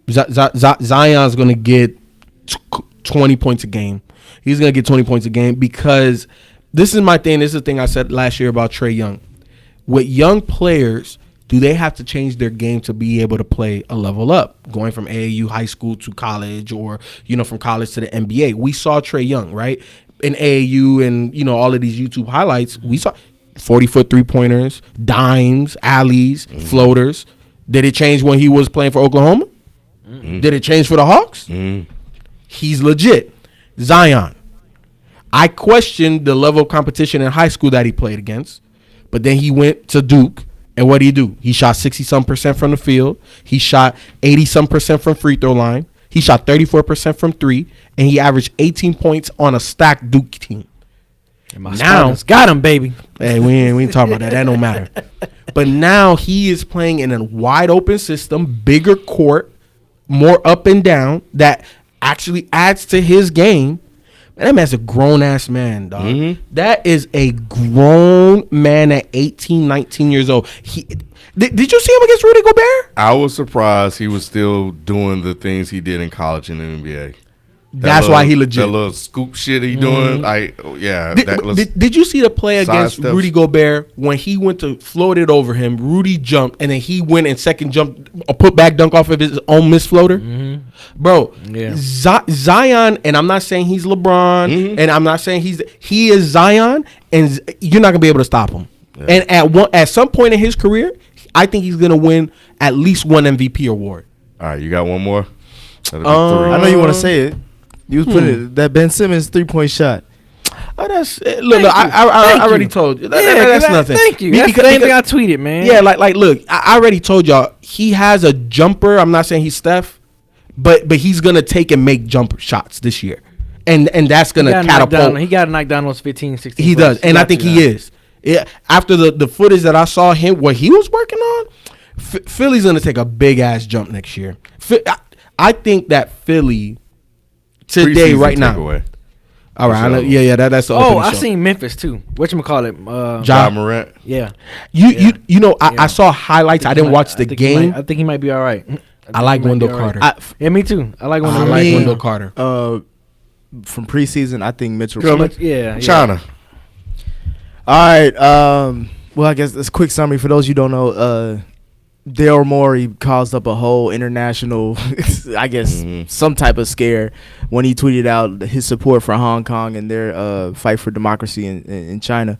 Zion's going to get 20 points a game. He's going to get 20 points a game, because this is my thing. This is the thing I said last year about Trae Young. With young players, do they have to change their game to be able to play a level up, going from AAU high school to college, or, from college to the NBA? We saw Trae Young, right? In AAU and, all of these YouTube highlights, we saw 40-foot three-pointers, dimes, alleys, floaters. Did it change when he was playing for Oklahoma? Mm-hmm. Did it change for the Hawks? Mm-hmm. He's legit. Zion. I questioned the level of competition in high school that he played against, but then he went to Duke, and what did he do? He shot 60-some% from the field. He shot 80-some% from free throw line. He shot 34% from 3, and he averaged 18 points on a stacked Duke team. And my Spartans got him, baby. Hey, we ain't talking about that. That don't matter. But now he is playing in a wide open system, bigger court, more up and down, that actually adds to his game. Man, that man's a grown-ass man, dog. Mm-hmm. That is a grown man at 18, 19 years old. Did you see him against Rudy Gobert? I was surprised he was still doing the things he did in college in the NBA. That's why he legit. That little scoop shit he doing. Did you see the play against Rudy Gobert when he went to float it over him? Rudy jumped, and then he went and second jump, a put back dunk off of his own missed floater. Mm-hmm. Bro, Zion, and I'm not saying he's LeBron, and I'm not saying he is Zion, and you're not gonna be able to stop him. Yeah. And at some point in his career, I think he's gonna win at least one MVP award. All right, you got one more? I know you want to say it. You was putting that Ben Simmons 3-point shot. Oh, that's look. I already told you. That's nothing. Thank you. That's the same thing I tweeted, man. Yeah, like look. I already told y'all he has a jumper. I'm not saying he's Steph, but he's gonna take and make jumper shots this year, and that's gonna catapult. He got to knock down those 15, 16. He does, and I think he is. Yeah. After the footage that I saw him, what he was working on, Philly's gonna take a big ass jump next year. I think that Philly. Today, right now. All right, I know, that's the opening I show. seen Memphis too. Whatchamacallit? Ja Morant. Yeah. You know, I saw highlights. I didn't watch the game. I think he might be all right. I like Wendell Carter. Yeah, me too. I like Wendell Carter. From preseason, I think Mitchell. China. All right. Well, I guess this quick summary for those you don't know. Daryl Morey caused up a whole international, I guess, some type of scare when he tweeted out his support for Hong Kong and their fight for democracy in China.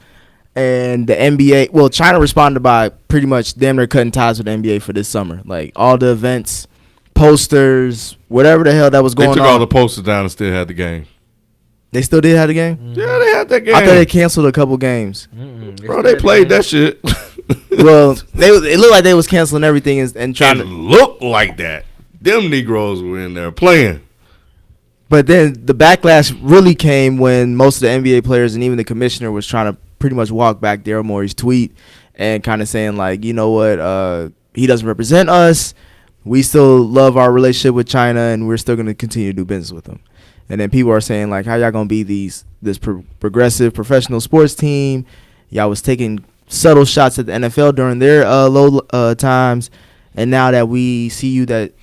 And the NBA, well, China responded by pretty much damn near cutting ties with the NBA for this summer. Like all the events, posters, whatever the hell that was going on. They took all the posters down and still had the game. They still did have the game? Mm-hmm. Yeah, they had that game. I thought they canceled a couple games. Bro, they played that shit. Well, it looked like they was canceling everything and trying to look like that. Them Negroes were in there playing. But then the backlash really came when most of the NBA players and even the commissioner was trying to pretty much walk back Daryl Morey's tweet and kind of saying like, you know what, he doesn't represent us. We still love our relationship with China and we're still going to continue to do business with them. And then people are saying like, how y'all going to be this progressive professional sports team? Y'all was taking subtle shots at the NFL during their low times, and now that we see you that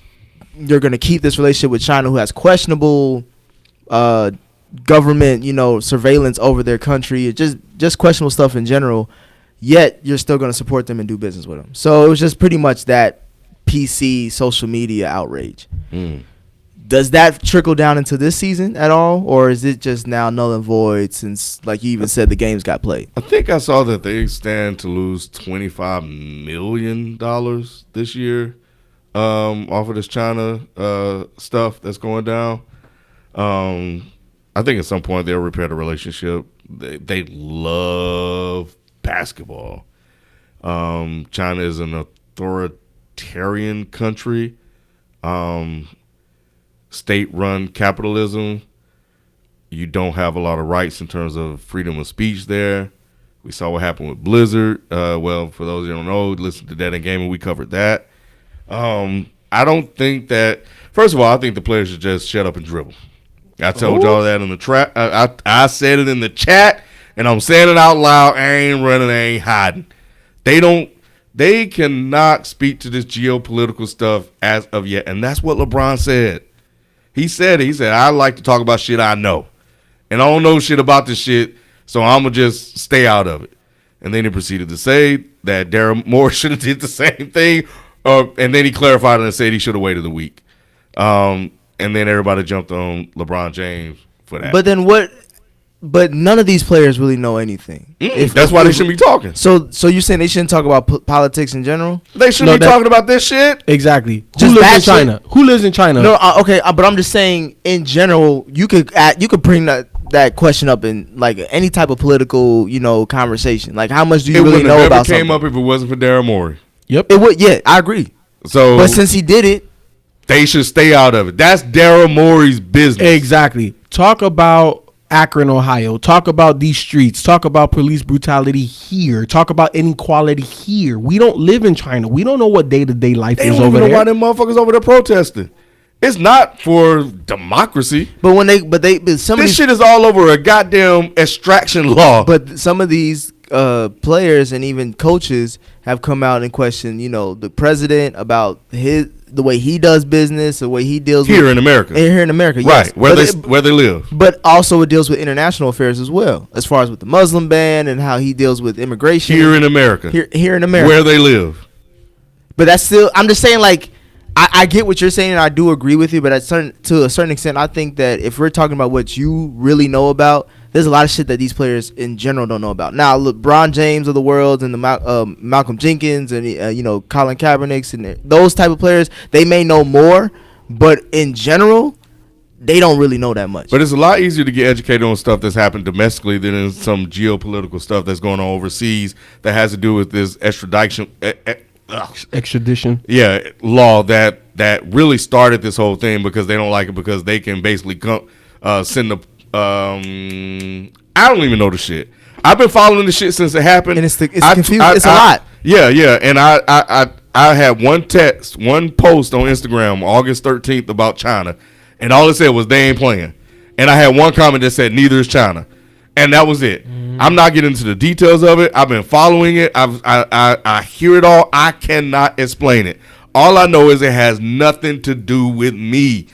you're going to keep this relationship with China, who has questionable government, surveillance over their country, just questionable stuff in general, yet you're still going to support them and do business with them. So it was just pretty much that PC social media outrage. Does that trickle down into this season at all, or is it just now null and void since, like you even said, the games got played? I think I saw that they stand to lose $25 million this year off of this China stuff that's going down. I think at some point they'll repair the relationship. They love basketball. China is an authoritarian country. State-run capitalism. You don't have a lot of rights in terms of freedom of speech there. We saw what happened with Blizzard. Well, for those who don't know, listen to Dead and Gaming. We covered that. I don't think that. First of all, I think the players should just shut up and dribble. I told y'all that in the trap. I said it in the chat, and I'm saying it out loud. I ain't running. I ain't hiding. They cannot speak to this geopolitical stuff as of yet, and that's what LeBron said. He said, I like to talk about shit I know. And I don't know shit about this shit, so I'm going to just stay out of it. And then he proceeded to say that Daryl Morey should have did the same thing. And then he clarified it and said he should have waited a week. And then everybody jumped on LeBron James for that. But then But none of these players really know anything. That's why they shouldn't be talking. So you're saying they shouldn't talk about politics in general? They shouldn't be talking about this shit? Exactly. Who lives in China? Who lives in China? No, okay, but I'm just saying in general, you could bring that question up in like any type of political, conversation. Like how much do you really know about something? It would never came up if it wasn't for Daryl Morey. Yep. It would. Yeah, I agree. So, but since he did it, they should stay out of it. That's Daryl Morey's business. Exactly. Talk about Akron, Ohio. Talk about these streets. Talk about police brutality here. Talk about inequality here. We don't live in China. We don't know what day-to-day life is over there. Why them motherfuckers over there protesting? It's not for democracy. But some this shit is all over a goddamn extraction law. But some of these players and even coaches have come out and questioned, the president about the way he does business, the way he deals here in America. Here in America, yes. Right, where they live. But also it deals with international affairs as well, as far as with the Muslim ban and how he deals with immigration. Here in America. Here in America. Where they live. But that's still, I'm just saying, like, I get what you're saying, and I do agree with you, but to a certain extent, I think that if we're talking about what you really know about, there's a lot of shit that these players in general don't know about. Now, LeBron James of the world and the Malcolm Jenkins and Colin Kaepernick and those type of players, they may know more, but in general, they don't really know that much. But it's a lot easier to get educated on stuff that's happened domestically than in some geopolitical stuff that's going on overseas that has to do with this extradition. Law that really started this whole thing because they don't like it because they can basically send the I don't even know the shit. I've been following the shit since it happened, and it's confusing. It's a lot. Yeah, and I had one post on Instagram August 13th about China, and all it said was they ain't playing, and I had one comment that said neither is China, and that was it. I'm not getting into the details of it. I've been following it. I hear it all. I cannot explain it. All I know is it has nothing to do with me,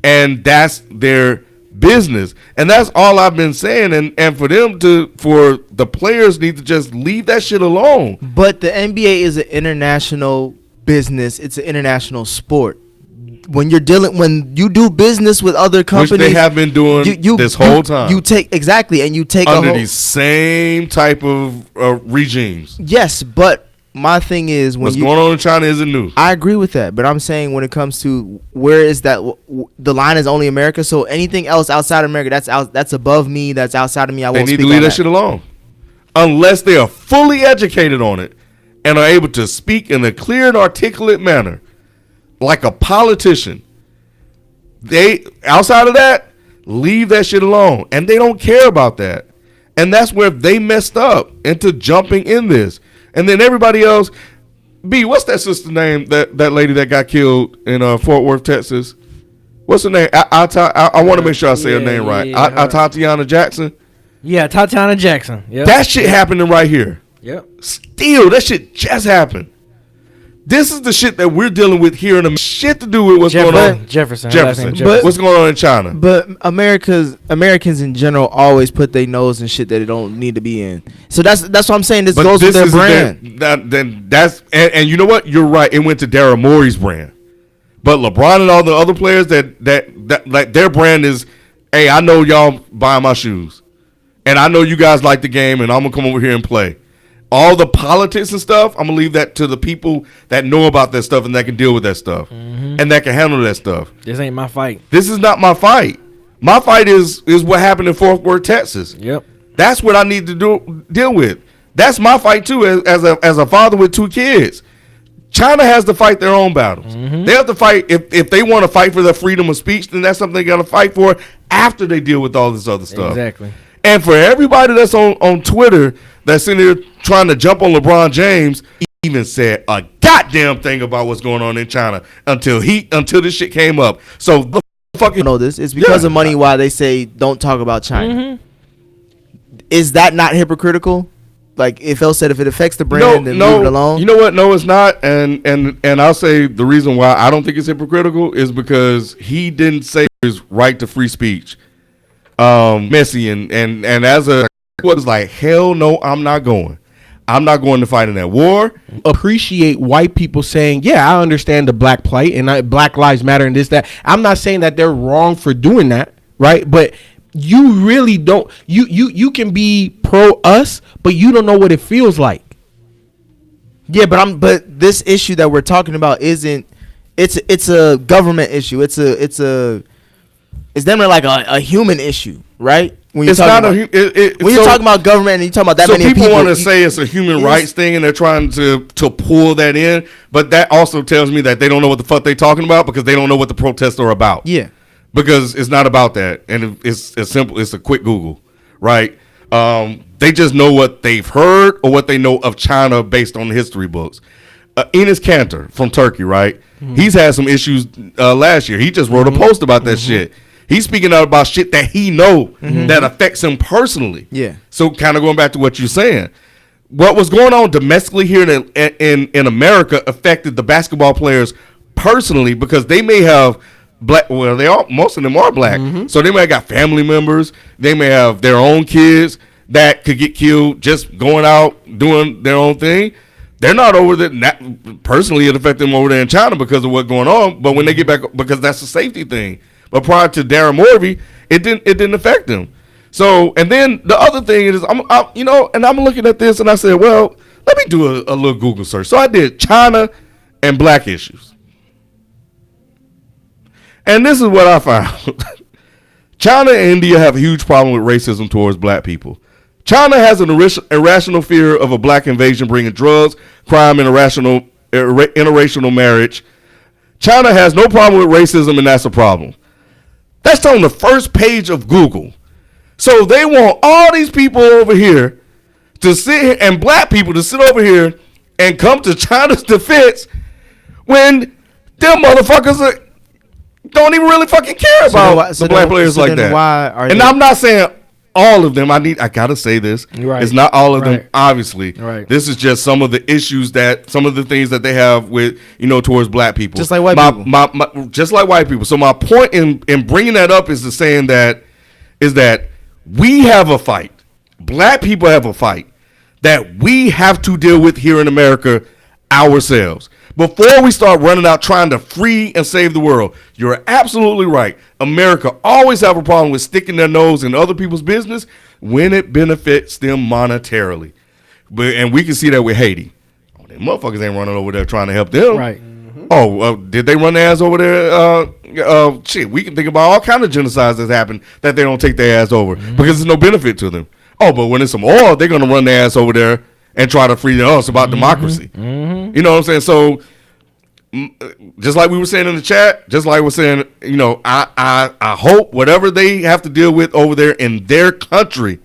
and that's their business. And that's all I've been saying. And for the players need to just leave that shit alone. But the NBA is an international business. It's an international sport. When you do business with other companies, which they have been doing this whole time, you take under these same type of regimes. Yes, but my thing is what's going on in China isn't new. I agree with that, but I'm saying when it comes to where is that the line is only America. So anything else outside of America, that's above me, that's outside of me. I won't. They need to leave that shit alone, unless they are fully educated on it and are able to speak in a clear and articulate manner. Like a politician. Outside of that, leave that shit alone. And they don't care about that. And that's where they messed up into jumping in this. And then everybody else, what's that sister's name, that lady that got killed in Fort Worth, Texas? What's her name? I want to make sure I say her name right. Tatiana Jackson? Yeah, Tatiana Jackson. Yep. That shit happening right here. Yep. Still, that shit just happened. This is the shit that we're dealing with here in America. Shit to do with what's going on. Jefferson. But what's going on in China? But Americans in general always put their nose in shit that they don't need to be in. So that's what I'm saying. This goes with their brand. And you know what? You're right. It went to Daryl Morey's brand. But LeBron and all the other players that like their brand is, hey, I know y'all buying my shoes, and I know you guys like the game, and I'm gonna come over here and play. All the politics and stuff, I'm going to leave that to the people that know about that stuff and that can deal with that stuff and that can handle that stuff. This ain't my fight. This is not my fight. My fight is what happened in Fort Worth, Texas. Yep. That's what I need to deal with. That's my fight, too, as a father with 2 kids. China has to fight their own battles. They have to fight. If they want to fight for their freedom of speech, then that's something they got to fight for after they deal with all this other stuff. Exactly. And for everybody that's on Twitter that's in there trying to jump on LeBron James, he even said a goddamn thing about what's going on in China until this shit came up. So the fucking know this. It's because of money why they say don't talk about China. Is that not hypocritical? Like if Phil said if it affects the brand, then leave it alone. You know what? No, it's not. And I'll say the reason why I don't think it's hypocritical is because he didn't say his right to free speech. Messi and as a was like, hell no, I'm not going to fight in that war. Appreciate white people saying, yeah, I understand the black plight and Black Lives Matter and this, that. I'm not saying that they're wrong for doing that, right? But you really don't, you can be pro us, but you don't know what it feels like. Yeah, but this issue that we're talking about isn't, it's a government issue. It's definitely like a human issue, right? when you're talking about government and you're talking about that many people. So people want to say it's a human rights thing and they're trying to pull that in, but that also tells me that they don't know what the fuck they're talking about because they don't know what the protests are about. Yeah. Because it's not about that, and it's as simple. It's a quick Google, right? They just know what they've heard or what they know of China based on history books. Enes Kanter from Turkey, right? Mm-hmm. He's had some issues last year. He just wrote a post about that shit. He's speaking out about shit that he know that affects him personally. Yeah. So kind of going back to what you're saying, what was going on domestically here in America affected the basketball players personally because they may have black. Well, most of them are black, so they may have got family members. They may have their own kids that could get killed just going out doing their own thing. They're not over there. Personally, it affected them over there in China because of what's going on. But when they get back, because that's a safety thing. But prior to Darren Morvey, it didn't affect them. So, and then the other thing is, I'm looking at this and I said, well, let me do a little Google search. So I did China and black issues. And this is what I found. China and India have a huge problem with racism towards black people. China has an irrational fear of a black invasion bringing drugs, crime, and interracial marriage. China has no problem with racism, and that's a problem. That's on the first page of Google. So they want all these people over here to sit here and black people to sit over here and come to China's defense when them motherfuckers don't even really fucking care about the black players like that. I'm not saying all of them. I gotta say this. Right. It's not all of them, obviously. Right. This is just some of the issues some of the things that they have with, towards black people. Just like white people. Just like white people. So my point in bringing that up is that we have a fight. Black people have a fight that we have to deal with here in America ourselves. Before we start running out trying to free and save the world, you're absolutely right. America always have a problem with sticking their nose in other people's business when it benefits them monetarily. And we can see that with Haiti. Oh, them motherfuckers ain't running over there trying to help them. Right. Oh, did they run their ass over there? Shit, we can think about all kind of genocides that's happened that they don't take their ass over because there's no benefit to them. Oh, but when it's some oil, they're going to run their ass over there and try to free us about democracy. You know what I'm saying? So, just like we were saying in the chat, just like we're saying, I hope whatever they have to deal with over there in their country,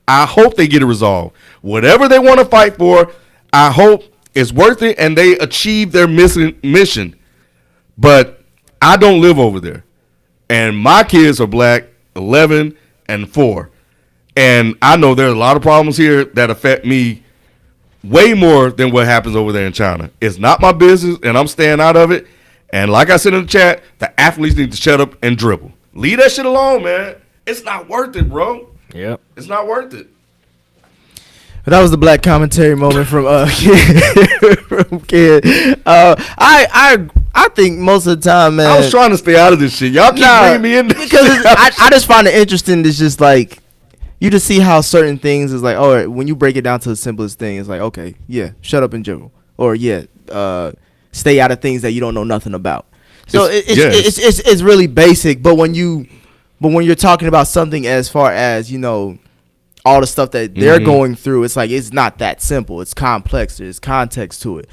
I hope they get it resolved. Whatever they want to fight for, I hope it's worth it and they achieve their mission. But I don't live over there. And my kids are black, 11 and 4. And I know there are a lot of problems here that affect me way more than what happens over there in China. It's not my business, and I'm staying out of it. And like I said in the chat, the athletes need to shut up and dribble. Leave that shit alone, man. It's not worth it, bro. Yep. It's not worth it. But that was the black commentary moment from Kid. I think most of the time, man. I was trying to stay out of this shit. Y'all keep bringing me in this because I just find it interesting. It's just like you just see how certain things is like, oh, when you break it down to the simplest thing, it's like, okay, yeah, shut up and dribble, or stay out of things that you don't know nothing about. So it's really basic. But when you're talking about something as far as all the stuff that they're going through, it's like it's not that simple. It's complex. There's context to it.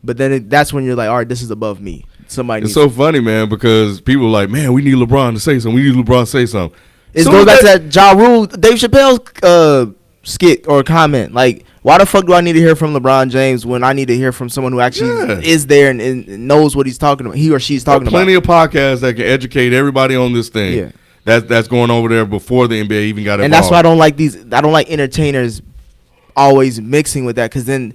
But then that's when you're like, all right, this is above me. It's so funny, man, because people are like, man, we need LeBron to say something. We need LeBron to say something. It goes back to that Ja Rule, Dave Chappelle skit or comment. Like, why the fuck do I need to hear from LeBron James when I need to hear from someone who actually is there and knows what he's talking about? He or she's talking about. Plenty of podcasts that can educate everybody on this thing. Yeah. That's going over there before the NBA even got involved. And that's why I don't like entertainers always mixing with that, because then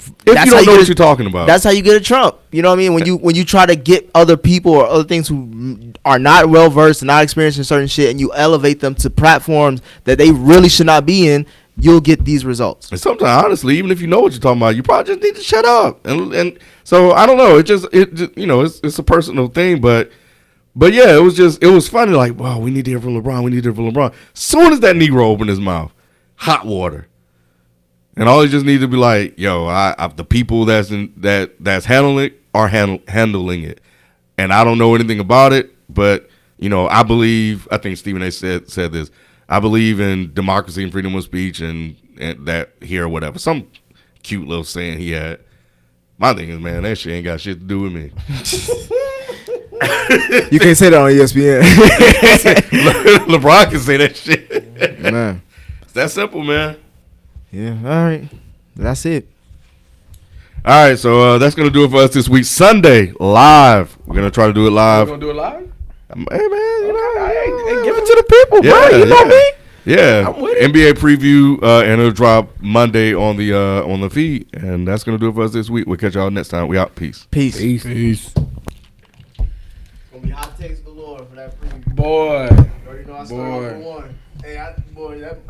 if you don't know what you're talking about, that's how you get a Trump. You know what I mean? When you try to get other people or other things who are not well versed and not experienced in certain shit, and you elevate them to platforms that they really should not be in, you'll get these results. And sometimes, honestly, even if you know what you're talking about, you probably just need to shut up. And so I don't know. It's a personal thing, but yeah, it was funny. Like, wow, we need to hear from LeBron. We need to hear from LeBron. Soon as that Negro opened his mouth, hot water. And all you just need to be like, yo, the people that's handling it are handling it, and I don't know anything about it, but I think Stephen A. said this. I believe in democracy and freedom of speech and that here or whatever. Some cute little saying he had. My thing is, man, that shit ain't got shit to do with me. You can't say that on ESPN. LeBron can say that shit. Man. It's that simple, man. Yeah, all right. That's it. All right, so that's going to do it for us this week. Sunday, live. We're going to try to do it live. We're going to do it live? Hey, man, you know. Hey, give it to the people, bro. You know me. Yeah, NBA preview, and it'll drop Monday on the feed, and that's gonna do it for us this week. We'll catch y'all next time. We out. Peace. Peace. It's gonna be hot takes galore for that preview. Boy. You already know I started off for one. Hey, that